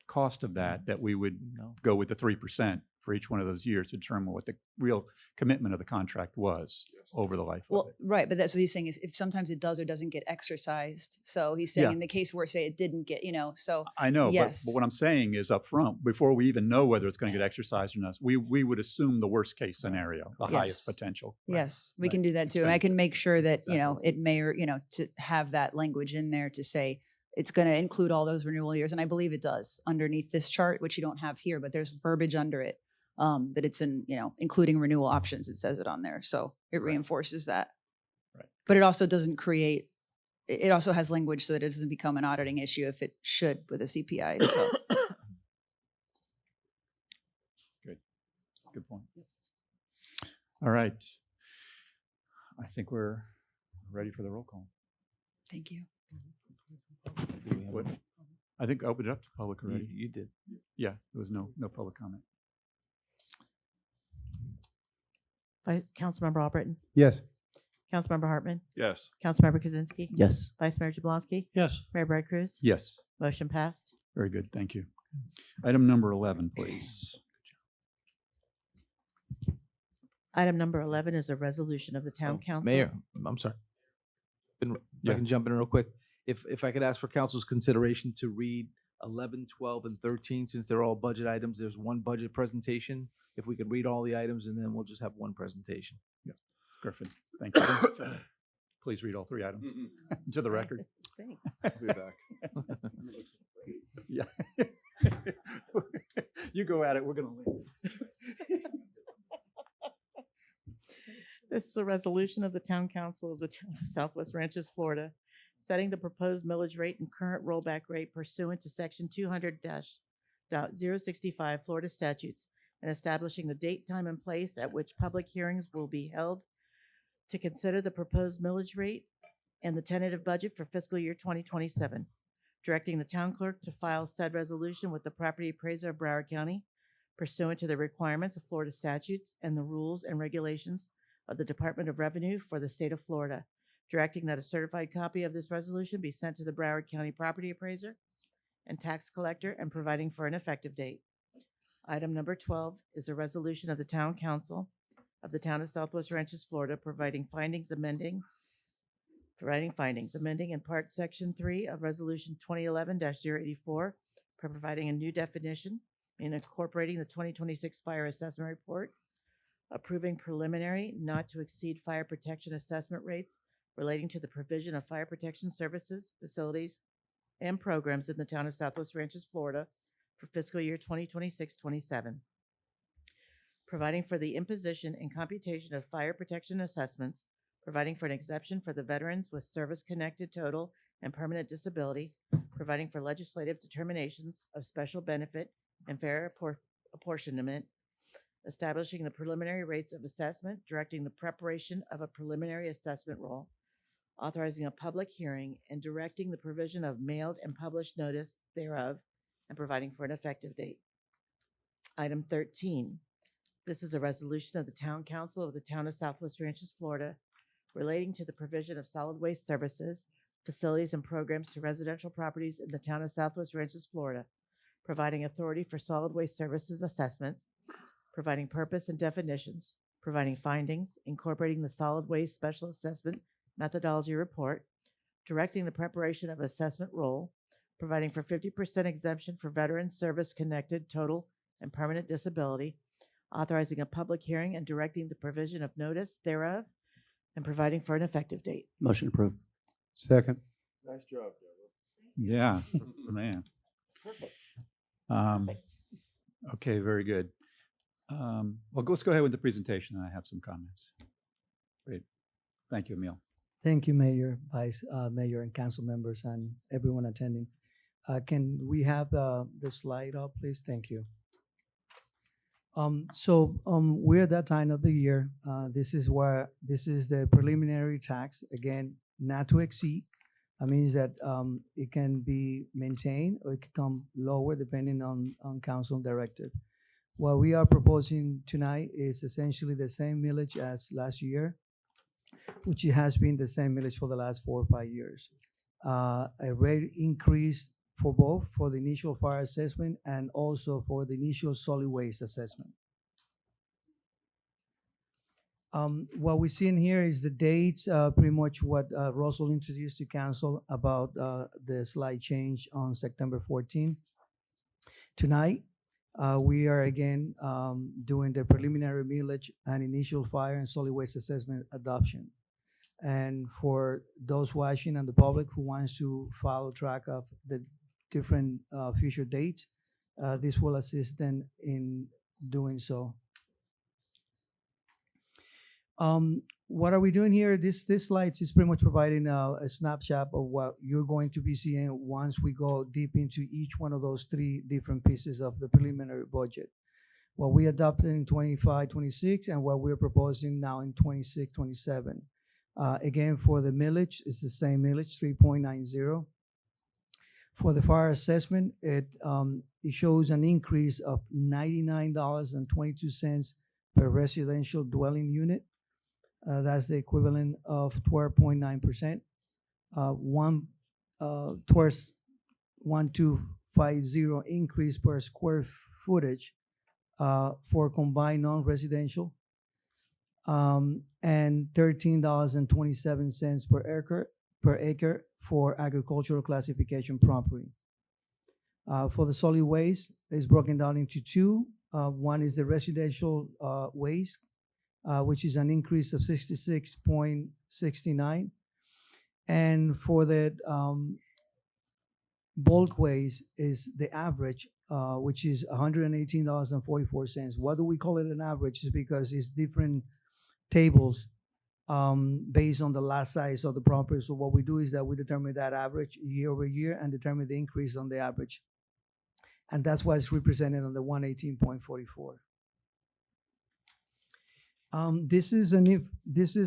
cost of that we would go with the 3% for each one of those years to determine what the real commitment of the contract was over the life of it. Right, but that's what he's saying is if sometimes it does or doesn't get exercised. So he's saying in the case where say it didn't get, so I know, yes. but what I'm saying is up front, before we even know whether it's going to get exercised or not, we would assume the worst case scenario, the highest potential. Yes, we can do that too. And I can make sure that, it may, or, to have that language in there to say it's going to include all those renewal years. And I believe it does underneath this chart, which you don't have here, but there's verbiage under it. That it's in, including renewal options. It says it on there. So it reinforces that. Right. But it also doesn't create, it also has language so that it doesn't become an auditing issue if it should with a CPI. So. Good point. All right. I think we're ready for the roll call. Thank you. I think I opened it up to public already. You did. Yeah, there was no public comment. Councilmember Albritton? Yes. Councilmember Hartman? Yes. Councilmember Kaczynski? Yes. Vice Mayor Jablonski? Yes. Mayor Bright Cruz? Yes. Motion passed. Very good. Thank you. Item number 11, please. Item number 11 is a resolution of the Town Council. Mayor, I'm sorry. If I can jump in real quick. If I could ask for council's consideration to read 11, 12, and 13, since they're all budget items, there's one budget presentation. If we could read all the items and then we'll just have one presentation. Yeah. Griffin, thank you. Please read all 3 items to the record. Thanks. I'll be back. Yeah. You go at it. We're going to leave. This is a resolution of the Town Council of the Town of Southwest Ranches, Florida, setting the proposed millage rate and current rollback rate pursuant to Section 200-065 Florida statutes and establishing the date, time, and place at which public hearings will be held to consider the proposed millage rate and the tentative budget for fiscal year 2027, directing the town clerk to file said resolution with the property appraiser of Broward County pursuant to the requirements of Florida statutes and the rules and regulations of the Department of Revenue for the state of Florida, directing that a certified copy of this resolution be sent to the Broward County property appraiser and tax collector and providing for an effective date. Item number 12 is a resolution of the Town Council of the Town of Southwest Ranches, Florida, providing findings, amending in part section 3 of resolution 2011-084, providing a new definition and incorporating the 2026 fire assessment report, approving preliminary not to exceed fire protection assessment rates relating to the provision of fire protection services, facilities, and programs in the Town of Southwest Ranches, Florida for fiscal year 2026-27. Providing for the imposition and computation of fire protection assessments, providing for an exemption for the veterans with service-connected total and permanent disability, providing for legislative determinations of special benefit and fair apportionment, establishing the preliminary rates of assessment, directing the preparation of a preliminary assessment roll, authorizing a public hearing, and directing the provision of mailed and published notice thereof, and providing for an effective date. Item 13. This is a resolution of the Town Council of the Town of Southwest Ranches, Florida, relating to the provision of solid waste services, facilities, and programs to residential properties in the Town of Southwest Ranches, Florida, providing authority for solid waste services assessments, providing purpose and definitions, providing findings, incorporating the solid waste special assessment methodology report, directing the preparation of assessment roll, providing for 50% exemption for veteran service-connected total and permanent disability, authorizing a public hearing and directing the provision of notice thereof, and providing for an effective date. Motion approved. Second. Nice job, Deborah. Yeah, man. Perfect. Okay, very good. Well, let's go ahead with the presentation. I have some comments. Great. Thank you, Emil. Thank you, Mayor, Vice Mayor, and council members, and everyone attending. Can we have the slide up, please? Thank you. We're at that time of the year. This is the preliminary tax, again, not to exceed. That means that it can be maintained or it can come lower depending on council directive. What we are proposing tonight is essentially the same millage as last year, which it has been the same millage for the last 4 or 5 years. A rate increase for both, for the initial fire assessment and also for the initial solid waste assessment. What we see in here is the dates, pretty much what Russell introduced to council about the slight change on September 14. Tonight, we are again doing the preliminary millage and initial fire and solid waste assessment adoption. And for those watching and the public who wants to follow track of the different future dates, this will assist them in doing so. What are we doing here? This slide is pretty much providing a snapshot of what you're going to be seeing once we go deep into each one of those 3 different pieces of the preliminary budget. What we adopted in 25-26 and what we're proposing now in 26-27. Again, for the millage, it's the same millage, 3.90. For the fire assessment, it shows an increase of $99.22 per residential dwelling unit. That's the equivalent of 12.9%. Towards 1250 increase per square footage for combined non-residential, and $13.27 per acre for agricultural classification property. For the solid waste, it's broken down into 2. One is the residential waste, which is an increase of 66.69. And for the bulk waste is the average, which is $118.44. Why do we call it an average? Is because it's different tables based on the lot size of the property. So what we do is that we determine that average year over year and determine the increase on the average. And that's why it's represented on the 118.44. This is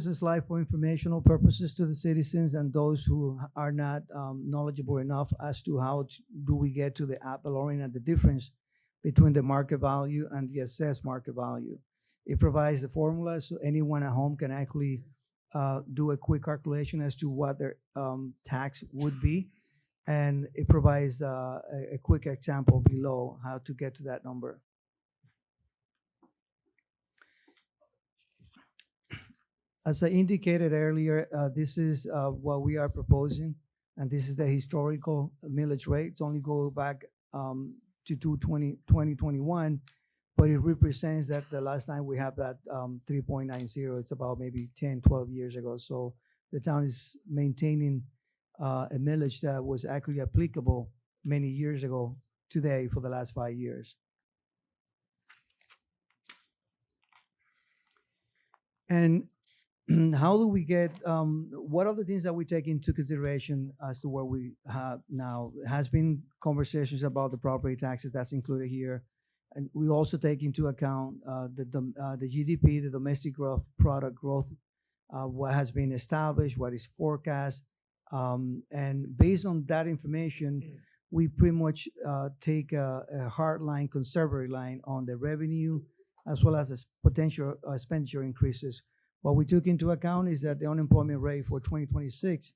a slide for informational purposes to the citizens and those who are not knowledgeable enough as to how do we get to the ad valorem and the difference between the market value and the assessed market value. It provides the formula so anyone at home can actually do a quick calculation as to what their tax would be. And it provides a quick example below how to get to that number. As I indicated earlier, this is what we are proposing, and this is the historical millage rate. It's only go back to 2021, but it represents that the last time we have that 3.90, it's about maybe 10, 12 years ago. So the town is maintaining a millage that was actually applicable many years ago today for the last 5 years. And how do we get, what are the things that we take into consideration as to where we have now? Has been conversations about the property taxes that's included here. And we also take into account the GDP, the domestic growth, product growth, what has been established, what is forecast. And based on that information, we pretty much take a hard line, conservative line on the revenue, as well as the potential expenditure increases. What we took into account is that the unemployment rate for 2026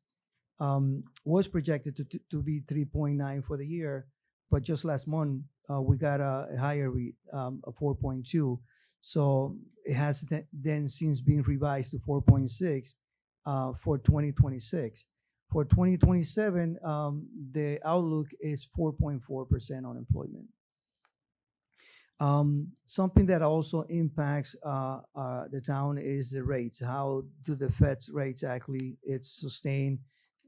was projected to be 3.9 for the year, but just last month we got a higher rate of 4.2. So it has then since been revised to 4.6 for 2026. For 2027, the outlook is 4.4% unemployment. Something that also impacts the town is the rates. How do the Fed's rates actually it's sustained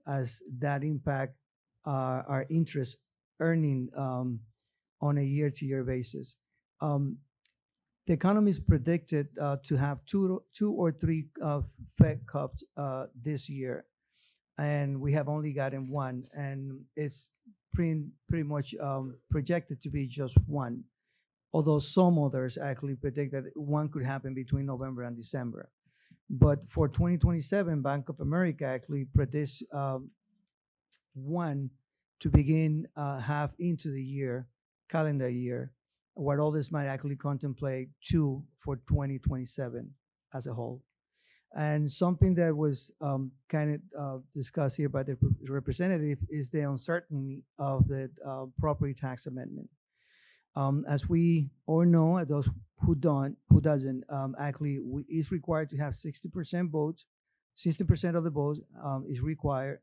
as that impact our interest earning on a year-to-year basis. The economy is predicted to have two or three Fed cuts this year, and we have only gotten one, and it's pretty much projected to be just one. Although some others actually predict that one could happen between November and December. But for 2027, Bank of America actually predicts one to begin half into the year, calendar year, where others might actually contemplate two for 2027 as a whole. And something that was kind of discussed here by the representative is the uncertainty of the property tax amendment. As we all know, those who doesn't, actually is required to have 60% votes. 60% of the votes is required,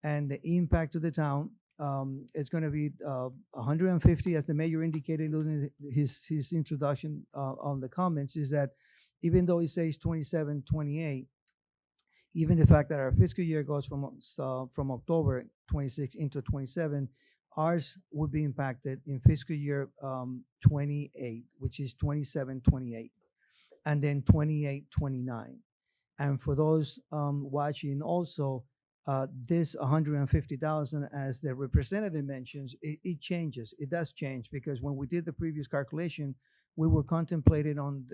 and the impact to the town is going to be 150, as the mayor indicated in his introduction on the comments, is that even though it says 27, 28, even the fact that our fiscal year goes from October 26 into 27, ours would be impacted in fiscal year 28, which is 27, 28, and then 28, 29. And for those watching also, this 150,000, as the representative mentions, it changes. It does change, because when we did the previous calculation, we were contemplating on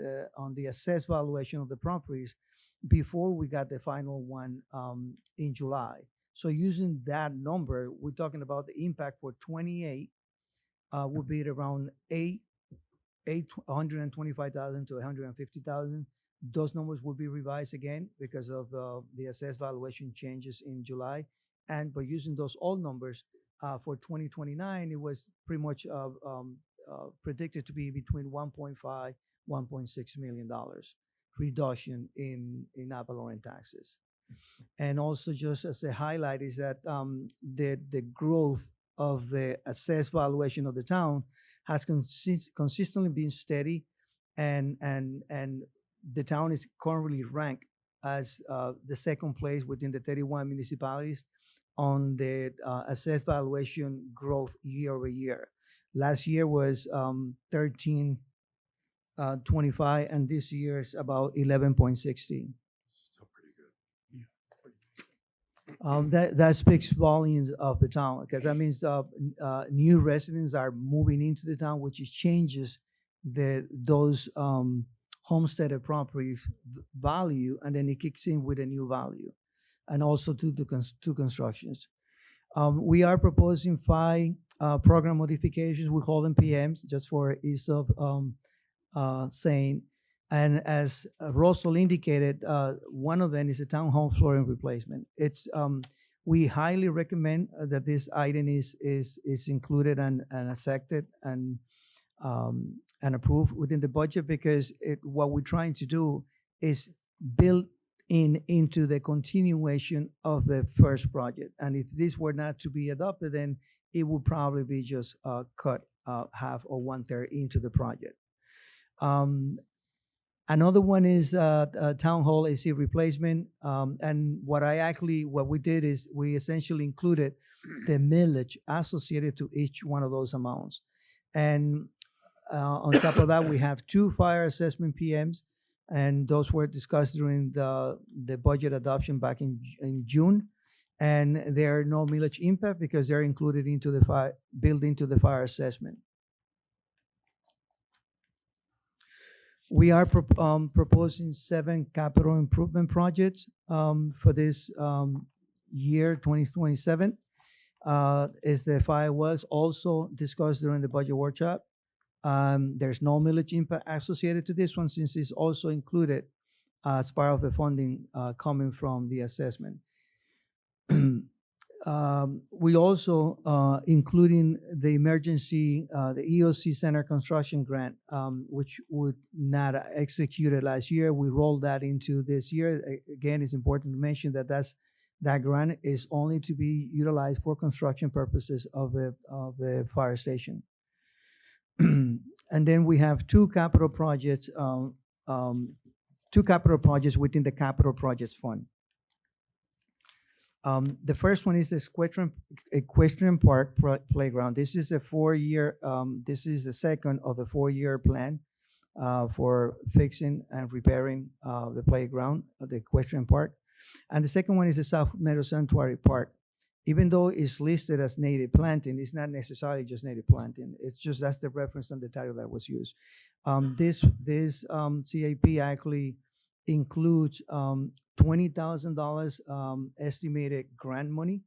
the assessed valuation of the properties before we got the final one in July. So using that number, we're talking about the impact for 28 would be at around 125,000 to 150,000. Those numbers will be revised again because of the assessed valuation changes in July. But using those old numbers for 2029, it was pretty much predicted to be between 1.5, $1.6 million reduction in ad valorem taxes. And also, just as a highlight, is that the growth of the assessed valuation of the town has consistently been steady, and the town is currently ranked as the second place within the 31 municipalities on the assessed valuation growth year over year. Last year was 13.25, and this year is about 11.16. That speaks volumes of the town, because that means new residents are moving into the town, which changes those homesteaded properties value, and then it kicks in with a new value, and also two constructions. We are proposing 5 program modifications. We call them PMs just for ease of saying. And as Russell indicated, one of them is a town hall flooring replacement. It's we highly recommend that this item is included and accepted and approved within the budget, because what we're trying to do is build into the continuation of the first project. And if this were not to be adopted, then it would probably be just cut half or 1/3 into the project. Another one is town hall AC replacement. And what we did is we essentially included the millage associated to each one of those amounts. And on top of that, we have 2 fire assessment PMs, and those were discussed during the budget adoption back in June. And there are no millage impact because they're included into built into the fire assessment. We are proposing 7 capital improvement projects for this year, 2027. Is the fire wells also discussed during the budget workshop. There's no millage impact associated to this one, since it's also included as part of the funding coming from the assessment. We also including the emergency, the EOC Center construction grant, which would not executed last year. We rolled that into this year. Again, it's important to mention that that grant is only to be utilized for construction purposes of the fire station. And then we have 2 capital projects, within the capital projects fund. The first one is the Equestrian Park Playground. This is a 4-year, this is the second of the 4-year plan for fixing and repairing the playground, the Equestrian Park. And the second one is the South Meadow Sanctuary Park. Even though it's listed as native planting, it's not necessarily just native planting. It's just that's the reference and the title that was used. This CAP actually includes $20,000 estimated grant money.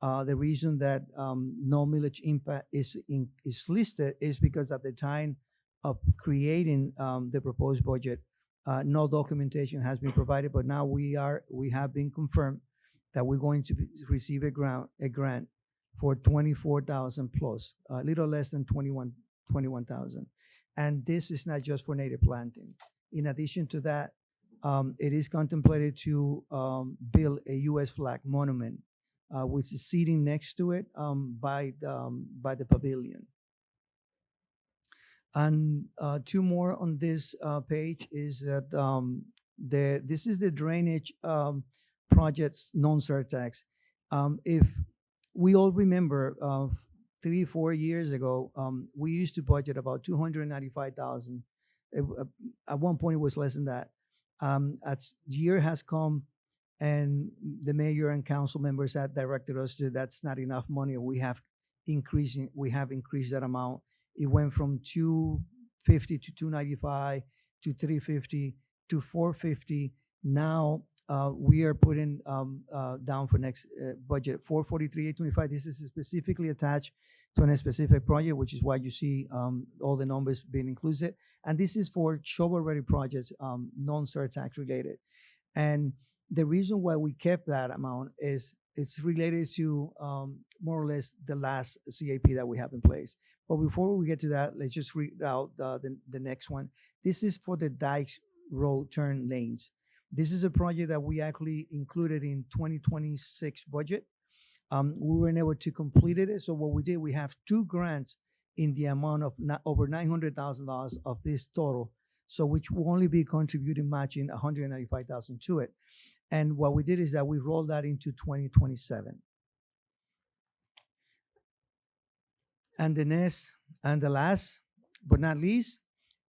The reason that no millage impact is listed is because at the time of creating the proposed budget, no documentation has been provided, but now we have been confirmed that we're going to receive a grant for 24,000 plus, a little less than 21,000. And this is not just for native planting. In addition to that, it is contemplated to build a U.S. flag monument, which is sitting next to it by the pavilion. And 2 more on this page is that this is the drainage projects non-surtax. If we all remember 3-4 years ago, we used to budget about $295,000. At one point, it was less than that. As the year has come, and the mayor and council members have directed us to that's not enough money. We have increased that amount. It went from 250 to 295 to 350 to 450. Now we are putting down for next budget 443,825. This is specifically attached to a specific project, which is why you see all the numbers being included. And this is for shovel-ready projects, non-surtax related. And the reason why we kept that amount is it's related to more or less the last CAP that we have in place. But before we get to that, let's just read out the next one. This is for the Dykes Road turn lanes. This is a project that we actually included in 2026 budget. We weren't able to complete it. So what we did, we have 2 grants in the amount of over $900,000 of this total. So which will only be contributing, matching $195,000 to it. And what we did is that we rolled that into 2027. And the last but not least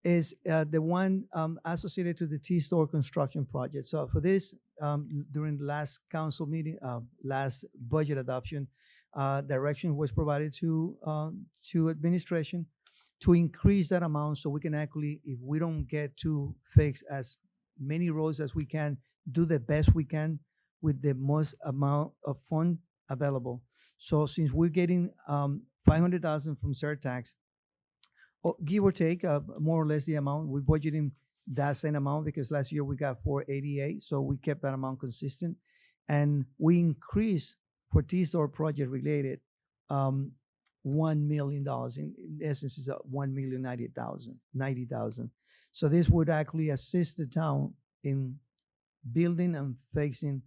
is the one associated to the T-store construction project. So for this, during the last council meeting, last budget adoption, direction was provided to administration to increase that amount so we can actually, if we don't get to fix as many roads as we can, do the best we can with the most amount of fund available. So since we're getting $500,000 from surtax, give or take, more or less the amount. We budgeting that same amount because last year we got 488, so we kept that amount consistent, and we increased for T-Store project related $1 million. In essence, is $1,090,000. So this would actually assist the town in building and fixing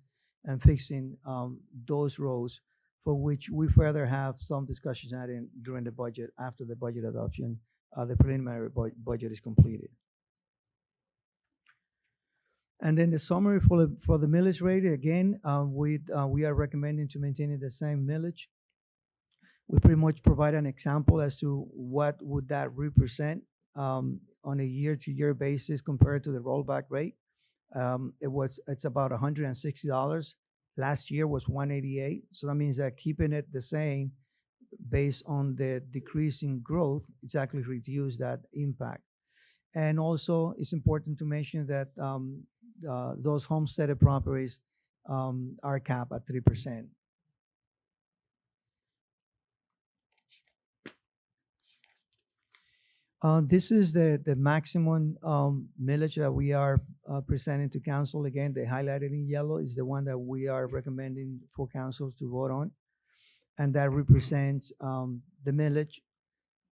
those roads, for which we further have some discussions during the budget, after the budget adoption, the preliminary budget is completed. And then the summary for the millage rate, again, we are recommending to maintain the same millage. We pretty much provide an example as to what would that represent on a year-to-year basis compared to the rollback rate. It's about $160. Last year was $188. So that means that keeping it the same based on the decrease in growth, it's actually reduced that impact. And also, it's important to mention that those homesteaded properties are capped at 3%. This is the maximum millage that we are presenting to council. Again, the highlighted in yellow is the one that we are recommending for councils to vote on. And that represents the millage,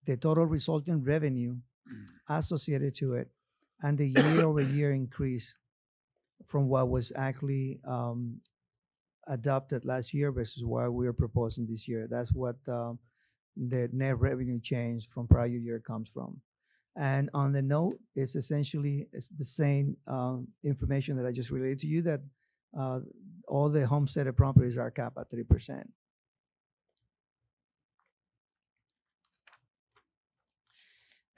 the total resulting revenue associated to it, and the year-over-year increase from what was actually adopted last year versus what we are proposing this year. That's what the net revenue change from prior year comes from. And on the note, it's essentially the same information that I just related to you, that all the homesteaded properties are capped at 3%.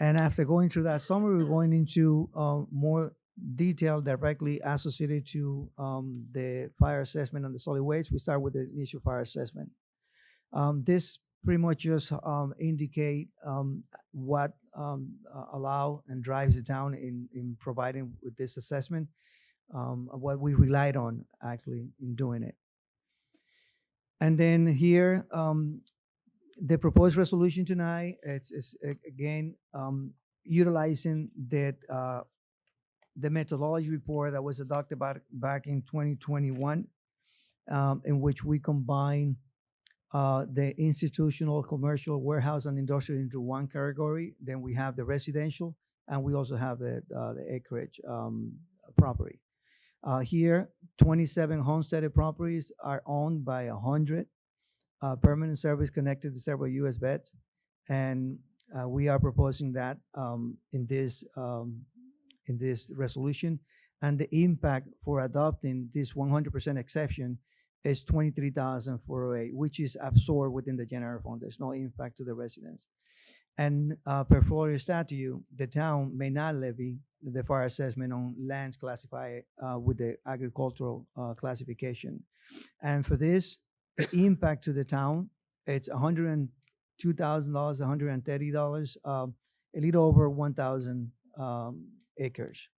And after going through that summary, we're going into more detail directly associated to the fire assessment and the solid waste. We start with the initial fire assessment. This pretty much just indicate what allow and drives the town in providing with this assessment, what we relied on actually in doing it. And then here, the proposed resolution tonight, it's again utilizing that the methodology report that was adopted back in 2021, in which we combine the institutional, commercial, warehouse, and industrial into one category. Then we have the residential, and we also have the acreage property. Here, 27 homesteaded properties are owned by 100 permanent service connected to several U.S. vets, and we are proposing that in this resolution. And the impact for adopting this 100% exception is $23,408, which is absorbed within the general fund. There's no impact to the residents. And per Florida statute, the town may not levy the fire assessment on lands classified with the agricultural classification. And for this, the impact to the town, it's $102,000, $130, a little over 1,000 acres.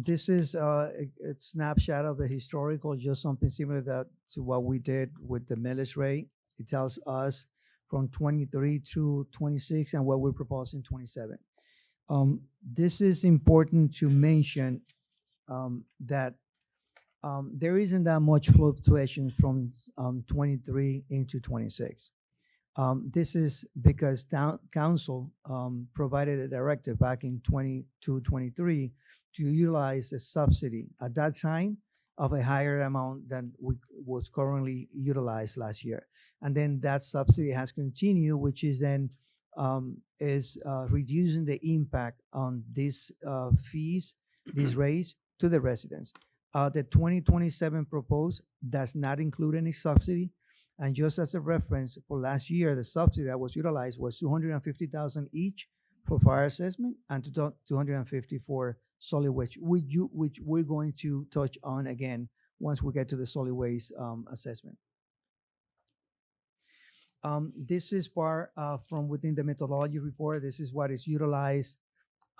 This is a snapshot of the historical, just something similar to what we did with the millage rate. It tells us from 23 to 26 and what we're proposing 27. This is important to mention that there isn't that much fluctuations from 23 into 26. This is because council provided a directive back in 22-23 to utilize a subsidy at that time of a higher amount than was currently utilized last year. And then that subsidy has continued, which is then reducing the impact on these fees, these rates to the residents. The 2027 proposed does not include any subsidy. And just as a reference, for last year, the subsidy that was utilized was $250,000 each for fire assessment and $250 for solid waste, which we're going to touch on again once we get to the solid waste assessment. This is part from within the methodology report. This is what is utilized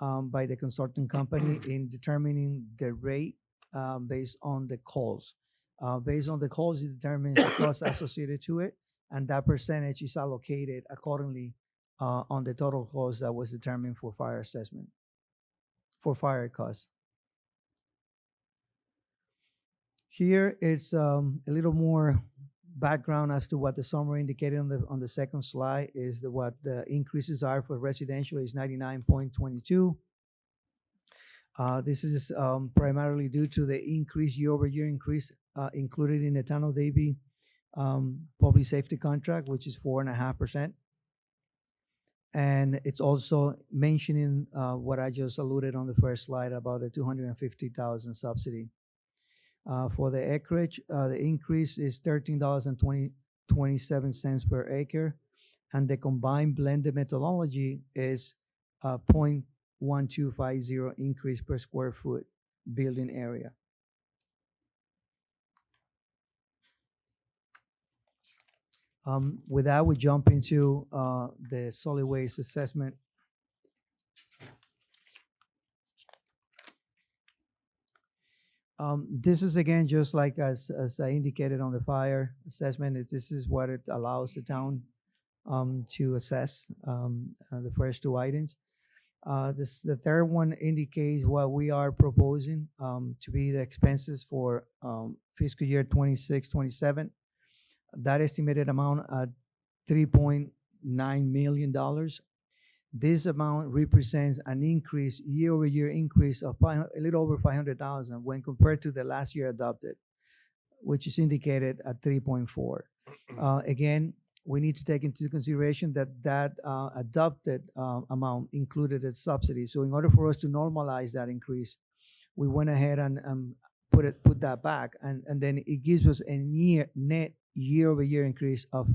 by the consulting company in determining the rate based on the calls. Based on the cost, it determines the cost associated to it, and that percentage is allocated accordingly on the total cost that was determined for fire assessment, for fire costs. Here it's a little more background as to what the summary indicated on the second slide is what the increases are for residential is 99.22. This is primarily due to the increase year-over-year increase included in the Town of Davie public safety contract, which is 4.5%. And it's also mentioning what I just alluded on the first slide about the $250,000 subsidy. For the acreage, the increase is $13.27 per acre, and the combined blended methodology is 0.1250 increase per square foot building area. With that, we jump into the solid waste assessment. This is again just like as I indicated on the fire assessment. This is what it allows the town to assess the first two items. The third one indicates what we are proposing to be the expenses for fiscal year 26-27. That estimated amount at $3.9 million. This amount represents an increase, year-over-year increase of a little over 500,000 when compared to the last year adopted, which is indicated at 3.4. Again, we need to take into consideration that adopted amount included a subsidy. So in order for us to normalize that increase, we went ahead and put that back, and then it gives us a net year-over-year increase of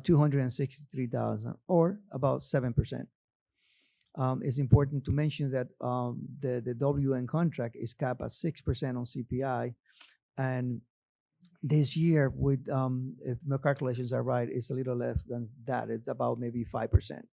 263,000, or about 7%. It's important to mention that the WN contract is capped at 6% on CPI, and this year, with if my calculations are right, it's a little less than that. It's about maybe 5%.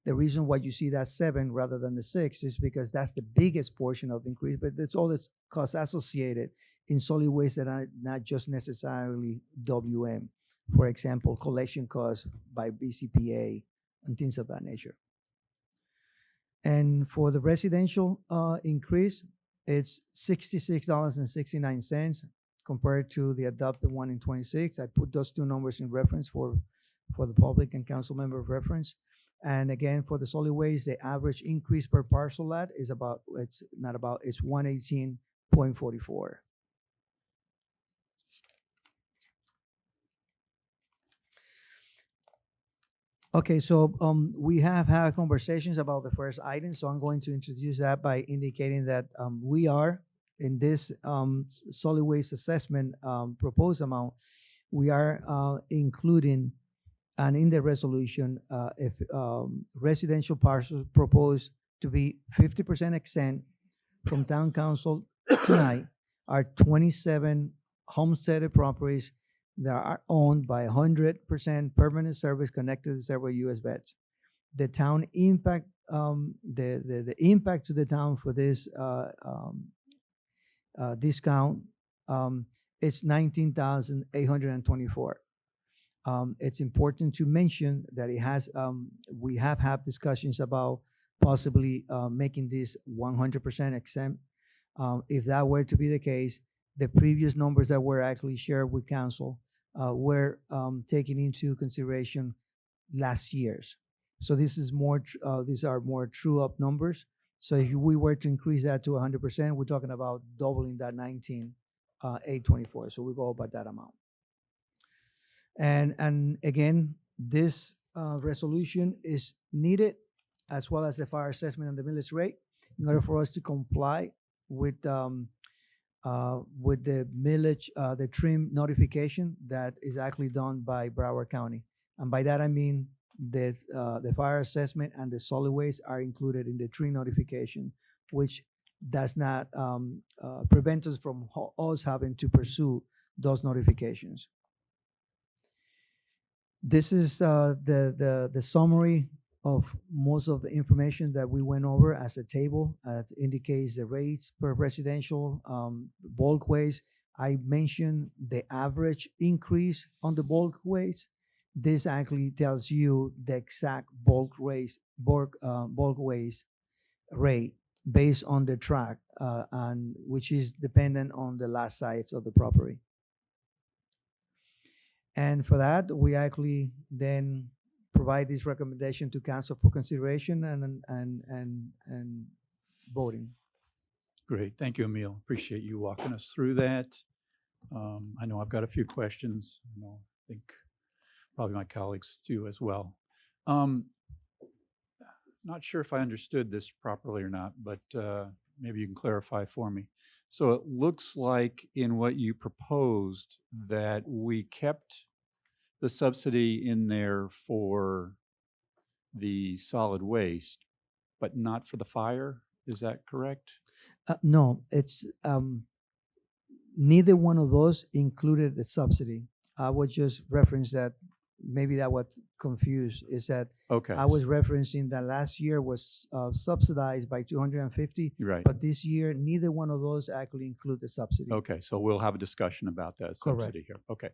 The reason why you see that 7 rather than the 6 is because that's the biggest portion of the increase, but it's all the costs associated in solid waste that are not just necessarily WM. For example, collection costs by BCPA and things of that nature. And for the residential increase, it's $66.69 compared to the adopted one in 26. I put those two numbers in reference for the public and council member reference. And again, for the solid waste, the average increase per parcel lot is it's 118.44. Okay, so we have had conversations about the first item, so I'm going to introduce that by indicating that we are in this solid waste assessment proposed amount, we are including, and in the resolution, if residential parcels proposed to be 50% exempt from town council tonight are 27 homesteaded properties that are owned by 100% permanent service connected to several U.S. vets. The town impact, the impact to the town for this discount is $19,824. It's important to mention that it has, we have had discussions about possibly making this 100% exempt. If that were to be the case, the previous numbers that were actually shared with council were taken into consideration last year's. So this is more, these are more true up numbers. So if we were to increase that to 100%, we're talking about doubling that 19,824. So we go about that amount. And again, this resolution is needed, as well as the fire assessment and the millage rate, in order for us to comply with the millage, the trim notification that is actually done by Broward County. And by that I mean that the fire assessment and the solid waste are included in the trim notification, which does not prevent us from us having to pursue those notifications. This is the summary of most of the information that we went over as a table. It indicates the rates per residential, bulk waste. I mentioned the average increase on the bulk weights. This actually tells you the exact bulk weights rate based on the track, and which is dependent on the lot size of the property. And for that, we actually then provide this recommendation to council for consideration and voting. Great. Thank you, Emil. Appreciate you walking us through that. I know I've got a few questions. I think probably my colleagues do as well. Not sure if I understood this properly or not, but maybe you can clarify for me. So it looks like in what you proposed that we kept the subsidy in there for the solid waste, but not for the fire. Is that correct? No, it's neither one of those included the subsidy. I would just reference that. Maybe that what confused is that Okay. I was referencing that last year was subsidized by 250, Right. but this year neither one of those actually include the subsidy. Okay, so we'll have a discussion about that Correct. subsidy here. Okay.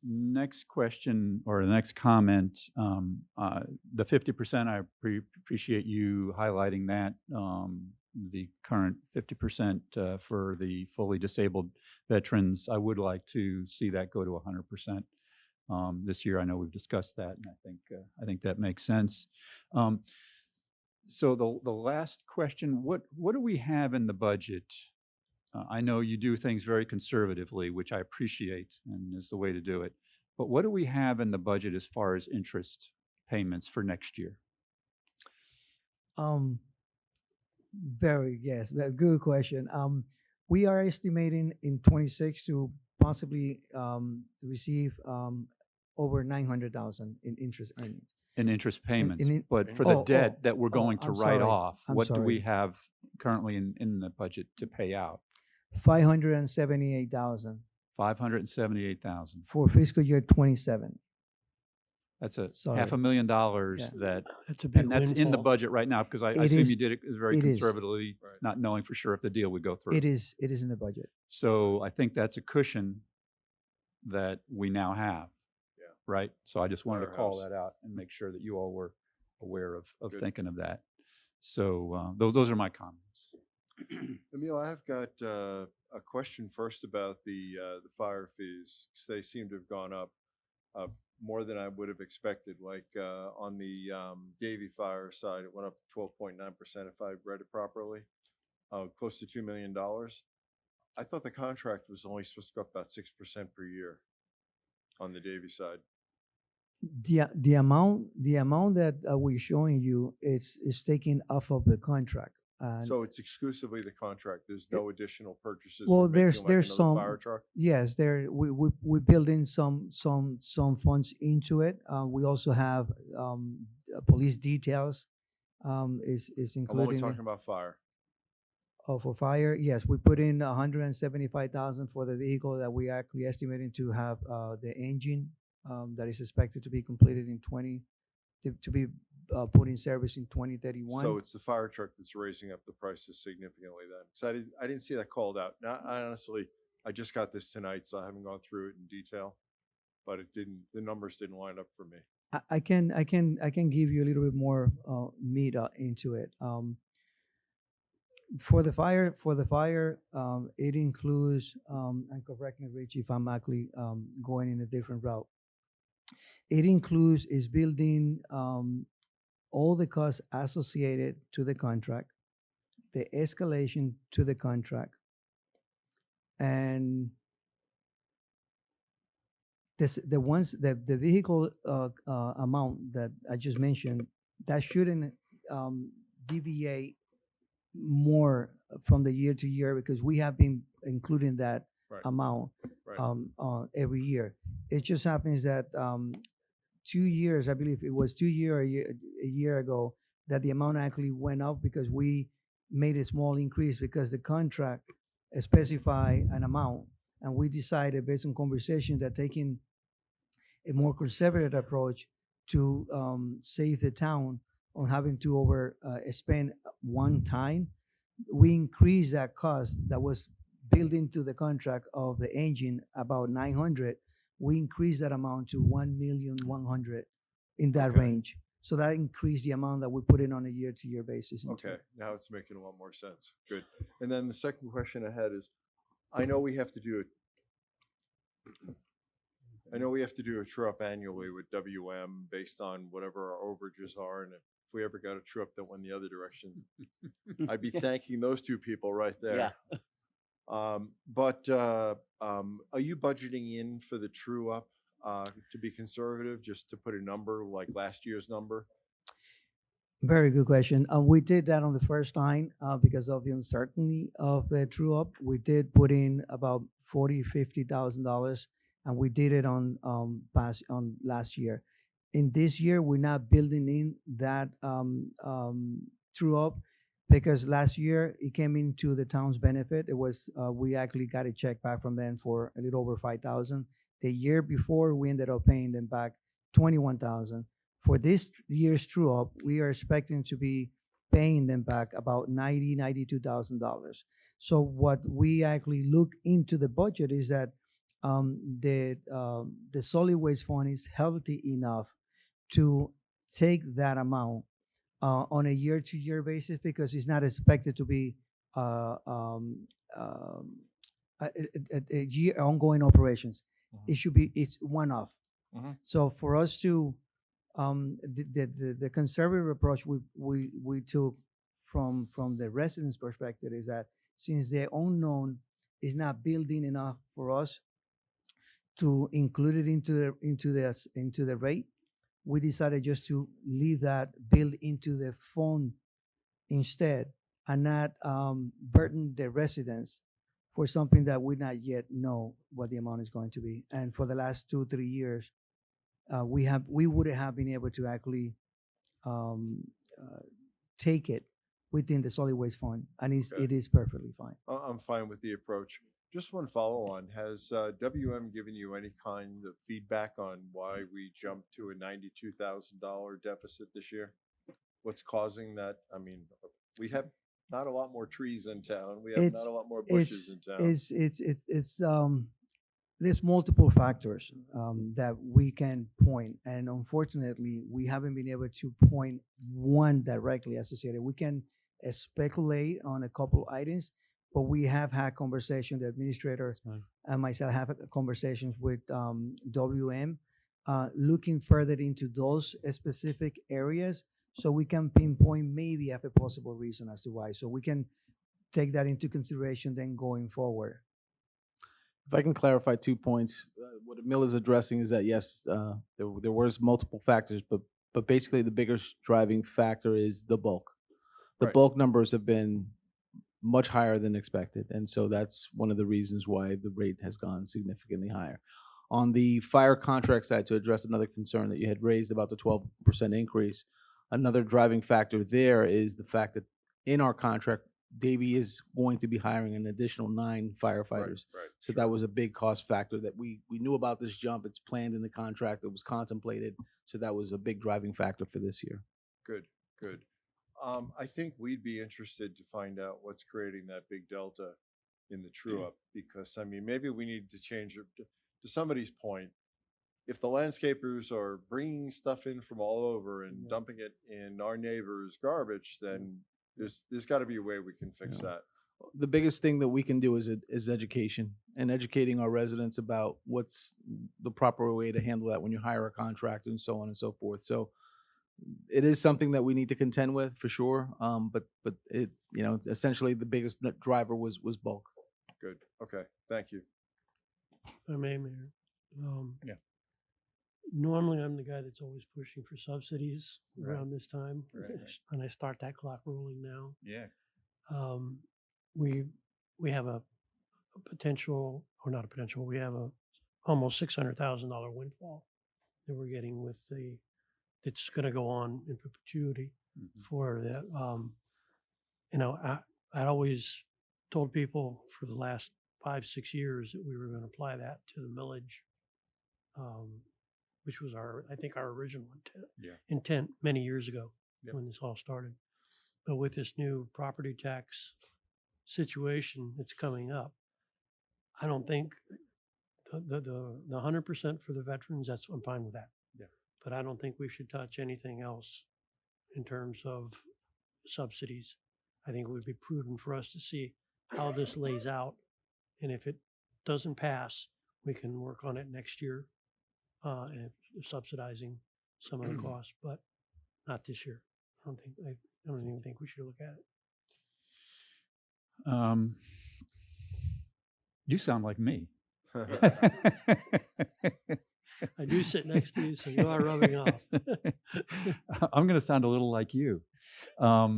Next question or the next comment, the 50%, I appreciate you highlighting that. The current 50% for the fully disabled veterans, I would like to see that go to 100%. This year, I know we've discussed that, and I think that makes sense. So the last question, what do we have in the budget? I know you do things very conservatively, which I appreciate and is the way to do it. But what do we have in the budget as far as interest payments for next year? Yes, good question. We are estimating in 26 to possibly receive over 900,000 in interest earnings. In interest payments, in- but for the debt that we're going to I'm write sorry. off, I'm what do we sorry. have currently in the budget to pay out? 578,000 $578,000. for fiscal year 27. That's a Sorry. $500,000 Yeah. that, That's a big and that's in the windfall. budget right now, because I It assume is- you did it very it is. conservatively, not knowing for sure if the deal would go through. It is in the budget. So I think that's a cushion that we now have. Yeah. Right? So I just wanted to call Firehouse. that out and make sure that you all were aware of Good. thinking of that. So those are my comments. Emil, I've got a question first about the fire fees, 'cause they seem to have gone up more than I would have expected. Like on the Davie Fire side, it went up 12.9% if I read it properly, close to $2 million. I thought the contract was only supposed to go up about 6% per year on the Davie side. The amount that we're showing you is taken off of the contract. And So it's exclusively the contract. There's no additional purchases. well, or making, there's like, there's another some fire truck. yes, we build in some funds into it. We also have police details is I'm only included. talking about fire. Oh, for fire, yes, we put in 175,000 for the vehicle that we actually estimating to have the engine that is expected to be completed in to be put in service in 2031. So it's the fire truck that's raising up the prices significantly then. So I didn't see that called out. Now, I just got this tonight, so I haven't gone through it in detail, but the numbers didn't line up for me. I can give you a little bit more meat into it. For the fire, it includes, and correct me, Rich, if I'm actually going in a different route. It includes is building all the costs associated to the contract, the escalation to the contract, and the vehicle amount that I just mentioned, that shouldn't deviate more from the year to year, because we have been including that Right. amount Right. every year. It just happens that 2 years, I believe it was 2 year a year ago, that the amount actually went up because we made a small increase because the contract specify an amount, and we decided based on conversation that taking a more conservative approach to save the town on having to spend one time, we increased that cost that was built into the contract of the engine about 900, we increased that amount to 1,100,000 in that Okay. range. So that increased the amount that we put in on a year-to-year basis. into Okay, it. now it's making a lot more sense. Good. And then the second question I had is, I know we have to do a true up annually with WM based on whatever our overages are, and if we ever got a true up that went the other direction, I'd be thanking those two people right there. But are you budgeting in for the true up to be conservative, just to put a number like last year's number? Very good question. We did that on the first line because of the uncertainty of the true up. We did put in about $50,000, and we did it on last year. In this year, we're not building in that true up because last year it came into the town's benefit. It was we actually got a check back from them for a little over $5,000. The year before, we ended up paying them back $21,000. For this year's true up, we are expecting to be paying them back about $92,000. So what we actually look into the budget is that the solid waste fund is healthy enough to take that amount on a year-to-year basis because it's not expected to be a year ongoing operations. It's one-off. So for us to the conservative approach we took from the residents' perspective is that since the unknown is not building enough for us to include it into the rate, we decided just to leave that built into the fund instead and not burden the residents for something that we not yet know what the amount is going to be. And for the last 2-3 years, we wouldn't have been able to actually take it within the solid waste fund, and it is perfectly fine. I'm fine with the approach. Just one follow on. Has WM given you any kind of feedback on why we jumped to a $92,000 deficit this year? What's causing that? I mean, we have not a lot more trees in town. We have not a lot more bushes in town. There's multiple factors that we can point, and unfortunately, we haven't been able to point one directly associated. We can speculate on a couple items, but we have had conversations. The administrator and myself have conversations with WM, looking further into those specific areas, so we can pinpoint maybe have a possible reason as to why. So we can take that into consideration then going forward. If I can clarify 2 points, what Emil is addressing is that yes, there was multiple factors, but basically the biggest driving factor is the bulk. The bulk numbers have been much higher than expected, and so that's one of the reasons why the rate has gone significantly higher. On the fire contract side, to address another concern that you had raised about the 12% increase, another driving factor there is the fact that in our contract, Davie is going to be hiring an additional 9 firefighters. So that was a big cost factor that we knew about this jump. It's planned in the contract. It was contemplated. So that was a big driving factor for this year. Good, good. I think we'd be interested to find out what's creating that big delta in the true up, because I mean, maybe we need to change it. To somebody's point, if the landscapers are bringing stuff in from all over and dumping it in our neighbors' garbage, then there's got to be a way we can fix that. The biggest thing that we can do is education and educating our residents about what's the proper way to handle that when you hire a contractor and so on and so forth. So it is something that we need to contend with for sure. But it, essentially the biggest driver was bulk. Good. Okay. Thank you. If I may, Mayor. Normally, I'm the guy that's always pushing for subsidies around this time, and I start that clock rolling now. Yeah. We have a potential, or not a potential. We have a almost $600,000 windfall that we're getting with it's going to go on in perpetuity for that. I always told people for the last 5-6 years that we were going to apply that to the millage, which was I think our original intent many years ago when this all started. But with this new property tax situation that's coming up, I don't think the 100% for the veterans, I'm fine with that. Yeah. But I don't think we should touch anything else in terms of subsidies. I think it would be prudent for us to see how this lays out. And if it doesn't pass, we can work on it next year, and subsidizing some of the costs, but not this year. I don't even think we should look at it. You sound like me. I do sit next to you, so you are rubbing off. I'm going to sound a little like you. Yeah,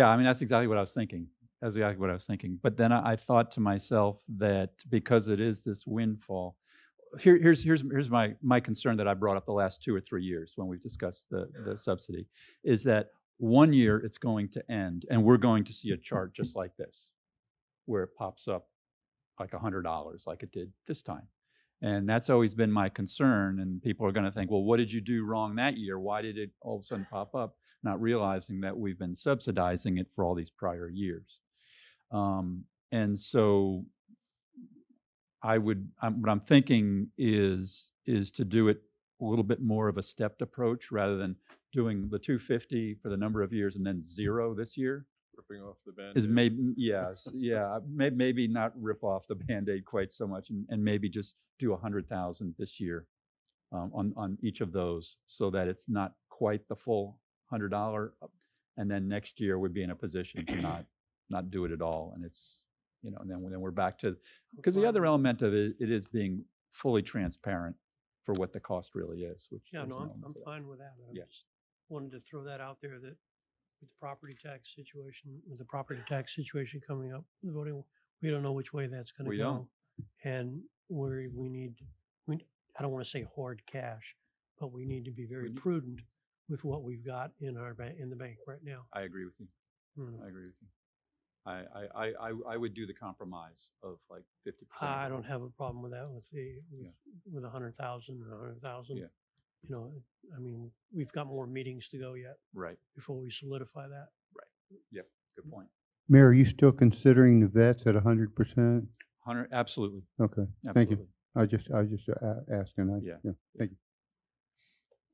I mean, that's exactly what I was thinking. That's exactly what I was thinking. But then I thought to myself that because it is this windfall, here's my concern that I brought up the last 2 or 3 years when we've discussed the subsidy, is that 1 year it's going to end, and we're going to see a chart just like this, where it pops up like $100 like it did this time. And that's always been my concern. And people are going to think, well, what did you do wrong that year? Why did it all of a sudden pop up? Not realizing that we've been subsidizing it for all these prior years. And so what I'm thinking is to do it a little bit more of a stepped approach rather than doing the 250 for the number of years and then 0 this year. Ripping off the band. Is maybe, yes, yeah, maybe not rip off the Band-Aid quite so much, and maybe just do 100,000 this year on each of those, so that it's not quite the full $100, and then next year we'd be in a position to not do it at all, and it's, you know, and then we're back to, because the other element of it is being fully transparent for what the cost really is. Which Yeah, there's no, an element I'm to that. fine with that. I Yeah. just wanted to throw that out there, that with the property tax situation coming up, the voting, we don't know which way that's going to We go. don't. And I don't want to say hoard cash, but we need to be very prudent with what we've got in the bank right now. I agree with you. Mm. I agree with you. I would do the compromise of like 50%. I don't have a problem with that, with 100,000 or 100,000. Yeah. You know, I mean, we've got more meetings to go yet Right. before we solidify that. Right. Yep. Good point. Mayor, are you still considering the vets at 100%? 100, absolutely. Okay, Absolutely. thank you. I was just asking. Yeah. Thank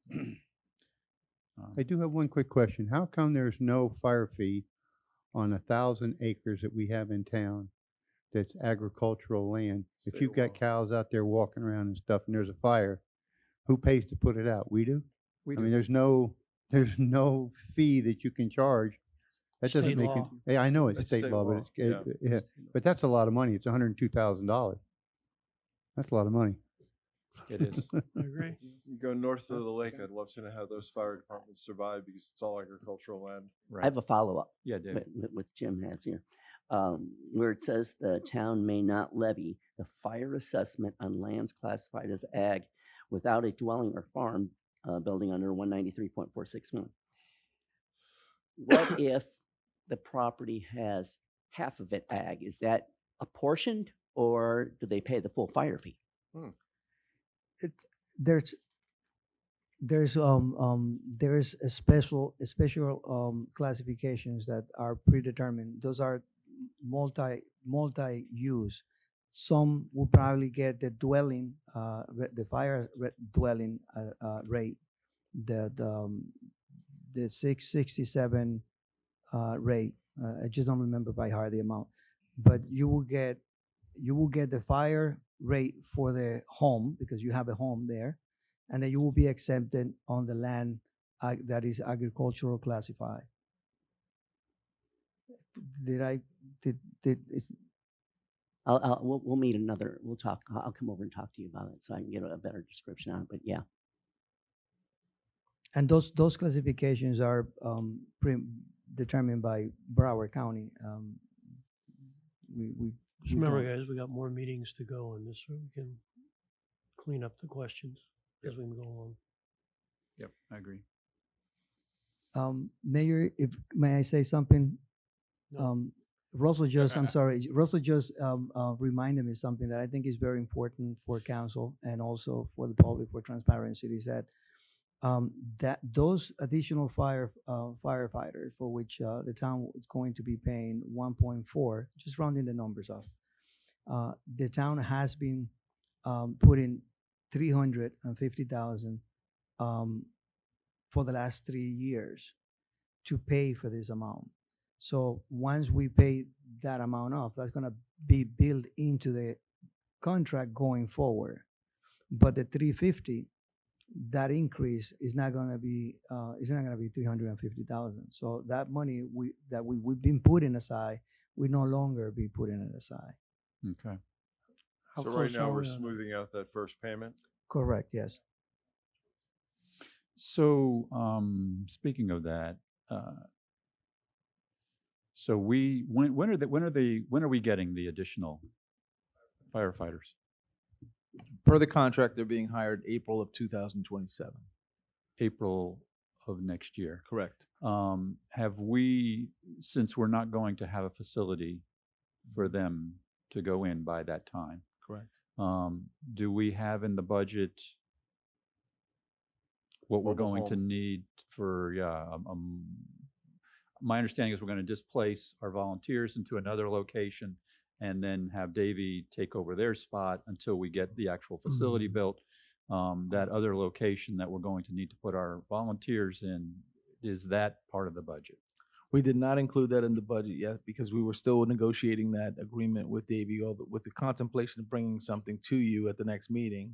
you. I do have one quick question. How come there's no fire fee on 1,000 acres that we have in town that's agricultural land? If you've got cows out there walking around and stuff and there's a fire, who pays to put it out? We do? We I do. mean, there's no fee that you can charge. That doesn't State make law. it, I know it's That's state state law, law, but yeah, but that's a lot of money. It's $102,000. That's a lot of money. It is. I agree. You go north of the lake, I'd love to know how those fire departments survive because it's all agricultural land. I have a follow-up. Yeah, Dave. What Jim has here, where it says the town may not levy the fire assessment on lands classified as ag without a dwelling or farm building under 193.461. What if the property has half of it ag? Is that apportioned, or do they pay the full fire fee? There's a special classifications that are predetermined. Those are multi-use. Some will probably get the dwelling, the fire dwelling rate, the 667 rate. I just don't remember by heart the amount, but you will get the fire rate for the home because you have a home there, and then you will be exempted on the land that is agricultural classified. We'll meet another. We'll talk. I'll come over and talk to you about it so I can get a better description on it. But yeah. And those classifications are determined by Broward County. Just remember, guys, we got more meetings to go on this, so we can clean up the questions as we go along. Yep, I agree. Mayor, may I say something? No. Russell just reminded me something that I think is very important for council and also for the public for transparency, is that that those additional firefighters for which the town is going to be paying 1.4, just rounding the numbers up, the town has been putting 350,000 for the last 3 years to pay for this amount. So once we pay that amount off, that's going to be built into the contract going forward. But the 350, that increase is not going to be 350,000. So that money we've been putting aside, we no longer be putting it aside. Okay. How So right close now, are we're we on that? smoothing out that first payment. Correct. Yes. So, speaking of that, so when are we getting the additional firefighters? Per the contract, they're being hired April of 2027. April of next year. Correct. Have we, since we're not going to have a facility for them to go in by that time, Correct. do we have in the budget what we're Mobile going to home. need for, my understanding is we're going to displace our volunteers into another location and then have Davy take over their spot until we get the actual facility built. That other location that we're going to need to put our volunteers in, is that part of the budget? We did not include that in the budget yet because we were still negotiating that agreement with Davey, with the contemplation of bringing something to you at the next meeting.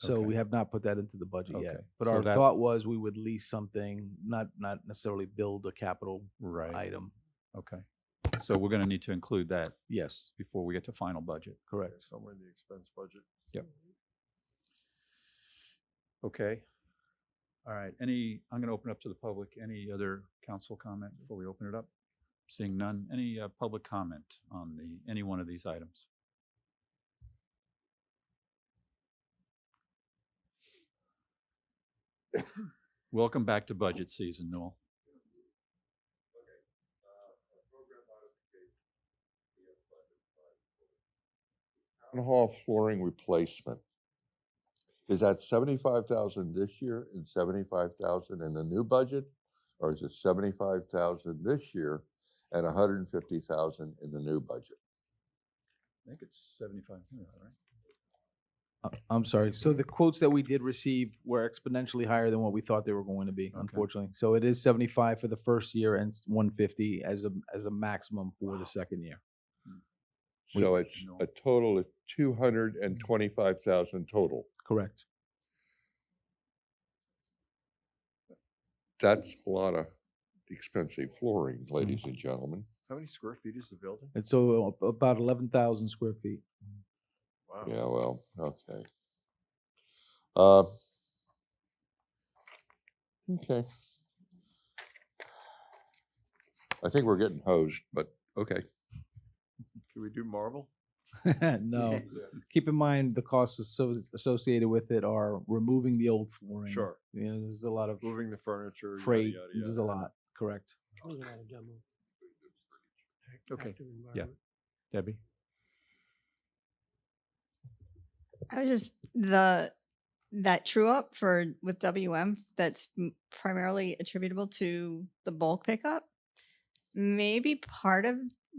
So Okay. we have not put that into the budget yet. Okay. But So our that- thought was we would lease something, not necessarily build a capital Right. item. Okay. So we're going to need to include that Yes, before we get to final budget. correct. Somewhere in the expense budget. Yep. Okay. All right. I'm going to open up to the public. Any other council comment before we open it up? Seeing none. Any public comment on any one of these items? Welcome back to budget season, Noel. Town hall flooring replacement. Is that 75,000 this year and 75,000 in the new budget? Or is it 75,000 this year and 150,000 in the new budget? I think it's 7,500, right? I'm sorry. So the quotes that we did receive were exponentially higher than what we thought they were going to be, Okay. unfortunately. So it is 75 for the first year and 150 as a maximum for the second year. So it's No. a total of 225,000 total. Correct. That's a lot of expensive flooring, ladies and gentlemen. How many square feet is the building? And so about 11,000 square feet. Wow. Yeah, well, okay. Okay. I think we're getting hosed, but okay. Can we do marble? No. Keep in mind the costs associated with it are removing the old flooring. Sure. You know, there's a lot of Moving the furniture. yada, freight. yada, This is yada. a lot. Correct. That was a lot of demo. Okay. Active Yeah. environment. Debbie? I was just that true up with WM that's primarily attributable to the bulk pickup. Maybe part of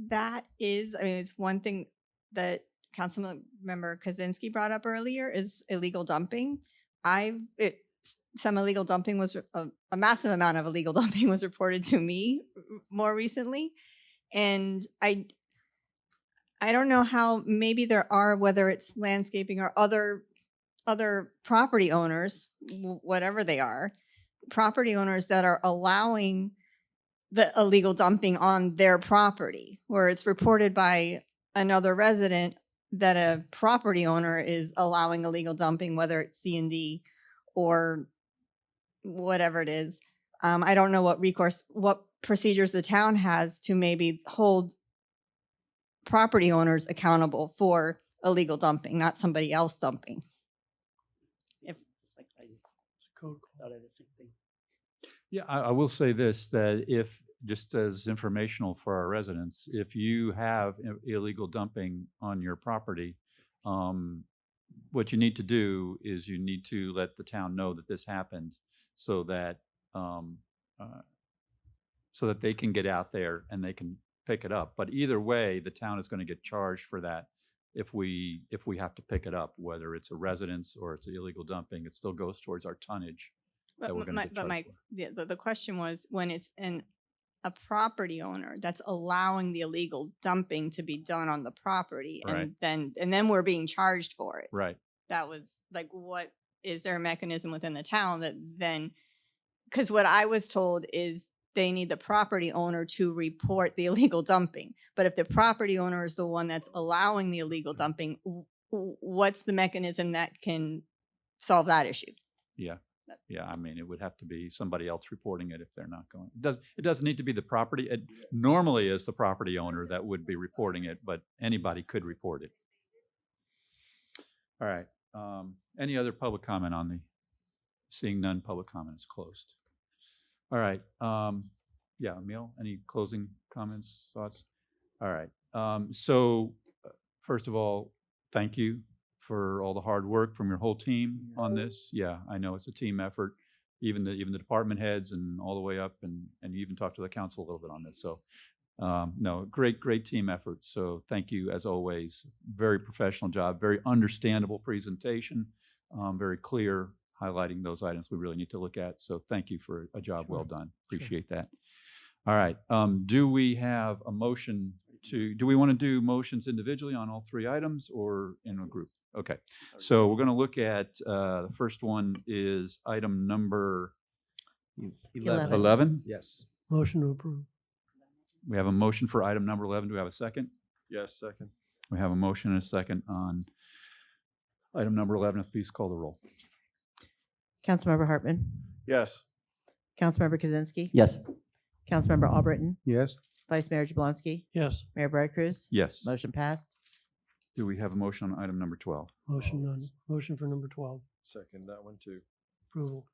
that is, I mean, it's one thing that Councilmember Kaczynski brought up earlier is illegal dumping. Some illegal dumping was a massive amount of illegal dumping was reported to me more recently, and I don't know how, maybe there are, whether it's landscaping or other property owners, whatever they are, property owners that are allowing the illegal dumping on their property, where it's reported by another resident that a property owner is allowing illegal dumping, whether it's C&D or whatever it is. I don't know what procedures the town has to maybe hold property owners accountable for illegal dumping, not somebody else dumping. Code Yeah, I will say this, that if, just as informational for our residents, if you have illegal dumping on your property, what you need to do is you need to let the town know that this happened so that they can get out there and they can pick it up. But either way, the town is going to get charged for that if we have to pick it up, whether it's a residence or it's illegal dumping, it still goes towards our tonnage that we're going to get charged for. The question was when it's a property owner that's allowing the illegal dumping to be done on the property, Right. and then we're being charged for it. Right. That was like, what is there a mechanism within the town that then? Because what I was told is they need the property owner to report the illegal dumping. But if the property owner is the one that's allowing the illegal dumping, what's the mechanism that can solve that issue? Yeah. Yeah, I mean, it would have to be somebody else reporting it if they're not going. It doesn't need to be the property. It normally is the property owner that would be reporting it, but anybody could report it. All right. Any other public comment on the? Seeing none, public comment is closed. All right. Yeah, Emil, any closing comments, thoughts? All right. So first of all, thank you for all the hard work from your whole team on this. Yeah, I know it's a team effort, even the department heads and all the way up, and you even talked to the council a little bit on this. So no, great team effort. So thank you as always. Very professional job, very understandable presentation, very clear, highlighting those items we really need to look at. So thank you for a job well done. Appreciate that. All right. Do we have a motion do we want to do motions individually on all three items or in a group? Okay. So we're going to look at the first one is item number 11. Yes. Motion to approve. We have a motion for item number 11. Do we have a second? Yes, second. We have a motion and a second on item number 11. Please call the roll. Councilmember Hartman, Yes. Councilmember Kaczynski, Yes. Councilmember Albritton, Yes. Vice Mayor Jablonski, Yes. Mayor Bright Cruz. Yes. Motion passed. Do we have a motion on item number 12? Motion for number 12. Second, that one too. Approval.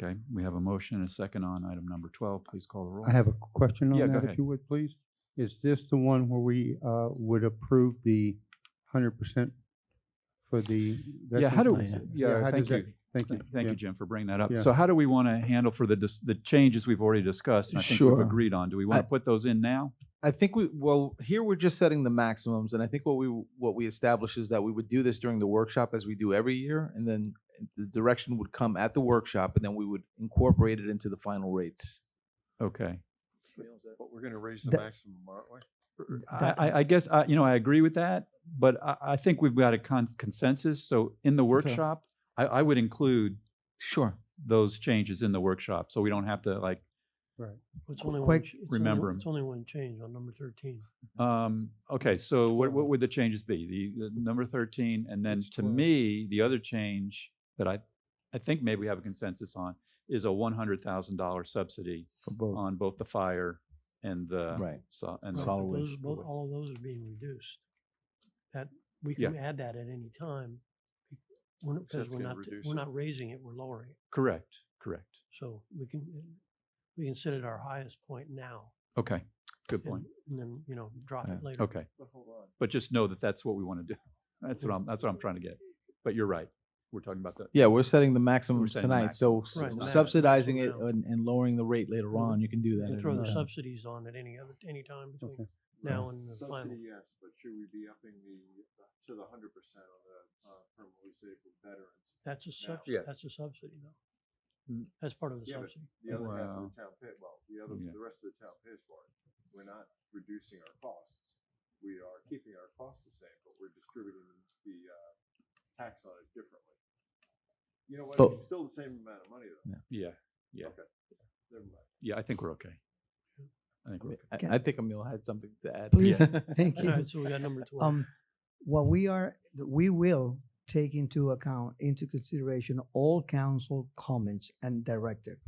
Okay. We have a motion and a second on item number 12. Please call the roll. I have a question Yeah, on go that, ahead. if you would, please. Is this the one where we would approve the 100% for the? Yeah, how do, veterans? yeah, how thank does that- you. Thank you. Thank Yeah. you, Jim, for bringing that up. Yeah. So how do we want to handle for the changes we've already discussed? And I think Sure. we've agreed on. Do we want to put those in now? I think here we're just setting the maximums, and I think what we established is that we would do this during the workshop as we do every year, and then the direction would come at the workshop, and then we would incorporate it into the final rates. Okay. But we're going to raise the That- maximum, aren't we? I guess, I agree with that, but I think we've got a consensus. So in the workshop, I would include Sure. those changes in the workshop, so we don't have to like, It's only Quick- one, remember 'em. It's only one change on number 13. okay, so what would the changes be? The number 13, and then to me, the other change that I think maybe we have a consensus on is a $100,000 subsidy For both. on both the fire and the Right. and Right, solid but waste. all of those are being reduced. That, we Yeah. can add that at any time. Because that's we're gonna not, reduce we're it. not raising it, we're lowering it. Correct. So we can sit at our highest point now. Okay, good point. And then, drop Yeah. it later. Okay, but just know that that's what we want to do. That's what I'm trying to get. But you're right. We're talking about the. Yeah, we're setting the maximums setting the tonight, so Right, the subsidizing it maximum and lowering the rate later Mhm. on, you can do You that. can at throw any the time. subsidies on at any time between Okay. now and the final. Subsidy, yes, but should we be upping to the 100% on the permanently disabled veterans? That's a now? subsidy, Yeah. that's a subsidy though. Mm. That's part of the Yeah, but subsidy. the other half Wow. of the town pay, Yeah. the rest of the town pays for it. We're not reducing our costs. We are keeping our costs the same, but we're distributing the tax on it differently. You know what? But- It's still the same amount of money though. Yeah. Okay. Never mind. Yeah, I think we're okay. I think we're okay. I think Emil had something to add. Please, thank All you. right, so we got number 12. What we will take into consideration all council comments and directive.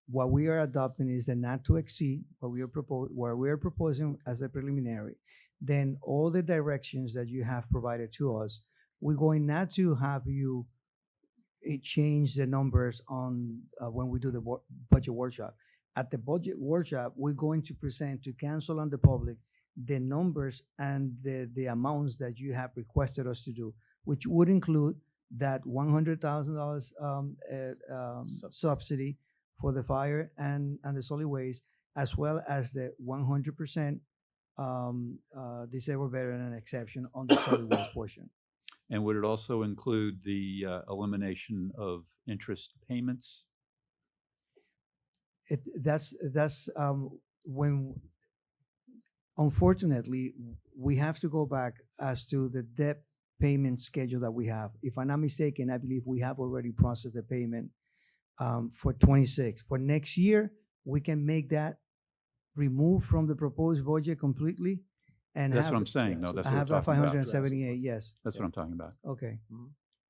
What we are adopting is the not to exceed, what we are proposing as a preliminary. Then all the directions that you have provided to us, we're going not to have you change the numbers on when we do the budget workshop. At the budget workshop, we're going to present to council and the public the numbers and the amounts that you have requested us to do. which would include that $100,000 subsidy for the fire and the solid waste, as well as the 100% disabled veteran exception on the solid waste portion. And would it also include the elimination of interest payments? That's when, unfortunately, we have to go back as to the debt payment schedule that we have. If I'm not mistaken, I believe we have already processed the payment for 26. For next year, we can make that remove from the proposed budget completely. And That's have what I'm it- saying. No, that's I what I'm have that talking about. 578, yes. That's what I'm talking about. Okay.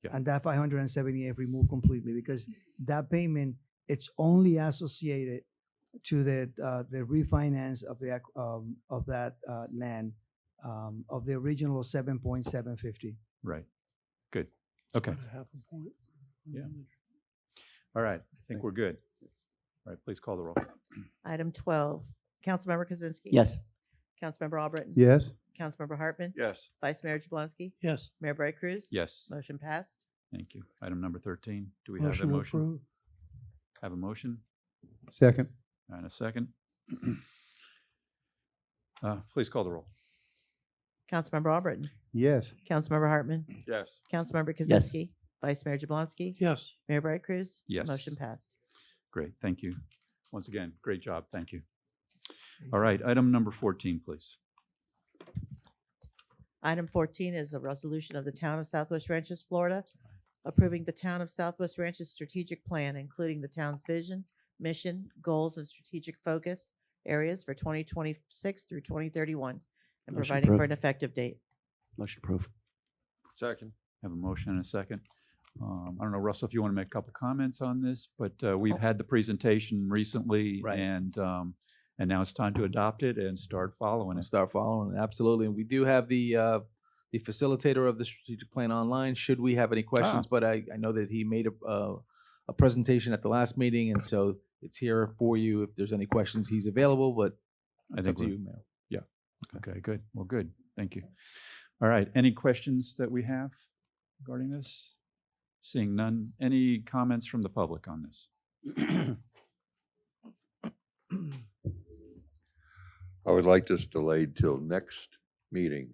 Yeah. And that 578 removed completely, because that payment, it's only associated to the refinance of the of that land of the original 7.750. Right. Good. Okay. Yeah. All right. I think we're good. All right. Please call the roll. Item 12, Councilmember Kaczynski. Yes. Councilmember Albritton. Yes. Councilmember Hartman. Yes. Vice Mayor Jablonski. Yes. Mayor Bright Cruz. Yes. Motion passed. Thank you. Item number 13. Do we have a Motion motion? approved. Have a motion Second. and a second. Please call the roll. Councilmember Albritton. Yes. Councilmember Hartman. Yes. Councilmember Yes. Kaczynski. Vice Mayor Jablonski. Yes. Mayor Bright Cruz. Yes. Motion passed. Great. Thank you. Once again, great job. Thank you. All right. Item number 14, please. Item 14 is a resolution of the Town of Southwest Ranches, Florida, approving the Town of Southwest Ranches strategic plan, including the town's vision, mission, goals, and strategic focus areas for 2026 through 2031, and Motion providing for approved. an effective date. Motion approved. Second. Have a motion and a second. I don't know, Russell, if you want to make a couple comments on this, but we've had the presentation recently, Right. and now it's time to adopt it and start following And it. start following it. Absolutely. And we do have the facilitator of the strategic plan online, should we have any questions. But I know that he made a presentation at the last meeting, and so it's here for you. If there's any questions, he's available, but it's up think to we're- you, Mayor. Okay, good. Well, good. Thank you. All right. Any questions that we have regarding this? Seeing none. Any comments from the public on this? I would like this delayed till next meeting,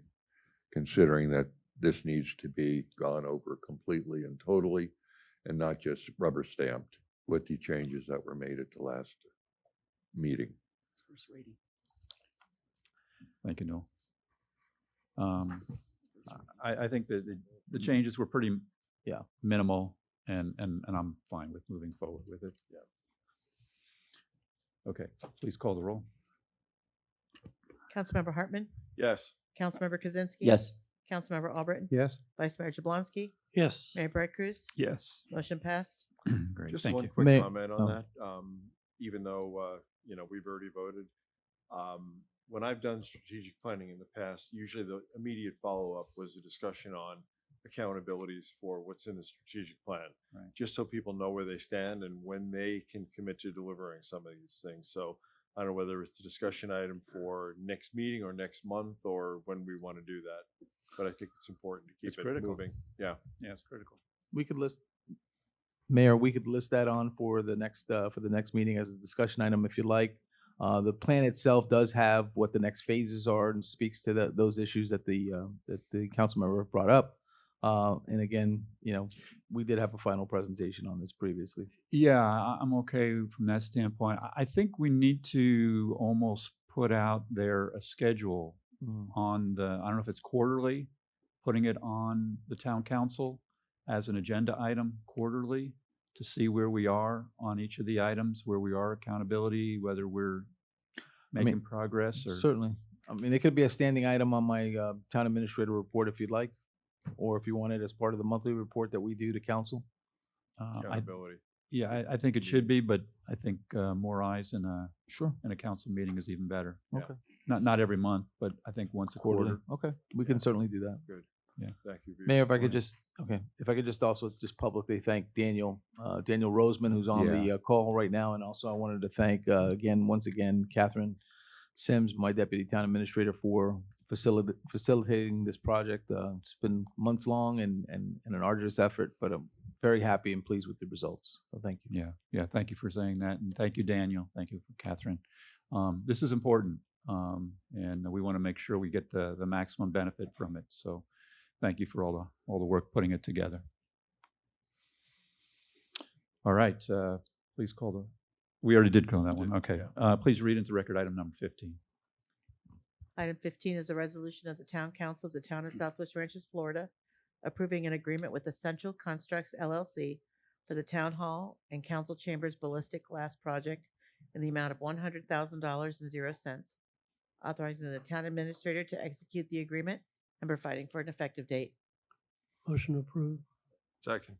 considering that this needs to be gone over completely and totally, and not just rubber stamped with the changes that were made at the last meeting. First reading. Thank you, Noel. I think that the changes were pretty minimal, and I'm fine with moving forward with it. Yeah. Okay, please call the roll. Councilmember Hartman. Yes. Councilmember Kaczynski. Yes. Councilmember Albritton. Yes. Vice Mayor Jablonski. Yes. Mayor Bright Cruz. Yes. Motion passed. Great, Just thank one you. quick May- comment on Oh. that. Even though, we've already voted. When I've done strategic planning in the past, usually the immediate follow-up was a discussion on accountabilities for what's in the strategic plan. Right. Just so people know where they stand and when they can commit to delivering some of these things. So I don't know whether it's a discussion item for next meeting or next month or when we want to do that. But I think it's important to keep It's it critical. moving. Yeah. Yeah, it's critical. We could list, Mayor, we could list that on for the next meeting as a discussion item if you'd like. The plan itself does have what the next phases are and speaks to those issues that the council member brought up. And again, we did have a final presentation on this previously. Yeah, I'm okay from that standpoint. I think we need to almost put out there a schedule on I don't know if it's quarterly, putting it on the town council as an agenda item quarterly to see where we are on each of the items, where we are accountability, whether we're making progress or. Certainly. I mean, it could be a standing item on my town administrator report if you'd like, or if you want it as part of the monthly report that we do to council. Accountability. I think it should be, but I think more eyes in a Sure. council meeting is even better. Okay. Not every month, but I think once a Quarterly. quarter. Okay. We can certainly do that. Good. Yeah. Thank you. for your Mayor, if I could support. just also just publicly thank Daniel Roseman, who's on the call right now. And also I wanted to thank, once again, Catherine Sims, my deputy town administrator, for facilitating this project. It's been months long and an arduous effort, but I'm very happy and pleased with the results. So thank you. Yeah, yeah. Thank you for saying that, and thank you, Daniel. Thank you, Catherine. This is important, and we want to make sure we get the maximum benefit from it. So, thank you for all the work putting it together. All right, please call the. We already did call that one. Okay. Please read into record item number 15. Item 15 is a resolution of the Town Council of the Town of Southwest Ranches, Florida, approving an agreement with Essential Constructs LLC for the Town Hall and Council Chambers Ballistic Glass Project in the amount of $100,000.00, authorizing the town administrator to execute the agreement and providing for an effective date. Motion approved. Second.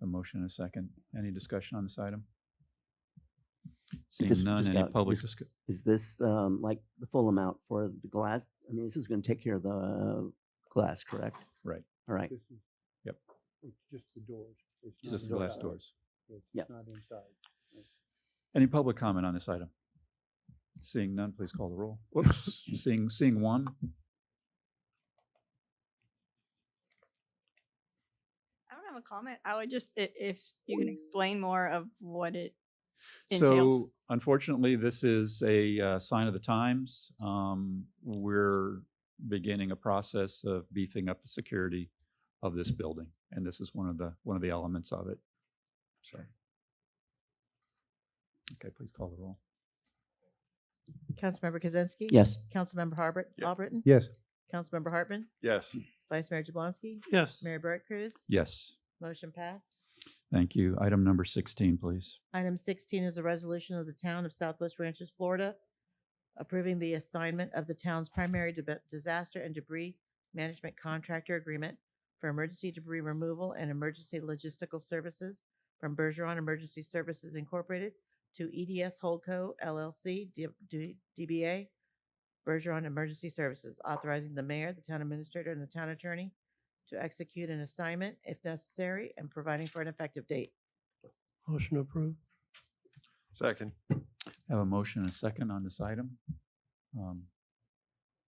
A motion and a second. Any discussion on this item? Seeing Just- none, just any out- public is- discussion? Is this like the full amount for the glass? I mean, this is going to take care of the glass, correct? Right. All right. This is- Yep. It's just the doors. It's Just not the glass inside. doors. It's Yeah. not inside. Any public comment on this item? Seeing none, please call the roll. Whoops, seeing one. I don't have a comment. I would just, if you can explain more of what it entails. So unfortunately, this is a sign of the times. We're beginning a process of beefing up the security of this building, and this is one of the elements of it. So, okay, please call the roll. Councilmember Kaczynski? Yes. Councilmember Albritton? Yes. Councilmember Hartman? Yes. Vice Mayor Jablonski? Yes. Mayor Bright Cruz? Yes, Motion passed. thank you. Item number 16, please. Item 16 is a resolution of the Town of Southwest Ranches, Florida, approving the assignment of the town's primary disaster and debris management contractor agreement for emergency debris removal and emergency logistical services from Bergeron Emergency Services Incorporated to EDS Holdco LLC, DBA, Bergeron Emergency Services, authorizing the mayor, the town administrator, and the town attorney to execute an assignment if necessary and providing for an effective date. Motion approved. Second. Have a motion and a second on this item.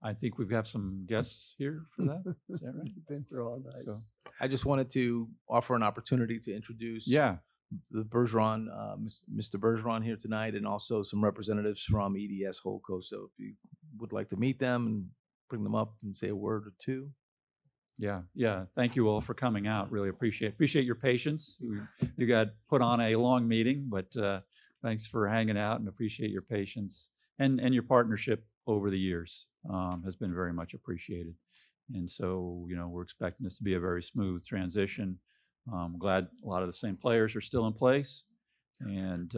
I think we've got some guests here for that. Is that right? Been through all night. So, I just wanted to offer an opportunity to introduce yeah, the Bergeron, Mr. Bergeron here tonight, and also some representatives from EDS Holdco. So if you would like to meet them and bring them up and say a word or two. yeah. Thank you all for coming out. Really appreciate your patience. You got put on a long meeting, but thanks for hanging out and appreciate your patience and your partnership over the years has been very much appreciated. And so, we're expecting this to be a very smooth transition. I'm glad a lot of the same players are still in place, and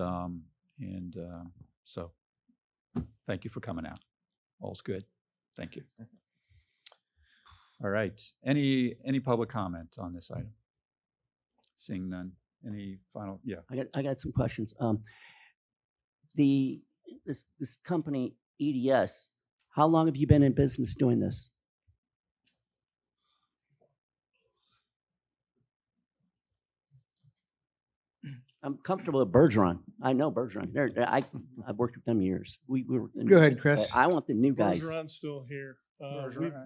so thank you for coming out. All's good. Thank you. All right. Any public comment on this item? Seeing none. Any final? Yeah. I got some questions. This company EDS, how long have you been in business doing this? I'm comfortable with Bergeron. I know Bergeron. I've worked with them years. We were. Go ahead, Chris. I want the new guys. Bergeron's still here.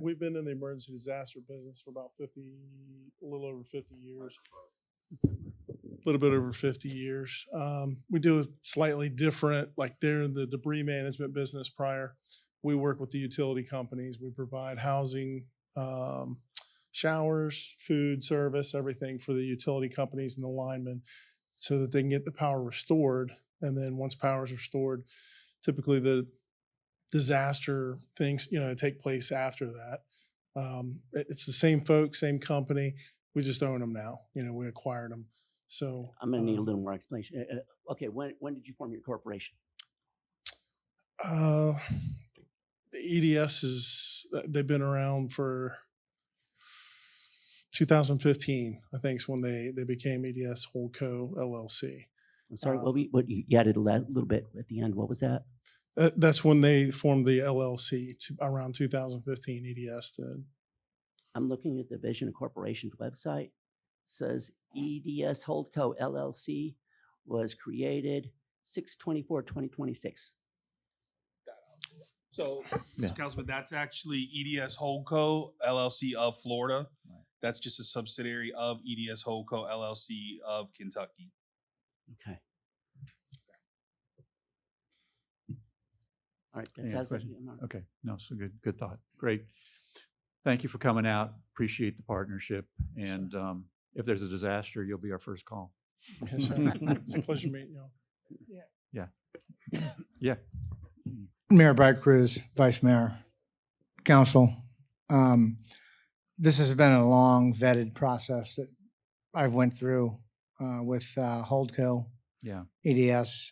We've been in the emergency disaster business for about a little over 50 years. A little bit over 50 years. We do it slightly different, like they're in the debris management business prior. We work with the utility companies. We provide housing, showers, food service, everything for the utility companies and the linemen so that they can get the power restored. And then once power is restored, typically the disaster things, take place after that. It's the same folks, same company. We just own them now. We acquired them. So I'm going to need a little more explanation. Okay, when did you form your corporation? The EDS they've been around for 2015, I think is when they became EDS Holdco LLC. I'm sorry, what you added a little bit at the end. What was that? That's when they formed the LLC around 2015. EDS did. I'm looking at the Vision Corporation's website. It says EDS Holdco LLC was created 6/24/2026. So, Yeah. Councilman, that's actually EDS Holdco LLC of Florida. That's just a subsidiary of EDS Holdco LLC of Kentucky. Okay. All right. Any That other says it. questions? Yeah, Mark. Okay, no, so good thought. Great. Thank you for coming out. Appreciate the partnership. And if there's a disaster, you'll be our first call. Yes, sir. It's a pleasure meeting you. Yeah. Mayor Bright Cruz, Vice Mayor, Council. This has been a long vetted process that I've went through with Holdco, Yeah. EDS.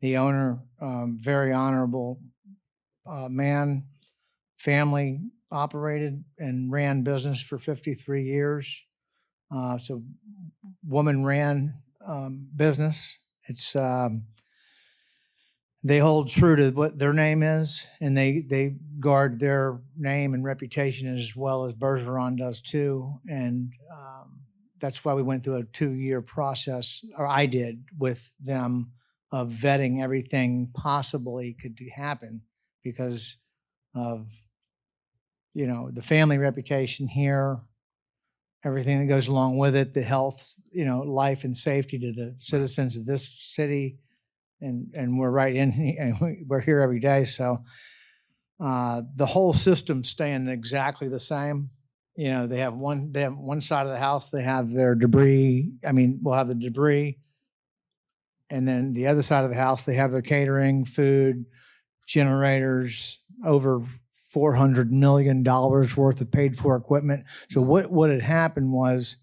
The owner, very honorable man, family operated and ran business for 53 years. So woman ran business. It's they hold true to what their name is, and they guard their name and reputation as well as Bergeron does too. And that's why we went through a 2-year process, or I did, with them of vetting everything possibly could happen because of, you know, the family reputation here, everything that goes along with it, the health, you know, life and safety to the citizens of this city. And we're right in, and we're here every day. So the whole system's staying exactly the same. You know, they have one side of the house, they have their debris. I mean, we'll have the debris. And then the other side of the house, they have their catering, food, generators, over $400 million worth of paid for equipment. So what had happened was,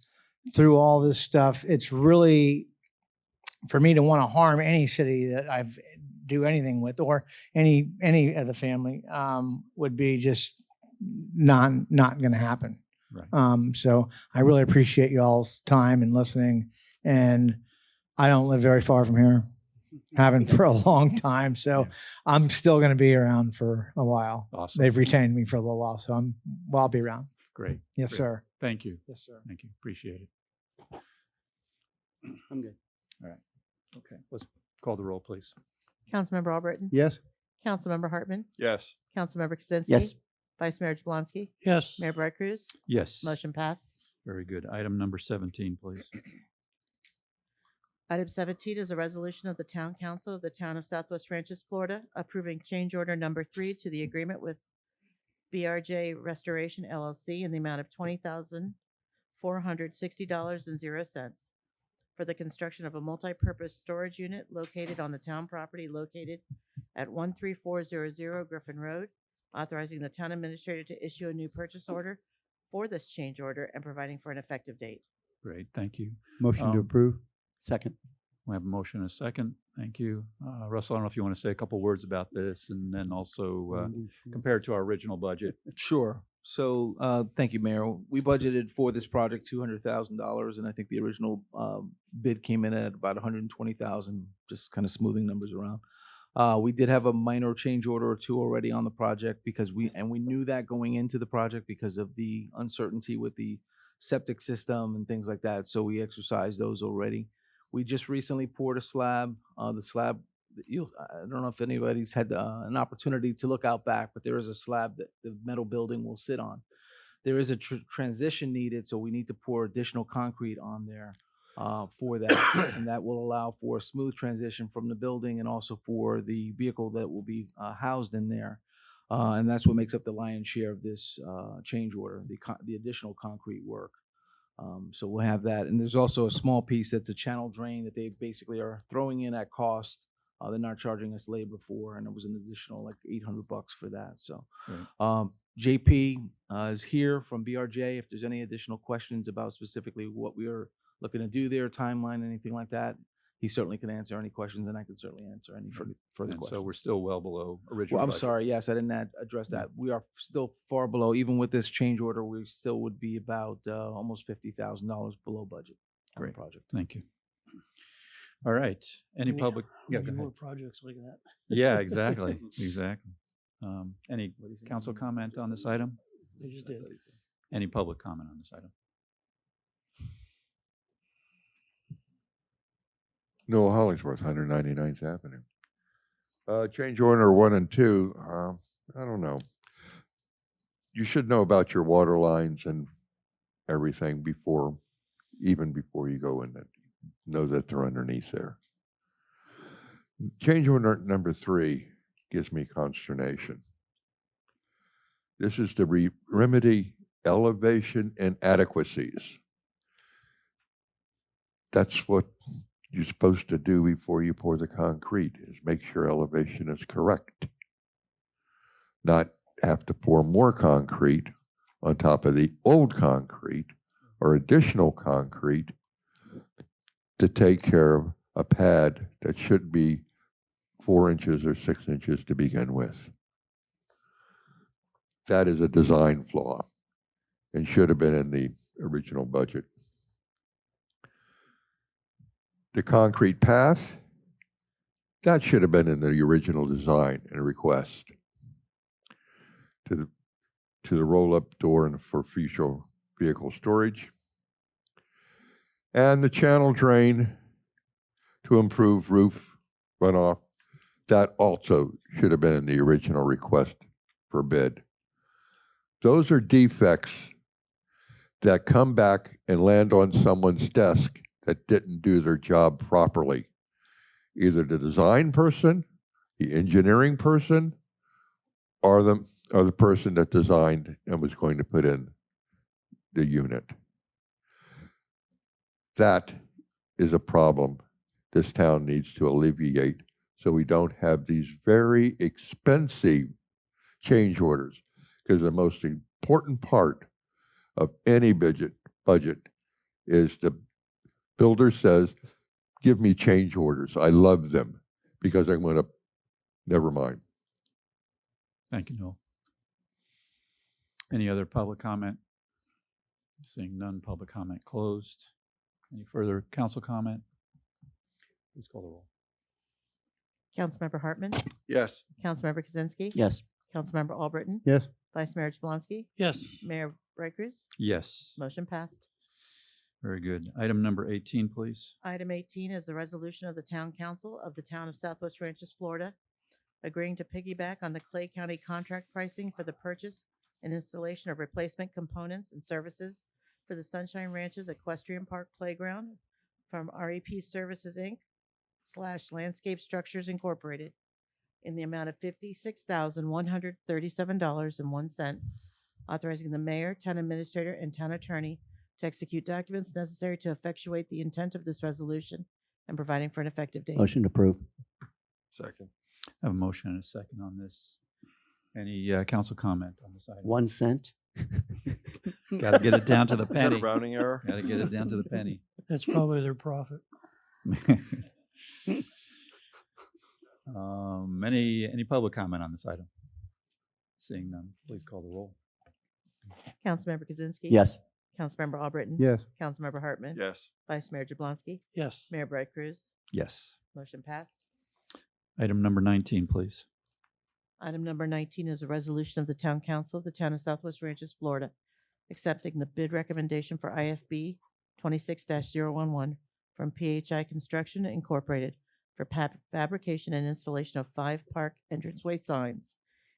through all this stuff, it's really, for me to want to harm any city that I've do anything with, or any of the family, would be just not going to happen. Right. So I really appreciate y'all's time and listening. And I don't live very far from here, haven't for a long time. So I'm still going to be around for a while. Awesome. They've retained me for a little while, so I'll be around. Great. Yes, Great. sir. Thank you. Yes, sir. Thank you. Appreciate it. I'm good. All right. Okay. Let's call the roll, please. Councilmember Albritton? Yes. Councilmember Hartman? Yes. Councilmember Kaczynski? Yes. Vice Mayor Jablonski? Yes. Mayor Bright Cruz? Yes. Motion passed. Very good. Item number 17, please. Item 17 is a resolution of the Town Council of the Town of Southwest Ranches, Florida, approving change order number 3 to the agreement with BRJ Restoration LLC in the amount of $20,460.00 for the construction of a multi-purpose storage unit located on the town property located at 13400 Griffin Road, authorizing the town administrator to issue a new purchase order for this change order and providing for an effective date. Great. Thank you. Motion to approve. Second. We have a motion and a second. Thank you. Russell, I don't know if you want to say a couple words about this and then also compare it to our original budget. Sure. So, thank you, Mayor. We budgeted for this project $200,000, and I think the original bid came in at about $120,000, just kind of smoothing numbers around. We did have a minor change order or two already on the project because we knew that going into the project because of the uncertainty with the septic system and things like that. So we exercised those already. We just recently poured a slab. The slab, I don't know if anybody's had an opportunity to look out back, but there is a slab that the metal building will sit on. There is a transition needed, so we need to pour additional concrete on there for that, and that will allow for a smooth transition from the building and also for the vehicle that will be housed in there. And that's what makes up the lion's share of this change order, the additional concrete work. So we'll have that. And there's also a small piece that's a channel drain that they basically are throwing in at cost. They're not charging us labor for, and it was an additional like $800 for that. So JP is here from BRJ. If there's any additional questions about specifically what we are looking to do there, timeline, anything like that, he certainly can answer any questions, and I can certainly answer any further questions. So we're still well below original Well, I'm budget. sorry. Yes, I didn't address that. We are still far below. Even with this change order, we still would be about almost $50,000 below budget on the Great. project. Thank you. All right. Any Yeah, public? Yeah, go Many ahead. more projects like that. Yeah, exactly. Exactly. Any council comment on this item? They just did. Any public comment on this item? Noah Hollingsworth, 199th Avenue. Change order 1 and 2, I don't know. You should know about your water lines and everything even before you go in, and know that they're underneath there. Change order number 3 gives me consternation. This is to remedy elevation inadequacies. That's what you're supposed to do before you pour the concrete, is make sure elevation is correct. Not have to pour more concrete on top of the old concrete or additional concrete to take care of a pad that should be 4 inches or 6 inches to begin with. That is a design flaw and should have been in the original budget. The concrete path, that should have been in the original design and request. To the roll-up door and for future vehicle storage. And the channel drain to improve roof runoff, that also should have been in the original request for bid. Those are defects that come back and land on someone's desk that didn't do their job properly. Either the design person, the engineering person, or the person that designed and was going to put in the unit. That is a problem this town needs to alleviate, so we don't have these very expensive change orders. Because the most important part of any budget is the builder says, give me change orders. I love them because I'm going to, never mind. Thank you, Noel. Any other public comment? Seeing none, public comment closed. Any further council comment? Please call the roll. Councilmember Hartman, Yes. Councilmember Kaczynski. Yes. Councilmember Albritton. Yes. Vice Mayor Jablonski. Yes. Mayor Bright Cruz. Yes. Motion passed. Very good. Item number 18, please. Item 18 is a resolution of the Town Council of the Town of Southwest Ranches, Florida, agreeing to piggyback on the Clay County contract pricing for the purchase and installation of replacement components and services for the Sunshine Ranches Equestrian Park Playground from REP Services, Inc. / Landscape Structures Incorporated in the amount of $56,137.01, authorizing the mayor, town administrator, and town attorney to execute documents necessary to effectuate the intent of this resolution and providing for an effective date. Motion approved. Second. I have a motion and a second on this. Any council comment on this item? 1 cent. Got to get it down to the Is that a penny. rounding error? Got to get it down to the penny. That's probably their profit. Any public comment on this item? Seeing none, please call the roll. Councilmember Kaczynski. Yes. Councilmember Albritton. Yes. Councilmember Hartman. Yes. Vice Mayor Jablonski. Yes. Mayor Bright Cruz. Yes. Motion passed. Item number 19, please. Item number 19 is a resolution of the Town Council of the Town of Southwest Ranches, Florida, accepting the bid recommendation for IFB 26-011 from PHI Construction Incorporated for fabrication and installation of 5 park entranceway signs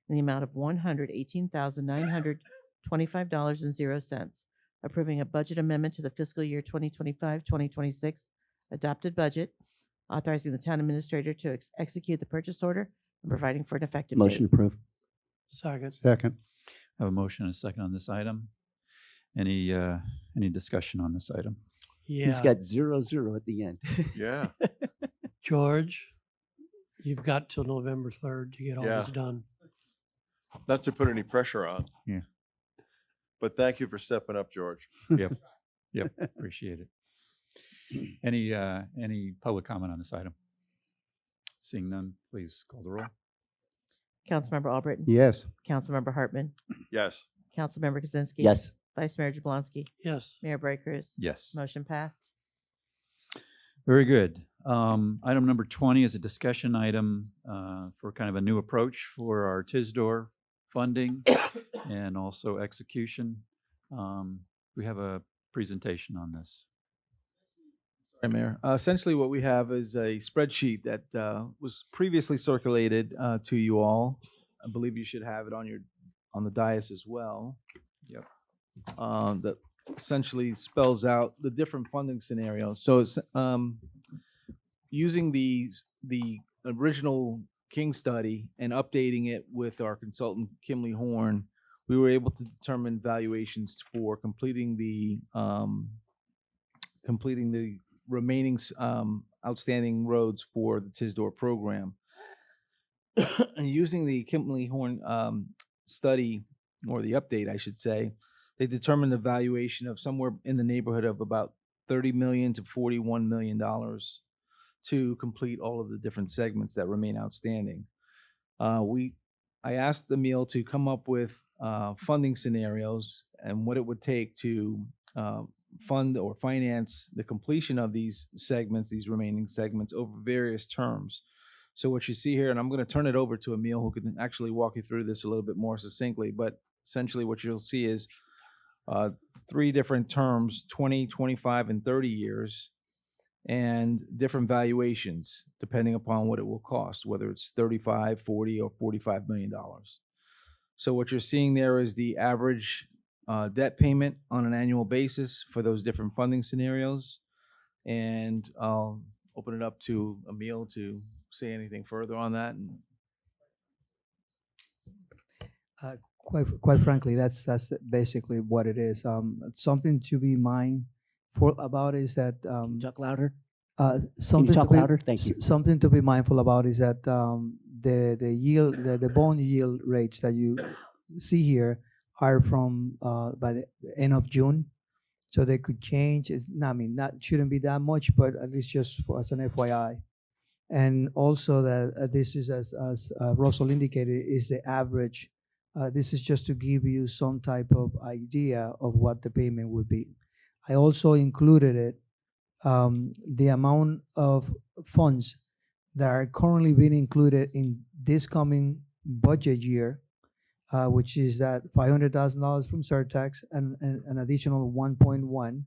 in the amount of $118,925.00, approving a budget amendment to the fiscal year 2025-2026 adopted budget, authorizing the town administrator to execute the purchase order and providing for an effective Motion date. approved. Second. Second. I have a motion and a second on this item. Any discussion on this item? Yeah. He's got 0, 0 at the end. Yeah. George, you've got till November 3rd to get all Yeah. this done. Not to put any pressure on. Yeah. But thank you for stepping up, George. Yep. Yep. Appreciate it. Any public comment on this item? Seeing none, please call the roll. Councilmember Albritton. Yes. Councilmember Hartman. Yes. Councilmember Kaczynski. Yes. Vice Mayor Jablonski. Yes. Mayor Bright Cruz. Yes. Motion passed. Very good. Item number 20 is a discussion item for kind of a new approach for our TISDOR funding and also execution. We have a presentation on this. Right, Mayor. Essentially, what we have is a spreadsheet that was previously circulated to you all. I believe you should have it on the dais as well. Yep. That essentially spells out the different funding scenarios. So it's using the original King study and updating it with our consultant Kimley Horn, we were able to determine valuations for completing the remaining outstanding roads for the Tisdor program. And using the Kimley Horn study, or the update, I should say, they determined a valuation of somewhere in the neighborhood of about $30 million to $41 million to complete all of the different segments that remain outstanding. I asked Emil to come up with funding scenarios and what it would take to fund or finance the completion of these segments, these remaining segments, over various terms. So what you see here, and I'm going to turn it over to Emil, who can actually walk you through this a little bit more succinctly, but essentially what you'll see is 3 different terms, 20, 25, and 30 years, and different valuations depending upon what it will cost, whether it's 35, 40, or $45 million. So what you're seeing there is the average debt payment on an annual basis for those different funding scenarios. And I'll open it up to Emil to say anything further on that. Quite frankly, that's basically what it is. Something to be mindful about is that Talk louder. Something talk to be, louder? Thank you. Something to be mindful about is that the yield, the bond yield rates that you see here are from by the end of June, so they could change. Shouldn't be that much, but at least just as an FYI. And also that this is, as Russell indicated, is the average. This is just to give you some type of idea of what the payment would be. I also included it, the amount of funds that are currently being included in this coming budget year, which is that $500,000 from surtax and an additional 1.1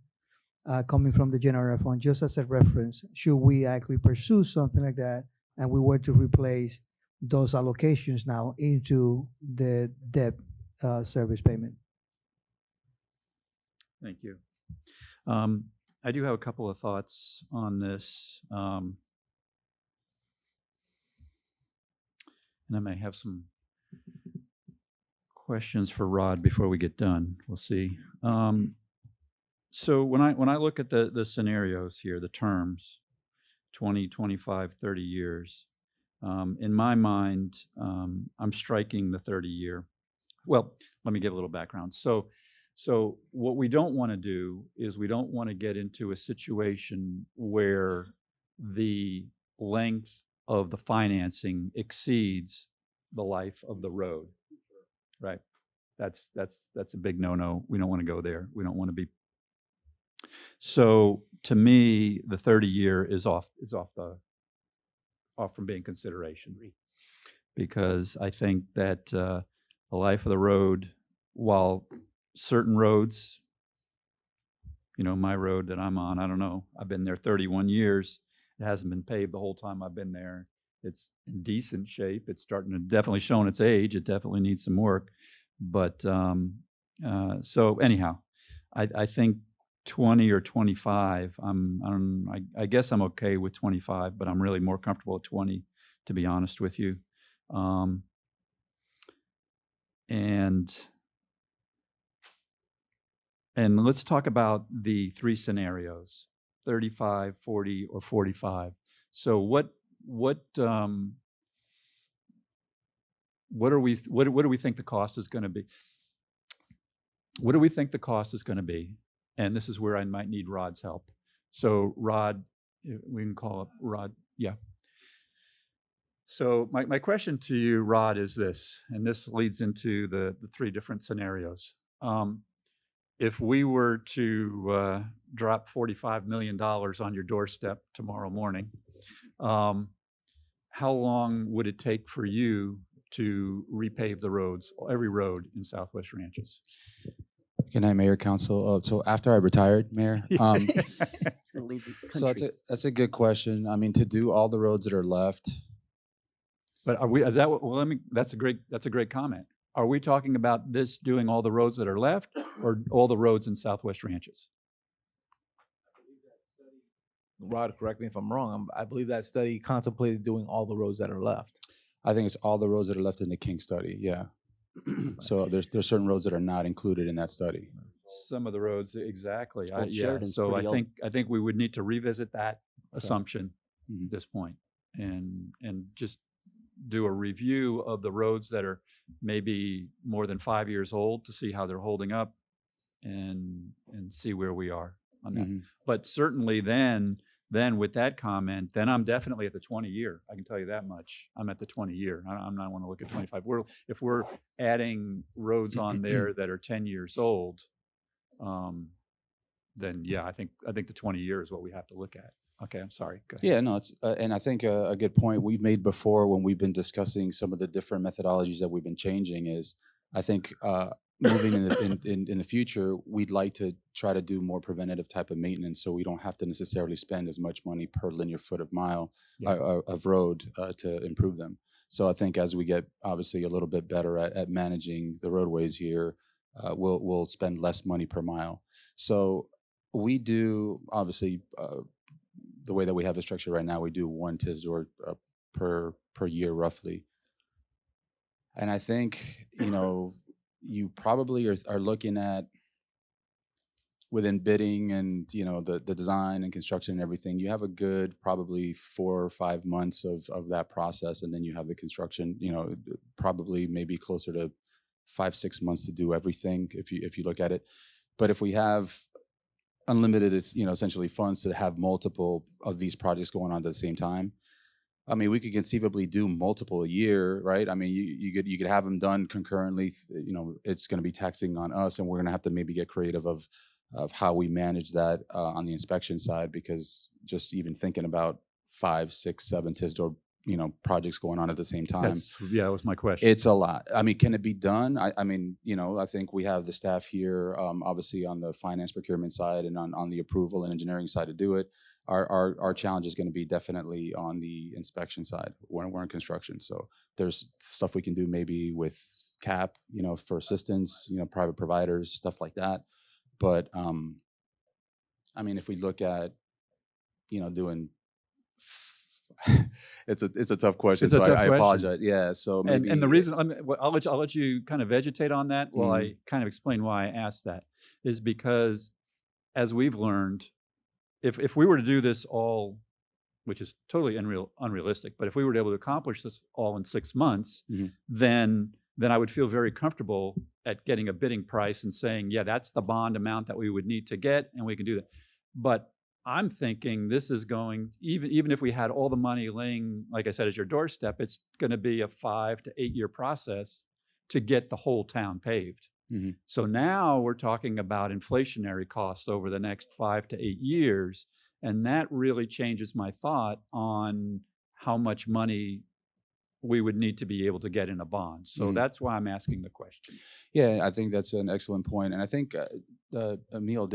coming from the general fund, just as a reference, should we actually pursue something like that and we were to replace those allocations now into the debt service payment. Thank you. I do have a couple of thoughts on this. And I may have some questions for Rod before we get done. We'll see. So when I look at the scenarios here, the terms, 20, 25, 30 years, in my mind, I'm striking the 30-year. Well, let me give a little background. So what we don't want to do is we don't want to get into a situation where the length of the financing exceeds the life of the road, right? That's a big no-no. We don't want to go there. We don't want to be. So to me, the 30-year is off from being consideration, because I think that the life of the road, while certain roads, my road that I'm on, I don't know, I've been there 31 years. It hasn't been paved the whole time I've been there. It's in decent shape. It's starting to definitely showing its age. It definitely needs some work. But so anyhow, I think 20 or 25, I guess I'm okay with 25, but I'm really more comfortable at 20, to be honest with you. And let's talk about the 3 scenarios, 35, 40, or 45. So what do we think the cost is going to be? What do we think the cost is going to be? And this is where I might need Rod's help. So Rod, we can call up Rod. Yeah. So my question to you, Rod, is this, and this leads into the 3 different scenarios. If we were to drop $45 million on your doorstep tomorrow morning, how long would it take for you to repave the roads, every road in Southwest Ranches? Good night, Mayor, Council. So after I retired, Mayor, He's gonna leave the so country. that's a good question. I mean, to do all the roads that are left, But are we, is that what, well, that's a great comment. Are we talking about this doing all the roads that are left or all the roads in Southwest Ranches? Rod, correct me if I'm wrong. I believe that study contemplated doing all the roads that are left. I think it's all the roads that are left in the King study. Yeah. So there's certain roads that are not included in that study. Some of the roads, exactly. Old Yeah. Sheridan's So pretty old. I think we would need to revisit that assumption Mhm. at this point and just do a review of the roads that are maybe more than 5 years old to see how they're holding up and see where we are on that. Mhm. But certainly then with that comment, then I'm definitely at the 20-year. I can tell you that much. I'm at the 20-year. I'm not want to look at 25. If we're adding roads on there that are 10 years old, then yeah, I think the 20-year is what we have to look at. Okay, I'm sorry. Go ahead. Yeah, no, it's and I think a good point we've made before when we've been discussing some of the different methodologies that we've been changing is I think moving in the future, we'd like to try to do more preventative type of maintenance so we don't have to necessarily spend as much money per linear foot of mile of road to improve them. So I think as we get obviously a little bit better at managing the roadways here, we'll spend less money per mile. So we do obviously the way that we have the structure right now, we do one TISDOR per year roughly. And I think, you probably are looking at within bidding and, the design and construction and everything, you have a good probably 4 or 5 months of that process. And then you have the construction, probably maybe closer to 5-6 months to do everything if you look at it. But if we have unlimited, essentially funds to have multiple of these projects going on at the same time, I mean, we could conceivably do multiple a year, right? I mean, you could have them done concurrently. It's going to be taxing on us, and we're going to have to maybe get creative of how we manage that on the inspection side, because just even thinking about 5, 6, 7 TISDOR, projects going on at the same time. That was my question. It's a lot. I mean, can it be done? I mean, I think we have the staff here, obviously on the finance procurement side and on the approval and engineering side to do it. Our challenge is going to be definitely on the inspection side when we're in construction. So there's stuff we can do maybe with CAP, for assistance, private providers, stuff like that. But I mean, if we look at, doing it's a tough question. It's a So tough I question. apologize. Yeah. So maybe And the reason I'll let you kind of vegetate on that while I kind of explain why I asked that is because as we've learned, if we were to do this all, which is totally unrealistic, but if we were able to accomplish this all in 6 months, then I would feel very comfortable at getting a bidding price and saying, yeah, that's the bond amount that we would need to get, and we can do that. But I'm thinking this is going, even if we had all the money laying, like I said, at your doorstep, it's going to be a 5 to 8 year process to get the whole town paved. So now we're talking about inflationary costs over the next 5 to 8 years. And that really changes my thought on how much money we would need to be able to get in a bond. So that's why I'm asking the question. Yeah, I think that's an excellent point. And I think, Emil,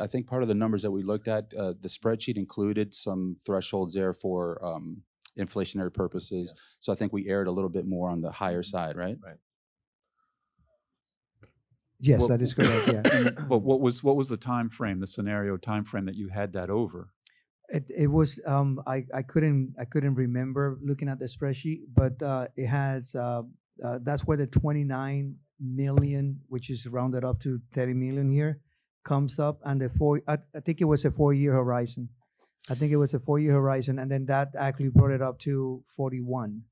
I think part of the numbers that we looked at, the spreadsheet included some thresholds there for inflationary purposes. Yes. So I think we erred a little bit more on the higher side, right? Right. Yes, that is correct. Yeah. But what was the time frame, the scenario time frame that you had that over? It was I couldn't remember looking at the spreadsheet, but it has that's where the 29 million, which is rounded up to 30 million here, comes up, and I think it was a 4-year horizon. I think it was a 4-year horizon, and then that actually brought it up to 41.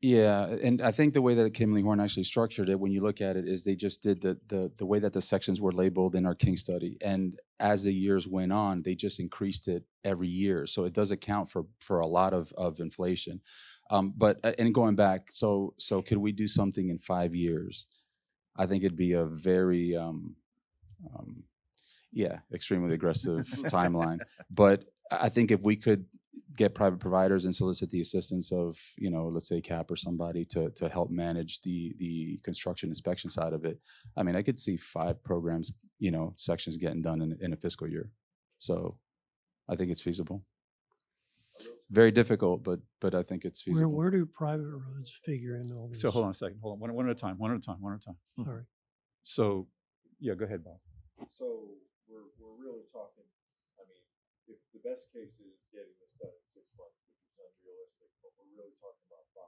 Yeah, and I think the way that Kimberly Horn actually structured it, when you look at it, is they just did the way that the sections were labeled in our King study, and as the years went on, they just increased it every year. So it does account for a lot of inflation. But and going back, so could we do something in 5 years? I think it'd be a very extremely aggressive timeline. But I think if we could get private providers and solicit the assistance of, let's say CAP or somebody to help manage the construction inspection side of it. I mean, I could see 5 programs sections getting done in a fiscal year. So I think it's feasible. Very difficult, but I think it's feasible. Where do private roads figure in all this? So hold on a second. Hold on. One at a time. One at a time. All right. So, yeah, go ahead, Bob. So we're really talking, I mean, if the best case is getting this done in 6 months, which is unrealistic, but we're really talking about 5,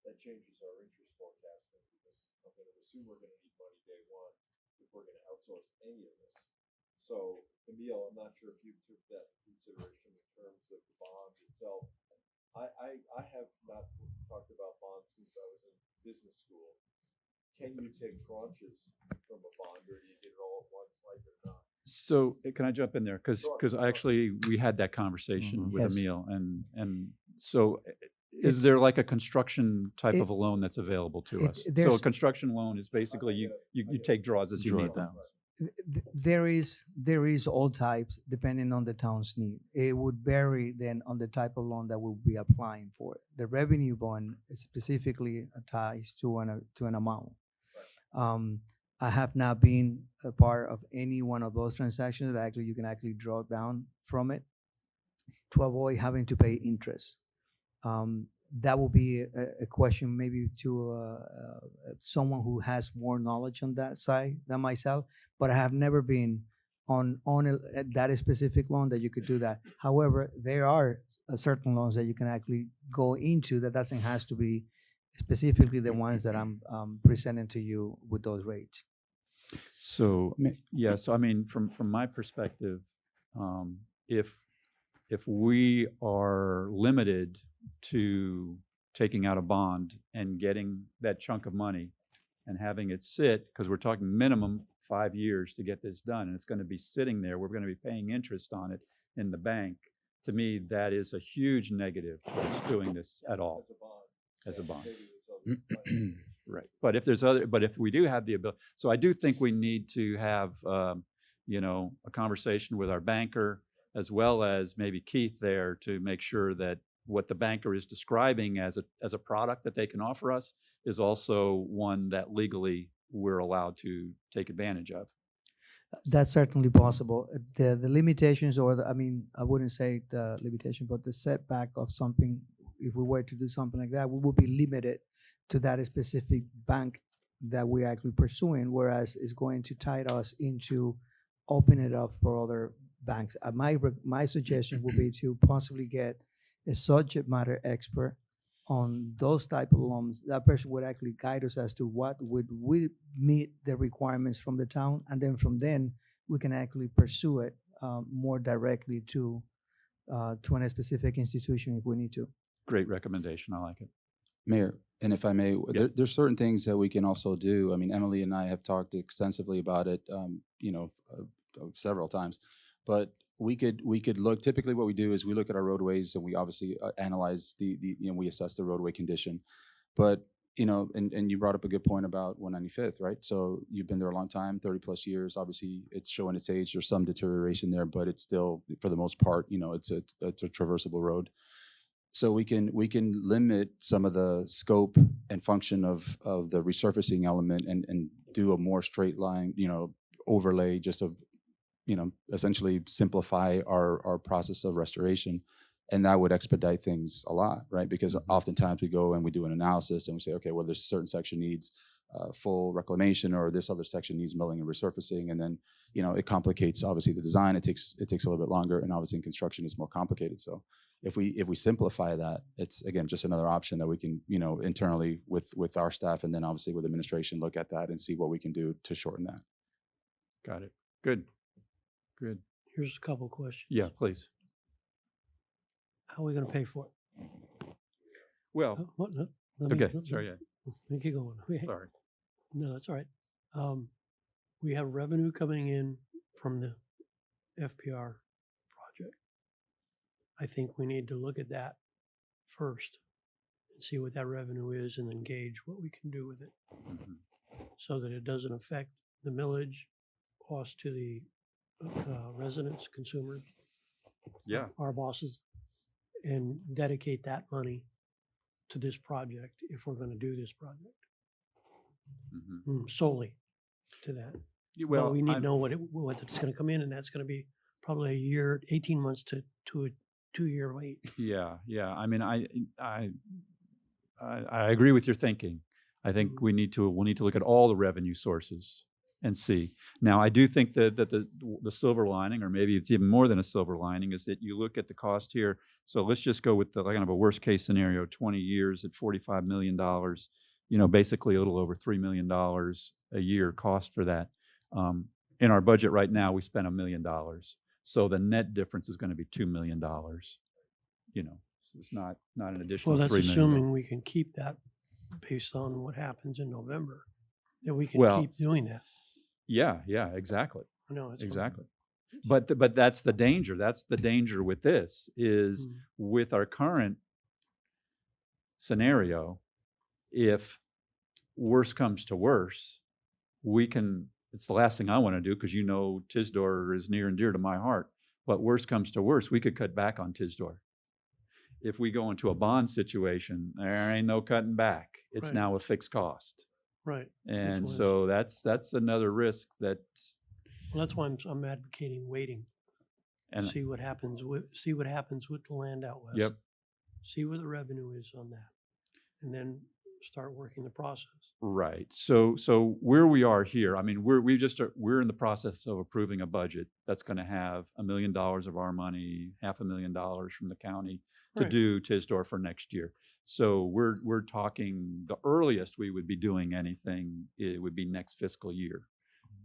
that changes our interest forecasting because I'm going to assume we're going to need money day one if we're going to outsource any of this. So, Emil, I'm not sure if you took that into consideration in terms of the bond itself. I have not talked about bonds since I was in business school. Can you take tranches from a bond, or do you get it all at once, like it or not? So can I jump in there? Because we had that conversation with Yes. Emil, and so is there like a construction type of a loan that's available to us? So a there's- construction loan is basically you take draws as you Draw need it them. down. There is all types depending on the town's need. It would vary then on the type of loan that we'll be applying for. The revenue bond is specifically attached to an amount. I have not been a part of any one of those transactions that you can actually draw down from it to avoid having to pay interest. That will be a question maybe to someone who has more knowledge on that side than myself, but I have never been on that specific loan that you could do that. However, there are certain loans that you can actually go into that doesn't has to be specifically the ones that I'm presenting to you with those rates. So yeah, so I mean, from my perspective, if we are limited to taking out a bond and getting that chunk of money and having it sit, because we're talking minimum 5 years to get this done, and it's going to be sitting there, we're going to be paying interest on it in the bank. To me, that is a huge negative towards doing this at all. As a bond. Right. But if we do have the ability, so I do think we need to have, a conversation with our banker as well as maybe Keith there to make sure that what the banker is describing as a product that they can offer us is also one that legally we're allowed to take advantage of. That's certainly possible. The limitations, I wouldn't say the limitation, but the setback of something, if we were to do something like that, we would be limited to that specific bank that we're actually pursuing, whereas it's going to tie us into open it up for other banks. My suggestion would be to possibly get a subject matter expert on those type of loans. That person would actually guide us as to what would meet the requirements from the town, and then from then we can actually pursue it more directly to a specific institution if we need to. Great recommendation. I like it. Mayor, and if I may, there's certain things that we can also do. I mean, Emily and I have talked extensively about it, several times, but we could look. Typically, what we do is we look at our roadways and we obviously analyze we assess the roadway condition. But and you brought up a good point about 195th, right? So you've been there a long time, 30 plus years. Obviously, it's showing its age. There's some deterioration there, but it's still, for the most part, it's a traversable road. So we can limit some of the scope and function of the resurfacing element and do a more straight line, overlay, just of essentially simplify our process of restoration. And that would expedite things a lot, right? Because oftentimes we go and we do an analysis and we say, okay, well, this certain section needs full reclamation, or this other section needs milling and resurfacing. And then, it complicates, obviously, the design. It takes a little bit longer, and obviously in construction it's more complicated. So if we simplify that, it's, again, just another option that we can, internally with our staff, and then obviously with administration, look at that and see what we can do to shorten that. Got it. Good. Here's a couple questions. Yeah, please. How are we going to pay for it? Well, okay. Sorry. Let me keep going. Sorry. No, that's all right. We have revenue coming in from the FPR project. I think we need to look at that first and see what that revenue is, and then gauge what we can do with it, so that it doesn't affect the millage cost to the residents, consumers, our bosses, and dedicate that money to this project if we're going to do this project solely to that. But we need to know what it's gonna come in, and that's gonna be probably a year, 18 months to a 2-year wait. Yeah, yeah. I mean, I agree with your thinking. I think we'll need to look at all the revenue sources and see. Now, I do think that the silver lining, or maybe it's even more than a silver lining, is that you look at the cost here. So let's just go with the kind of a worst case scenario: 20 years at $45 million. You know, basically a little over $3 million a year cost for that. In our budget right now, we spent $1 million. So the net difference is going to be $2 million. You know, so it's not an additional Well, $3 that's million. assuming we can keep that based on what happens in November, that we can Well, keep doing that. Yeah, yeah, exactly. I know, that's what- Exactly. But that's the danger. That's the danger with this is with our current scenario, if worse comes to worse, it's the last thing I want to do, because Tisdor is near and dear to my heart. But worse comes to worse, we could cut back on Tisdor. If we go into a bond situation, there ain't no cutting back. It's Right. now a fixed cost. Right. And so that's another risk that. Well, that's why I'm advocating waiting. And see what happens with the land out west. Yep. See where the revenue is on that, and then start working the process. Right. So where we are here, I mean, we're in the process of approving a budget that's going to have $1 million of our money, $500,000 from the county to Right. do Tisdor for next year. So we're talking the earliest we would be doing anything, it would be next fiscal year,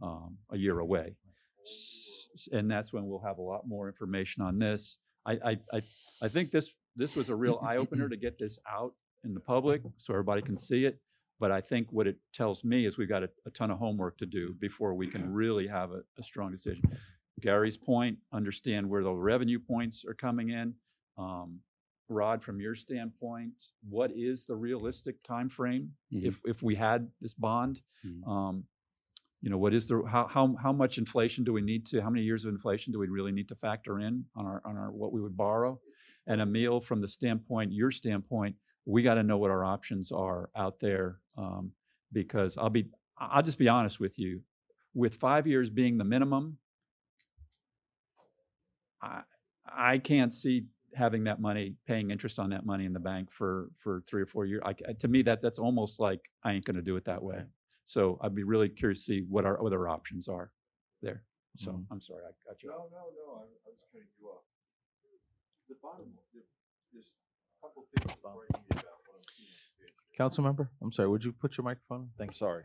a year away. And that's when we'll have a lot more information on this. I think this was a real eye opener to get this out in the public so everybody can see it. But I think what it tells me is we've got a ton of homework to do before we can really have a strong decision. Gary's point, understand where the revenue points are coming in. Rod, from your standpoint, what is the realistic time frame if we had this bond? What is how much inflation do we need to? How many years of inflation do we really need to factor in on our what we would borrow? And Emil, from your standpoint, we got to know what our options are out there, because I'll just be honest with you, with 5 years being the minimum, I can't see having that money, paying interest on that money in the bank for 3 or 4 years. To me, that's almost like I ain't going to do it that way. So I'd be really curious to see what our other options are there. So I'm sorry, I got you. No, I was cutting you off. The bottom, there's a couple things that worry me about what I'm seeing on the page. Council member, I'm sorry, would you put your microphone? Thank you. Sorry.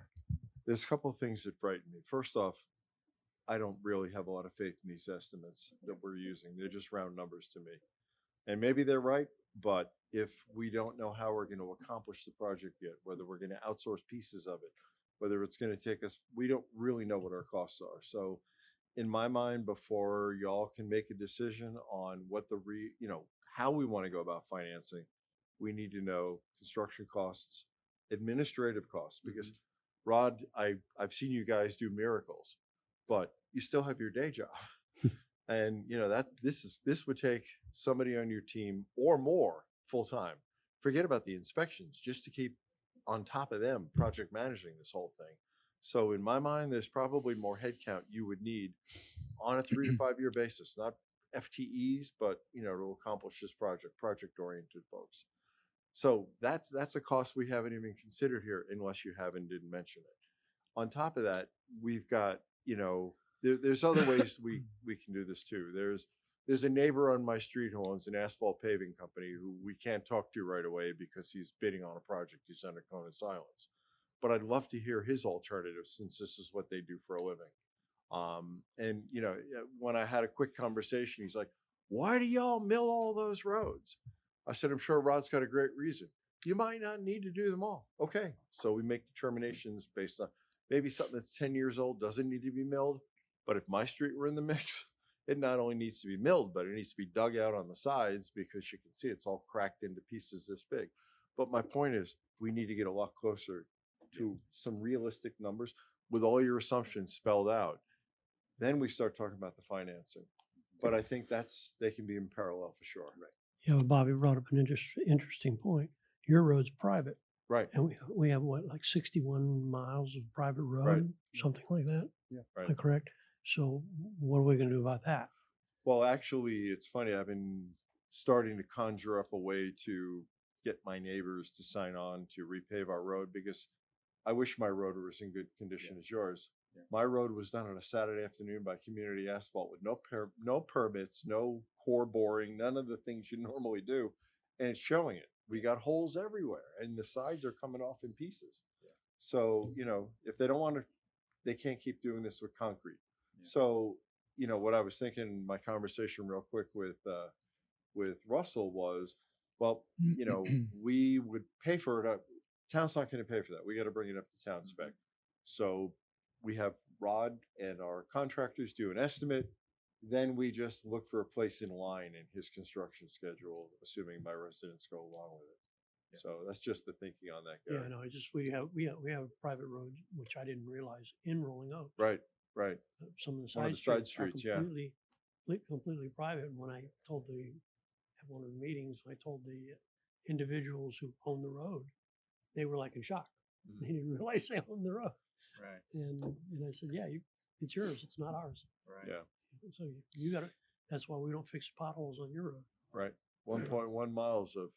There's a couple of things that frighten me. First off, I don't really have a lot of faith in these estimates that we're using. They're just round numbers to me. And maybe they're right, but if we don't know how we're going to accomplish the project yet, whether we're going to outsource pieces of it, whether it's going to take us, we don't really know what our costs are. So in my mind, before y'all can make a decision on what how we want to go about financing, we need to know construction costs, administrative costs, because Rod, I've seen you guys do miracles, but you still have your day job. And this would take somebody on your team or more full time. Forget about the inspections, just to keep on top of them, project managing this whole thing. So in my mind, there's probably more headcount you would need on a 3 to 5 year basis, not FTEs, but to accomplish this project oriented folks. So that's a cost we haven't even considered here, unless you didn't mention it. On top of that, we've got, there's other ways we can do this too. There's a neighbor on my street who owns an asphalt paving company who we can't talk to right away because he's bidding on a project. He's under cone of silence. But I'd love to hear his alternatives, since this is what they do for a living. And when I had a quick conversation, he's like, "Why do y'all mill all those roads?" I said, "I'm sure Rod's got a great reason. You might not need to do them all." Okay. So we make determinations based on maybe something that's 10 years old doesn't need to be milled. But if my street were in the mix, it not only needs to be milled, but it needs to be dug out on the sides, because you can see it's all cracked into pieces this big. But my point is, we need to get a lot closer to some realistic numbers with all your assumptions spelled out. Then we start talking about the financing. But I think they can be in parallel for sure. Right. Yeah, but Bobby brought up an interesting point. Your road's private. Right. And we have like 61 miles of private road, something like that. Yeah. Am I Right. correct? So what are we gonna do about that? Well, actually, it's funny. I've been starting to conjure up a way to get my neighbors to sign on to repave our road because I wish my road was in good condition as yours. My road was done on a Saturday afternoon by Community Asphalt with no permits, no core boring, none of the things you normally do, and it's showing it. We got holes everywhere, and the sides are coming off in pieces. So if they don't want to, they can't keep doing this with concrete. So what I was thinking, my conversation real quick with Russell was, well, we would pay for it. Town's not going to pay for that. We got to bring it up to town spec. So we have Rod and our contractors do an estimate. Then we just look for a place in line in his construction schedule, assuming my residents go along with it. So that's just the thinking on that, Yeah, Gary. no, we have a private road, which I didn't realize in Rolling Oak. Right, right. Some of the One of side the side streets streets, are yeah. completely private. And when I told at one of the meetings, I told the individuals who own the road, they were like in shock. They didn't realize they owned the road. Right. And I said, yeah, it's yours. It's not ours. Right. Yeah. So you got to. That's why we don't fix potholes on your road. Right. 1.1 miles of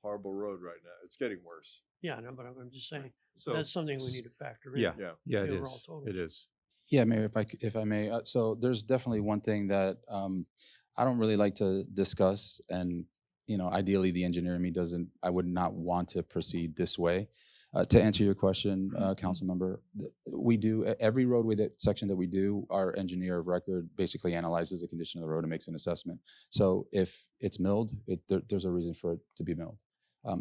horrible road right now. It's getting worse. Yeah, I know, but I'm just saying So- that's something we need to factor in. Yeah, Yeah. yeah, the it overall is. total. It is. Yeah, Mayor, if I may. So there's definitely one thing that I don't really like to discuss, and ideally the engineer in me doesn't. I would not want to proceed this way. To answer your question, council member, we do every roadway section that we do. Our engineer of record basically analyzes the condition of the road and makes an assessment. So if it's milled, there's a reason for it to be milled.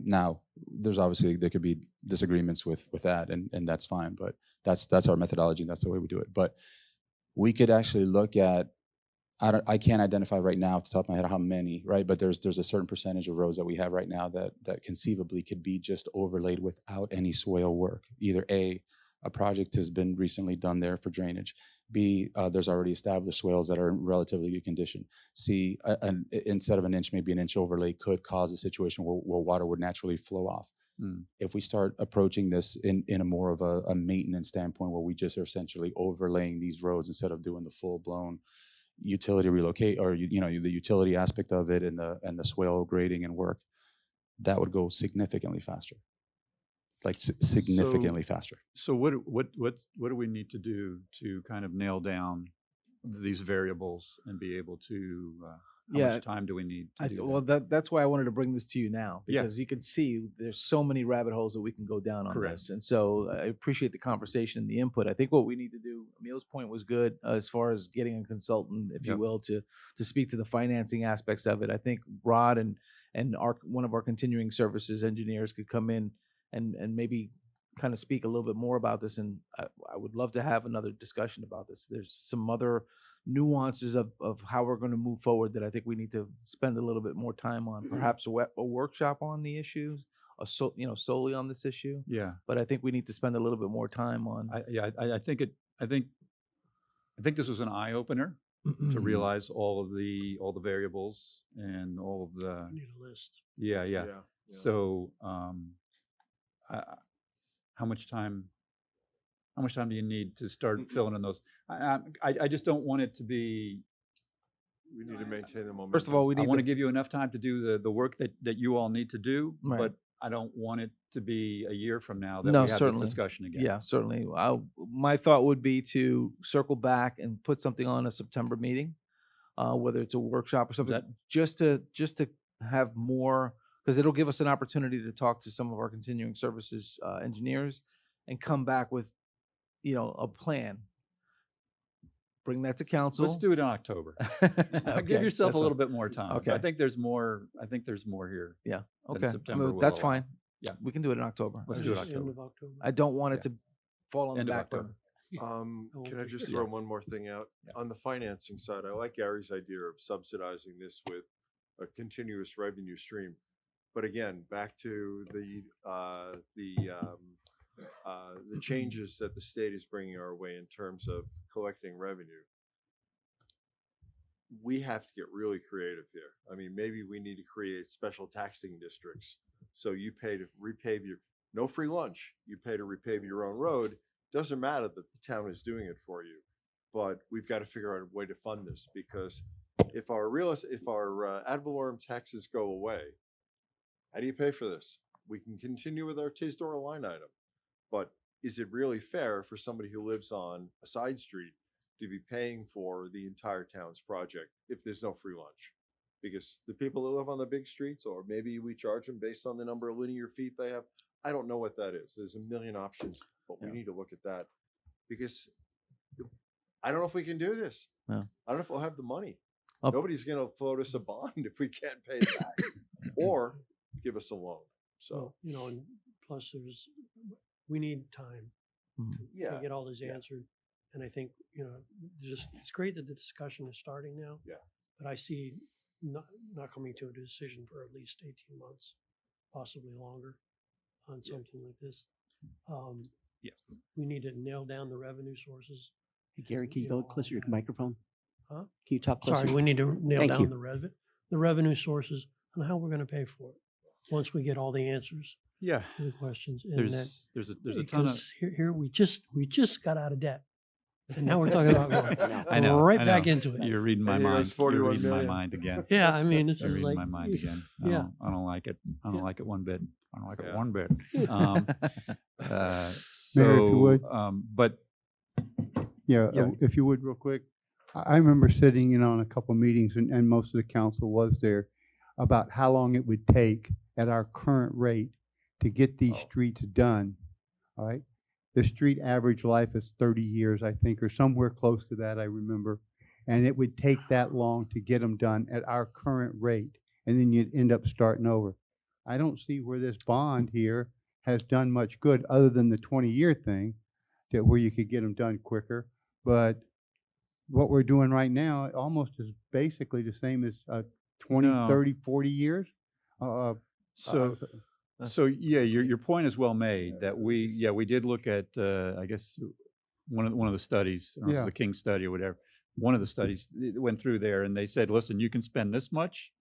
Now, there could be disagreements with that, and that's fine. But that's our methodology, and that's the way we do it. But we could actually look at. I can't identify right now off the top of my head how many, right? But there's a certain percentage of roads that we have right now that conceivably could be just overlaid without any swale work. Either A, a project has been recently done there for drainage. B, there's already established swales that are in relatively good condition. C, instead of an inch, maybe an inch overlay could cause a situation where water would naturally flow off. If we start approaching this in a more of a maintenance standpoint, where we just are essentially overlaying these roads instead of doing the full blown utility relocate or the utility aspect of it and the swale grading and work, that would go significantly faster, like significantly faster. So what do we need to do to kind of nail down these variables and be able to? How much time do we need to do that? Well, that's why I wanted to bring this to you now, Yeah. because you can see there's so many rabbit holes that we can go down on Correct. this. And so I appreciate the conversation and the input. I think what we need to do, Emil's point was good as far as getting a consultant, if you Yep. will, to speak to the financing aspects of it. I think Rod and one of our continuing services engineers could come in and maybe kind of speak a little bit more about this. And I would love to have another discussion about this. There's some other nuances of how we're going to move forward that I think we need to spend a little bit more time on. Perhaps a workshop on the issues, solely on this issue. Yeah. But I think we need to spend a little bit more time on. I think this was an eye opener to realize all the variables and all of the. We need a list. Yeah. So, how much time do you need to start filling in those? I just don't want it to be. We need to maintain the momentum. First of all, I want to give you enough time to do the work that you all need to do, Right. but I don't want it to be a year from now that No, we have certainly. this discussion again. Yeah, certainly. My thought would be to circle back and put something on a September meeting, whether it's a workshop or something, just to have more, because it'll give us an opportunity to talk to some of our continuing services engineers and come back with, a plan. Bring that to council. Let's do it in October. Okay, Give yourself that's a little fine. bit more time. Okay. I think there's more here. Yeah. than Okay. September will That's allow. fine. Yeah. We can do it in October. Let's I do it just- October. End of October. I don't want it Yeah. to fall on the End of back October. burner. Can I just Yeah. throw one more thing out? On the financing side, I like Gary's idea of subsidizing this with a continuous revenue stream. But again, back to the changes that the state is bringing our way in terms of collecting revenue. We have to get really creative here. I mean, maybe we need to create special taxing districts. So you pay to repave no free lunch. You pay to repave your own road. Doesn't matter that the town is doing it for you, but we've got to figure out a way to fund this, because if our ad valorem taxes go away, how do you pay for this? We can continue with our TISDOR line item, but is it really fair for somebody who lives on a side street to be paying for the entire town's project if there's no free lunch? Because the people that live on the big streets, or maybe we charge them based on the number of linear feet they have, I don't know what that is. There's a million options, but we need to look at that, because I don't know if we can do this. Yeah. I don't know if we'll have the money. Up- Nobody's going to float us a bond if we can't pay it back, or give us a loan. So, So, you know, and plus we need time to get all this answered. And I think, you know, it's great that the discussion is starting now. Yeah. But I see not coming to a decision for at least 18 months, possibly longer on something like this. We need to nail down the revenue sources. Hey, Gary, can you go closer to your microphone? Huh? Can you talk closer? Sorry, we need to nail Thank down you. the revenue sources and how we're going to pay for it once we get all the answers Yeah. to the questions. And There's a ton of. because here we just got out of debt, and now we're talking about going I know. right I back know. into it. You're reading my And here's mind. You're 41 reading my million. mind again. Yeah, I mean, this You're is reading like my mind again. yeah. I don't like it. I don't Yeah. like it one bit. I don't like it Yeah. one bit. Mayor, if you So, would. but Yeah, Yeah. if you would, real quick. I remember sitting in on a couple meetings, and most of the council was there, about how long it would take at our current rate to get these streets done. All right? The street average life is 30 years, I think, or somewhere close to that, I remember. And it would take that long to get them done at our current rate, and then you'd end up starting over. I don't see where this bond here has done much good, other than the 20-year thing, that where you could get them done quicker. But what we're doing right now almost is basically the same as 20, No. 30, 40 years. So yeah, your point is well made, that we did look at, I guess, one of the studies, I don't know if it was Yeah. the King study or whatever. One of the studies went through there, and they said, listen, you can spend this much.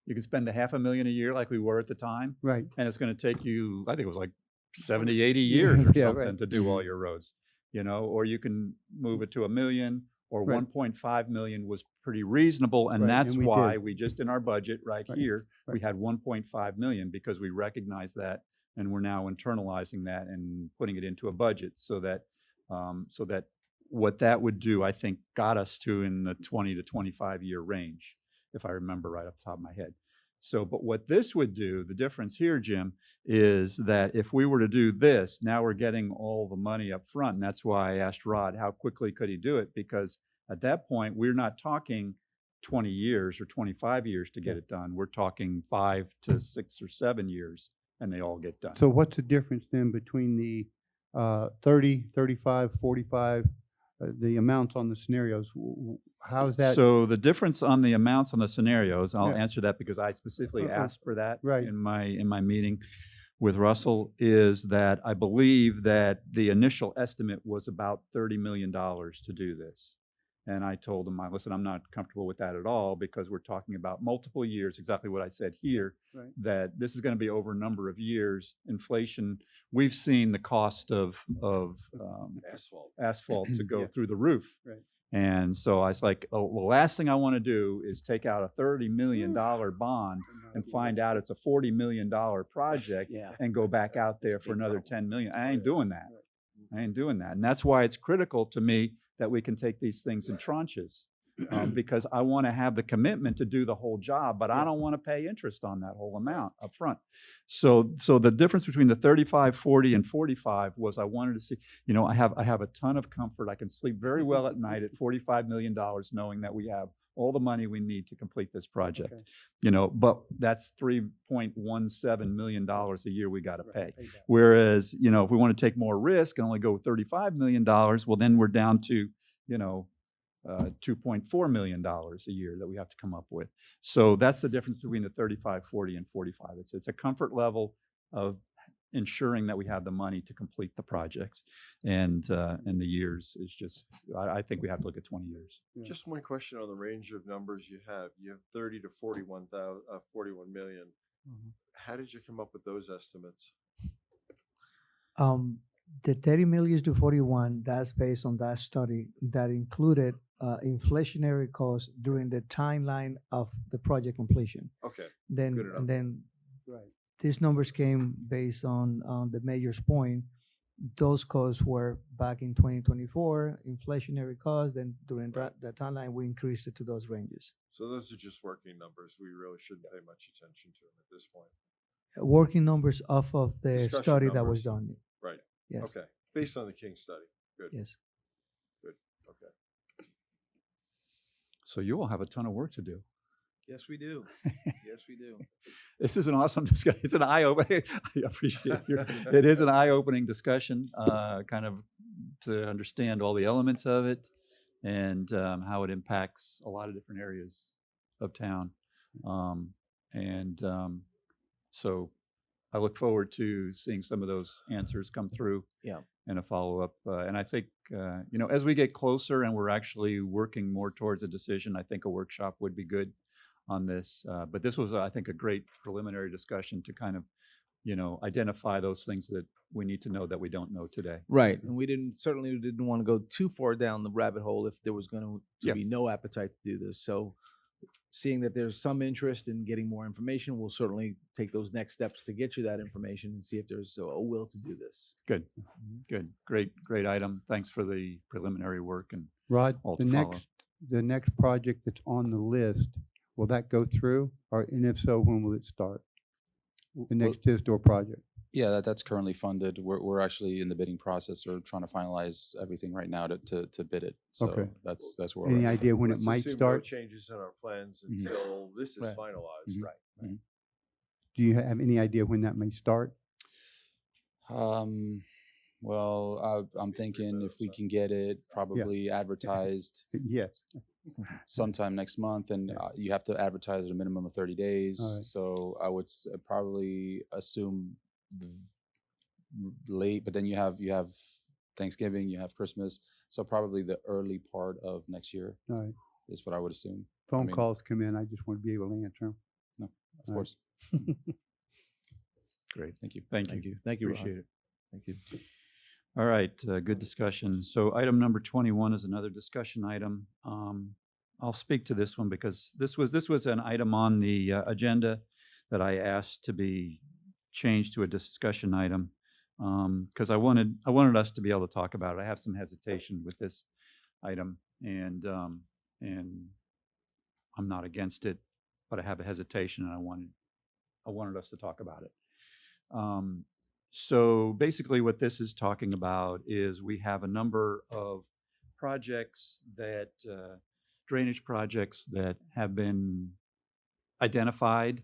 You can spend $500,000 a year like we were at the time. Right. And it's going to take you, I think it was like 70, 80 years or Yeah, something right. to do all your roads, or you can move it to $1 million, or Right. 1.5 million was pretty reasonable. And Right, that's and we why did. we just in our budget right here, we Right. had 1.5 million, because we recognized that, and we're now internalizing that and putting it into a budget so that what that would do, I think, got us to in the 20 to 25 year range, if I remember right off the top of my head. So, but what this would do, the difference here, Jim, is that if we were to do this, now we're getting all the money up front. And that's why I asked Rod, how quickly could he do it? Because at that point, we're not talking 20 years or 25 years to get it done. We're talking 5 to 6 or 7 years, and they all get done. So what's the difference then between the 30, 35, 45, the amounts on the scenarios? How is that? So the difference on the amounts on the scenarios, I'll Yeah. answer that because I specifically Uh-uh. asked for that Right. in my meeting with Russell, is that I believe that the initial estimate was about $30 million to do this. And I told him, listen, I'm not comfortable with that at all, because we're talking about multiple years, exactly what I said here, Right. that this is going to be over a number of years. Inflation, we've seen the cost of asphalt to go Yeah. through the roof. Right. And so I was like, oh, well, the last thing I want to do is take out a $30 million bond and find out it's a $40 million project Yeah. and go back out there for another 10 million. I ain't doing that. I ain't doing that. And that's why it's critical to me that we can take these things in tranches, because I want to have the commitment to do the whole job, but I don't want to pay interest on that whole amount up front. So the difference between the 35, 40, and 45 was I wanted to see, I have a ton of comfort. I can sleep very well at night at $45 million, knowing that we have all the money we need to complete this project. Okay. But that's $3.17 million a year we got to pay. Pay back. Whereas, if we want to take more risk and only go with $35 million, well, then we're down to, $2.4 million a year that we have to come up with. So that's the difference between the 35, 40, and 45. It's a comfort level of ensuring that we have the money to complete the project. And the years is just, I think we have to look at 20 years. Just one question on the range of numbers you have. You have 30 to 41 million. Mhm. How did you come up with those estimates? The 30 million to 41, that's based on that study that included inflationary costs during the timeline of the project completion. Okay. Then, Good enough. and then Right. these numbers came based on the mayor's point. Those costs were back in 2024, inflationary costs. Then during that timeline, we increased it to those ranges. So those are just working numbers. We really shouldn't pay much attention to them at this point. Working numbers off of the Discussion study that was numbers. done. Right. Yes. Okay. Based on the King study. Good. Yes. Good. Okay. So you will have a ton of work to do. Yes, we do. Yes, we do. This is an awesome discussion. It's an eye-opening. I appreciate it is an eye-opening discussion, kind of to understand all the elements of it and how it impacts a lot of different areas of town. So I look forward to seeing some of those answers come through. Yeah. And a follow-up. And I think, as we get closer and we're actually working more towards a decision, I think a workshop would be good on this. But this was, I think, a great preliminary discussion to kind of, identify those things that we need to know that we don't know today. Right. And we certainly didn't want to go too far down the rabbit hole if there was going to be no appetite to do this. So seeing that there's some interest in getting more information, we'll certainly take those next steps to get you that information and see if there's a will to do this. Good. Good. Great item. Thanks for the preliminary work and Rod, all the to follow. next project that's on the list, will that go through? And if so, when will it start? The next TIS-DOR project? Yeah, that's currently funded. We're actually in the bidding process or trying to finalize everything right now to bid it. So Okay. that's where Any we're at. idea when it Let's might assume start? No changes in our plans Mhm. until this is Right. finalized. Mhm. Right. Mhm. Do you have any idea when that may start? Well, I'm thinking if we can get it probably advertised Yes. sometime next month, and you have to advertise at a minimum of 30 days. All right. So I would probably assume late, but then you have Thanksgiving, you have Christmas, so probably the early part of next year All right. is what I would assume. Phone mean- calls come in. I just want to be able to answer them. No, of All right. course. Great. Thank you. Thank Thank you. you. Thank you, Ron. Appreciate it. Thank you. All right, good discussion. So item number 21 is another discussion item. I'll speak to this one because this was an item on the agenda that I asked to be changed to a discussion item because I wanted us to be able to talk about it. I have some hesitation with this item, and I'm not against it, but I have a hesitation, and I wanted us to talk about it. So basically what this is talking about is we have a number of projects that, drainage projects that have been identified.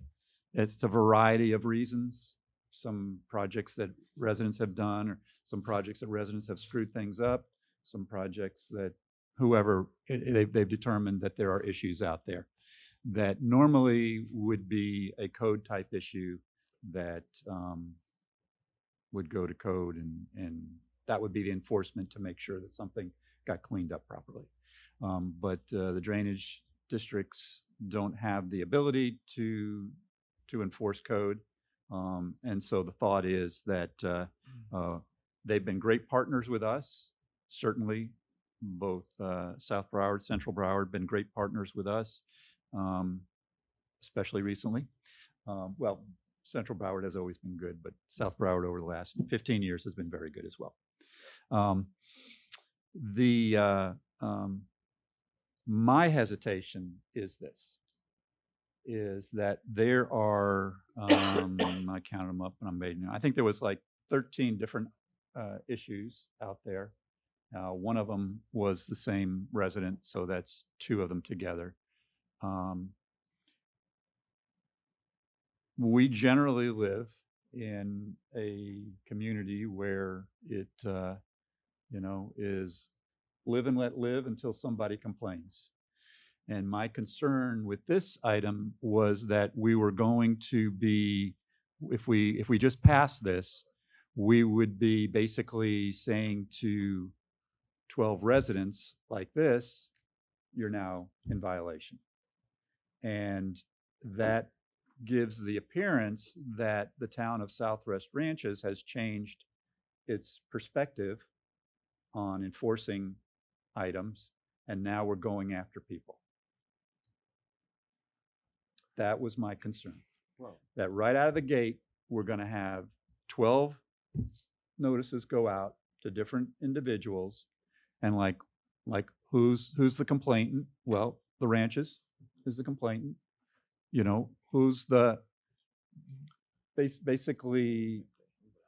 It's a variety of reasons. Some projects that residents have done, or some projects that residents have screwed things up, some projects that they've determined that there are issues out there that normally would be a code type issue that would go to code, and that would be the enforcement to make sure that something got cleaned up properly. But the drainage districts don't have the ability to enforce code. And so the thought is that they've been great partners with us. Certainly, both South Broward, Central Broward, been great partners with us, especially recently. Well, Central Broward has always been good, but South Broward over the last 15 years has been very good as well. My hesitation is that there are, I counted them up and I think there was like 13 different issues out there. One of them was the same resident, so that's two of them together. We generally live in a community where it, is live and let live until somebody complains. And my concern with this item was that we were going to be, if we just pass this, we would be basically saying to 12 residents like this, you're now in violation. And that gives the appearance that the town of Southwest Ranches has changed its perspective on enforcing items, and now we're going after people. That was my concern. Well, That right out of the gate, we're going to have 12 notices go out to different individuals, and like who's the complainant? Well, the ranches is the complainant. You know, who's the basically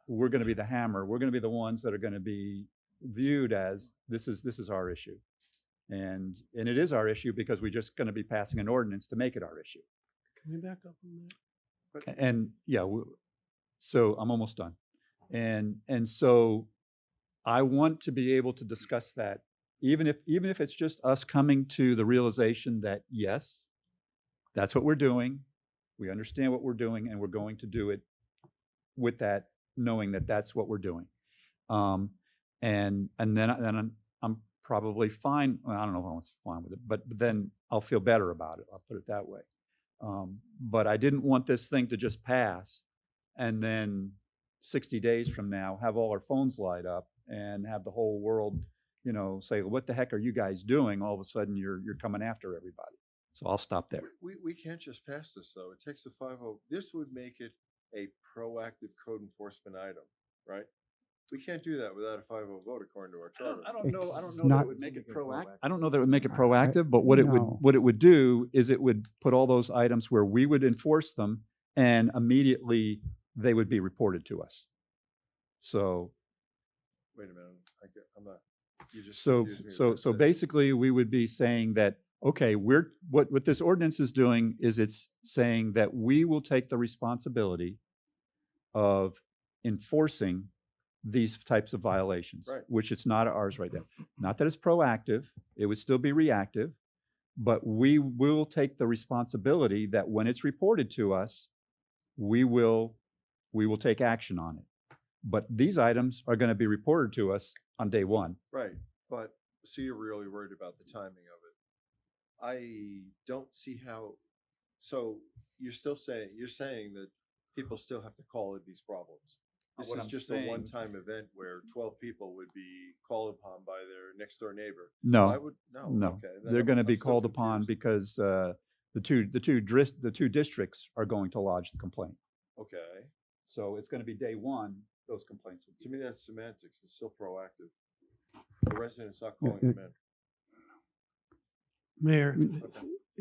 we're going to be the hammer. We're going to be the ones that are going to be viewed as this is our issue, and it is our issue because we're just going to be passing an ordinance to make it our issue. Can we back up on that? And yeah, so I'm almost done. And so I want to be able to discuss that, even if it's just us coming to the realization that yes, that's what we're doing. We understand what we're doing, and we're going to do it with that, knowing that that's what we're doing. And then I'm probably fine. Well, I don't know if I was fine with it, but then I'll feel better about it. I'll put it that way. But I didn't want this thing to just pass and then 60 days from now have all our phones light up and have the whole world, you know, say, what the heck are you guys doing? All of a sudden you're coming after everybody. So I'll stop there. we can't just pass this though. It takes a 5-0. This would make it a proactive code enforcement item, right? We can't do that without a 5-0 vote according to our charter. I don't know that not- it would make it proactive. I don't know that it would make it proactive, but what it would do is it would put all those items where we would enforce them, and immediately they would be reported to us. So Wait a minute, I'm not. You just so confused me with so that so sentence. basically we would be saying that, okay, what this ordinance is doing is it's saying that we will take the responsibility of enforcing these types of violations, Right. which it's not ours right now. Not that it's proactive, it would still be reactive, but we will take the responsibility that when it's reported to us, we will take action on it. But these items are going to be reported to us on day one. Right, but so you're really worried about the timing of it. I don't see how, so you're saying that people still have to call it these problems. This What is I'm just saying- a one-time event where 12 people would be called upon by their next door neighbor. No, Why would, no, okay. then they're I'm- going to I'm be still called upon confused. because the two districts are going to lodge the complaint. Okay, So it's going to be day one, those complaints will be. to me, that's semantics. It's still proactive. The resident's not calling them in. Mayor,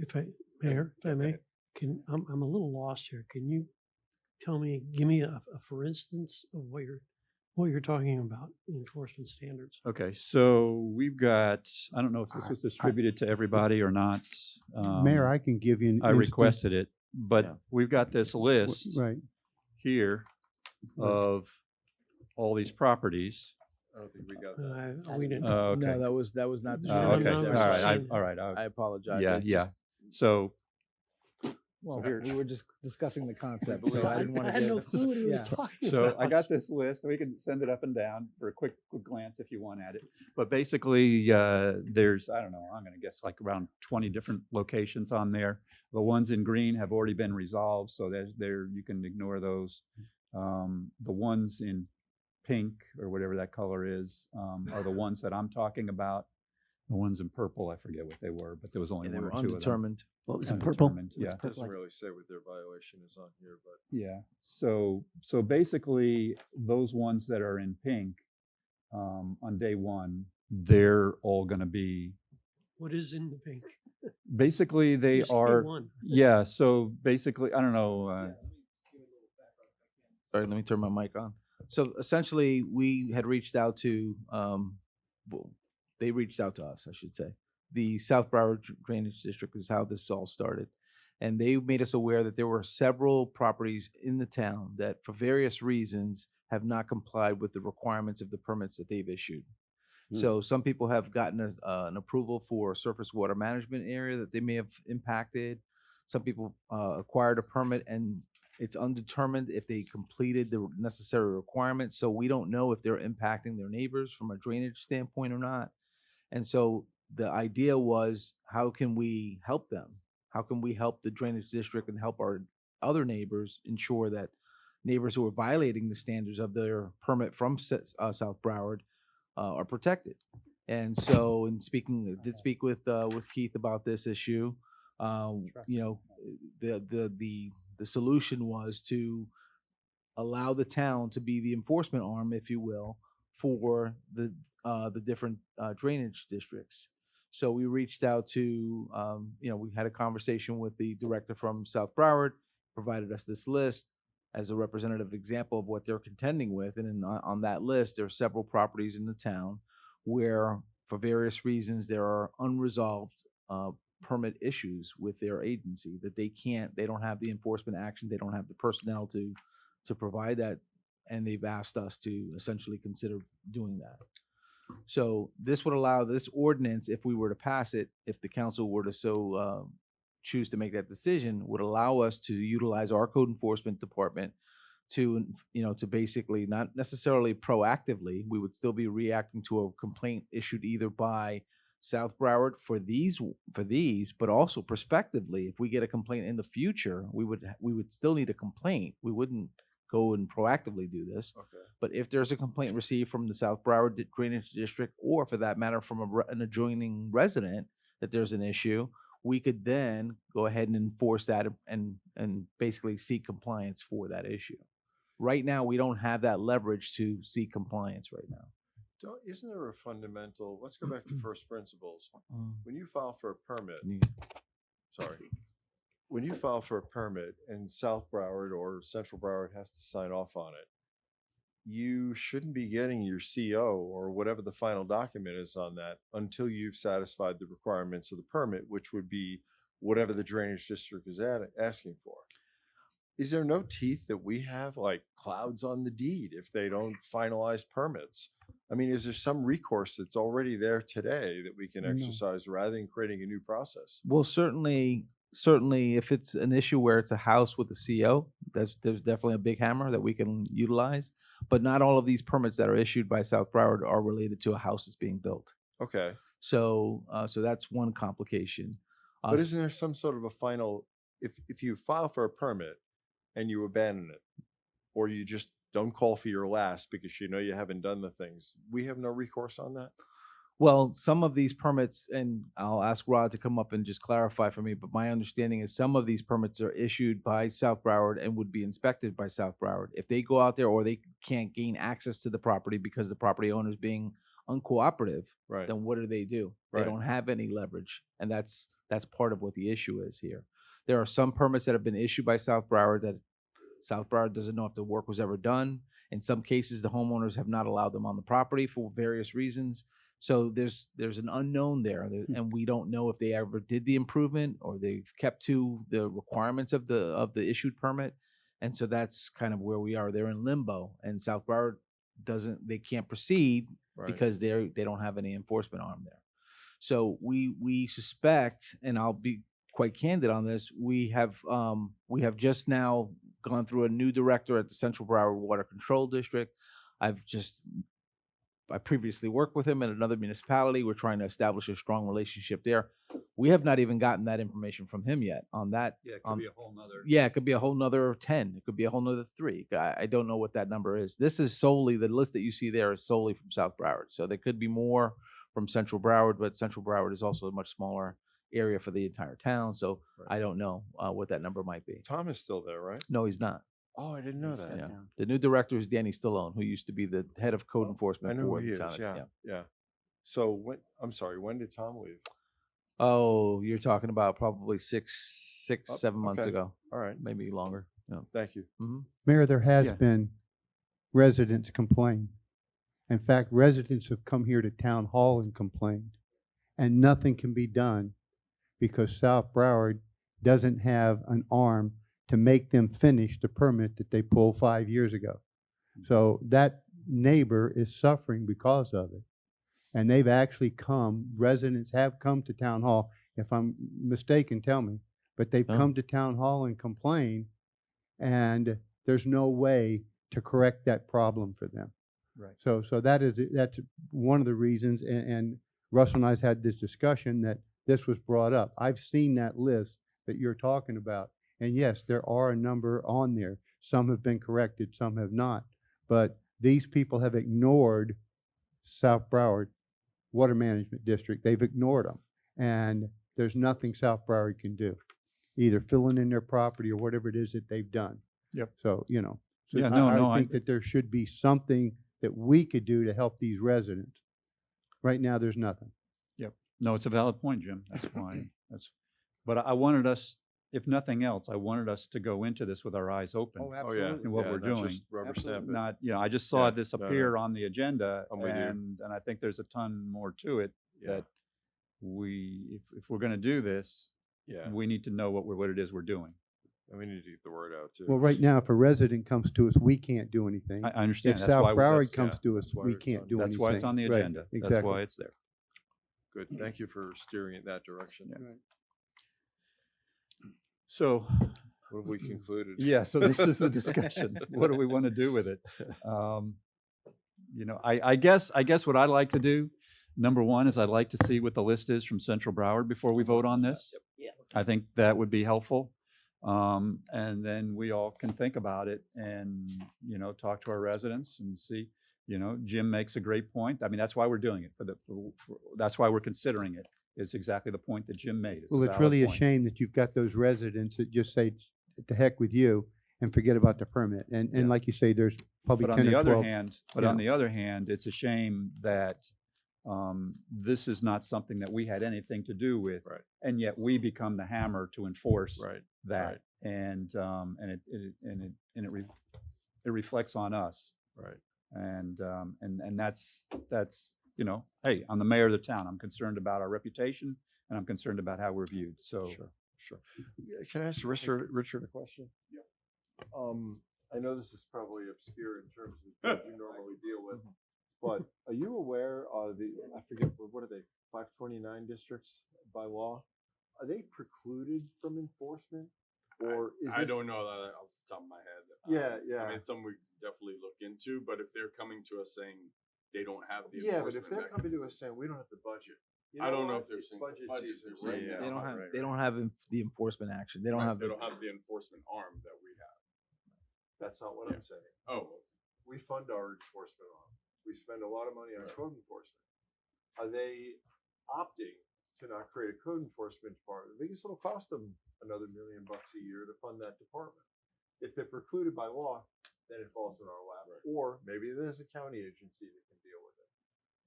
Okay. if I may, I'm a little lost here. Can you give me a for instance of what you're talking about, enforcement standards? Okay, so we've got, I don't know if this was distributed to everybody or not. Mayor, I can give you an I instance- requested it, but Yeah. we've got this list Right. here of all these properties. I don't think we got that. We didn't. Oh, okay. No, that was not No, Oh, okay, no, all no, right, no. all right. I apologize. Yeah, I yeah. just- So, Well, here- we were just discussing the concept, But so I didn't want to had no get. clue what he was yeah. talking so about. I got this list, we can send it up and down for a quick glance if you want at it. But basically, there's, I don't know, I'm gonna guess like around 20 different locations on there. The ones in green have already been resolved, so you can ignore those. The ones in pink, or whatever that color is, are the ones that I'm talking about. The ones in purple, I forget what they were, but there was only And they one or were two of them. undetermined. What was in purple? Undetermined, yeah. It doesn't really say what their violation is on here, but Yeah, so basically, those ones that are in pink, on day one, they're all gonna be, What is in the pink? basically, they Just give me are, one. yeah, so basically, I don't know, Sorry, let me turn my mic on. So essentially, we had reached out to, well, they reached out to us, I should say. The South Broward Drainage District is how this all started. And they made us aware that there were several properties in the town that, for various reasons, have not complied with the requirements of the permits that they've issued. So some people have gotten an approval for a surface water management area that they may have impacted. Some people acquired a permit and it's undetermined if they completed the necessary requirements. So we don't know if they're impacting their neighbors from a drainage standpoint or not. And so the idea was, how can we help them? How can we help the drainage district and help our other neighbors ensure that neighbors who are violating the standards of their permit from South Broward are protected. And so, in speaking, did speak with Keith about this issue. You know, the solution was to allow the town to be the enforcement arm, if you will, for the different drainage districts. So we reached out to, you know, we had a conversation with the director from South Broward, provided us this list as a representative example of what they're contending with. And on that list, there are several properties in the town where, for various reasons, there are unresolved permit issues with their agency that they don't have the enforcement action, they don't have the personnel to provide that, and they've asked us to essentially consider doing that. So this would allow this ordinance, if we were to pass it, if the council were to so choose to make that decision, would allow us to utilize our code enforcement department to, you know, to basically, not necessarily proactively, we would still be reacting to a complaint issued either by South Broward for these, but also prospectively, if we get a complaint in the future, we would still need a complaint. We wouldn't go and proactively do this. Okay. But if there's a complaint received from the South Broward Drainage District, or for that matter, from an adjoining resident that there's an issue, we could then go ahead and enforce that and basically seek compliance for that issue. Right now, we don't have that leverage to seek compliance right now. Isn't there a fundamental, let's go back to first principles. When you file for a permit, when you file for a permit and South Broward or Central Broward has to sign off on it, you shouldn't be getting your CO or whatever the final document is on that until you've satisfied the requirements of the permit, which would be whatever the drainage district is asking for. Is there no teeth that we have, like clouds on the deed, if they don't finalize permits? I mean, is there some recourse that's already there today that we can exercise rather than creating a new process? Well, certainly if it's an issue where it's a house with a CO, there's definitely a big hammer that we can utilize. But not all of these permits that are issued by South Broward are related to a house that's being built. Okay. So that's one complication. But isn't there some sort of a final, if you file for a permit and you abandon it, or you just don't call for your last because you know you haven't done the things, we have no recourse on that? Well, some of these permits, and I'll ask Rod to come up and just clarify for me, but my understanding is some of these permits are issued by South Broward and would be inspected by South Broward. If they go out there or they can't gain access to the property because the property owner is being uncooperative, right, then what do? They don't have any leverage. And that's part of what the issue is here. There are some permits that have been issued by South Broward that South Broward doesn't know if the work was ever done. In some cases, the homeowners have not allowed them on the property for various reasons. So there's an unknown there, and we don't know if they ever did the improvement or they've kept to the requirements of the issued permit. And so that's kind of where we are. They're in limbo, and South Broward they can't proceed because they don't have any enforcement arm there. So we suspect, and I'll be quite candid on this, we have just now gone through a new director at the Central Broward Water Control District. I previously worked with him in another municipality. We're trying to establish a strong relationship there. We have not even gotten that information from him yet on that. Yeah, it could be a whole nother. Yeah, it could be a whole nother 10. It could be a whole nother 3. I don't know what that number is. This is solely, the list that you see there is solely from South Broward. So there could be more from Central Broward, but Central Broward is also a much smaller area for the entire town. So I don't know what that number might be. Tom is still there, right? No, he's not. Oh, I didn't know that. Yeah. The new director is Danny Stallone, who used to be the head of code enforcement. I know who for he the is. town. Yeah. So when did Tom leave? Oh, you're talking about probably 7 months okay. ago. All right. Maybe longer. Yeah. Thank you. Mm-hmm. Mayor, there has been residents complain. In fact, residents have come here to town hall and complained, and nothing can be done because South Broward doesn't have an arm to make them finish the permit that they pulled 5 years ago. So that neighbor is suffering because of it. And they've actually residents have come to town hall. If I'm mistaken, tell me. But they've come to town hall and complained, and there's no way to correct that problem for them. Right. So that's one of the reasons, and Russell and I's had this discussion that this was brought up. I've seen that list that you're talking about. And yes, there are a number on there. Some have been corrected, some have not. But these people have ignored South Broward Water Management District. They've ignored them. And there's nothing South Broward can do, either filling in their property or whatever it is that they've done. Yep. So, you know, so Yeah, no, I think that there should be something that we could do to help these residents. Right now, there's nothing. Yep. No, it's a valid point, Jim. That's why, but I wanted us, if nothing else, I wanted us to go into this with our eyes open. Oh, yeah. And what Yeah, we're not doing. just rubber stamp it. Not, I just saw Yeah, this no, no. appear on the agenda, I'm with you. and I think there's a ton more to it that if we're going to do this, Yeah. we need to know what it is we're doing. And we need to get the word out too. Well, right now, if a resident comes to us, we can't do anything. I understand. If That's South why Broward that's- comes yeah, to us, that's why we it's can't on- do anything. That's why it's on the Right, agenda. That's exactly. why it's there. Good. Thank you for steering it that direction. So, What have we concluded? yeah, so this is the discussion. What do we want to do with it? I guess what I'd like to do, number one, is I'd like to see what the list is from Central Broward before we vote on this. Yeah. I think that would be helpful. And then we all can think about it and, talk to our residents and see, Jim makes a great point. I mean, that's why we're doing it. That's why we're considering it. It's exactly the point that Jim made. Well, it's really a shame that you've got those residents that just say, to heck with you, and forget about the permit. And like you say, there's probably But 10 on the or other 12. hand, yeah. on the other hand, it's a shame that this is not something that we had anything to do with, Right. and yet we become the hammer to enforce Right. that, and it reflects on us, Right. and that's hey, I'm the mayor of the town. I'm concerned about our reputation, and I'm concerned about how we're viewed. So Sure. Yeah, can I ask Richard a question? Yeah. I know this is probably obscure in terms of what you normally deal with, but are you aware of I forget, what are they, 529 districts by law? Are they precluded from enforcement? Or is I this- don't know that off the top of my head. Yeah. I mean, it's something we could definitely look into, but if they're coming to us saying they don't have the Yeah, but if enforcement they're coming to mechanism- us saying, we don't have the budget. You I don't know what? if they're It's saying budget budget season season right right now. now. They don't have, Right, they don't have the enforcement action. They don't Right, have they the, don't have the enforcement arm that we have. That's not what Yeah. I'm saying. Oh, We fund our enforcement arm. We spend a lot of money on code enforcement. Are they opting to not create a code enforcement department? Because it'll cost them another $1 million a year to fund that department. If they're precluded by law, then it falls in our lap. Or maybe there's a county agency that can deal with it.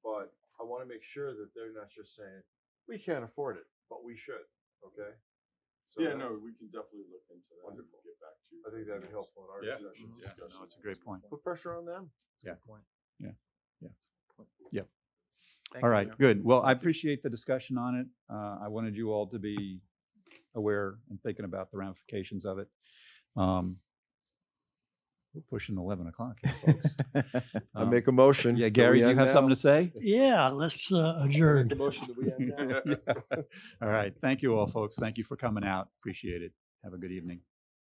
But I want to make sure that they're not just saying, we can't afford it, but we should, okay? So yeah, that- no, we can definitely look into that. and Wonderful. Get back to you. I think that'd be helpful in our Yeah. discussion. yeah, no, it's a great point. Put pressure on them. Yeah. Point. Yep. Thank All you, right, Mayor. good. Well, I appreciate the discussion on it. I wanted you all to be aware and thinking about the ramifications of it. We're pushing 11 o'clock here, folks. I make a motion. Yeah, that Gary, we do you end have something now? to say? Yeah, let's I adjourn. make a motion that we end now. All right. Thank you all, folks. Thank you for coming out. Appreciate it. Have a good evening.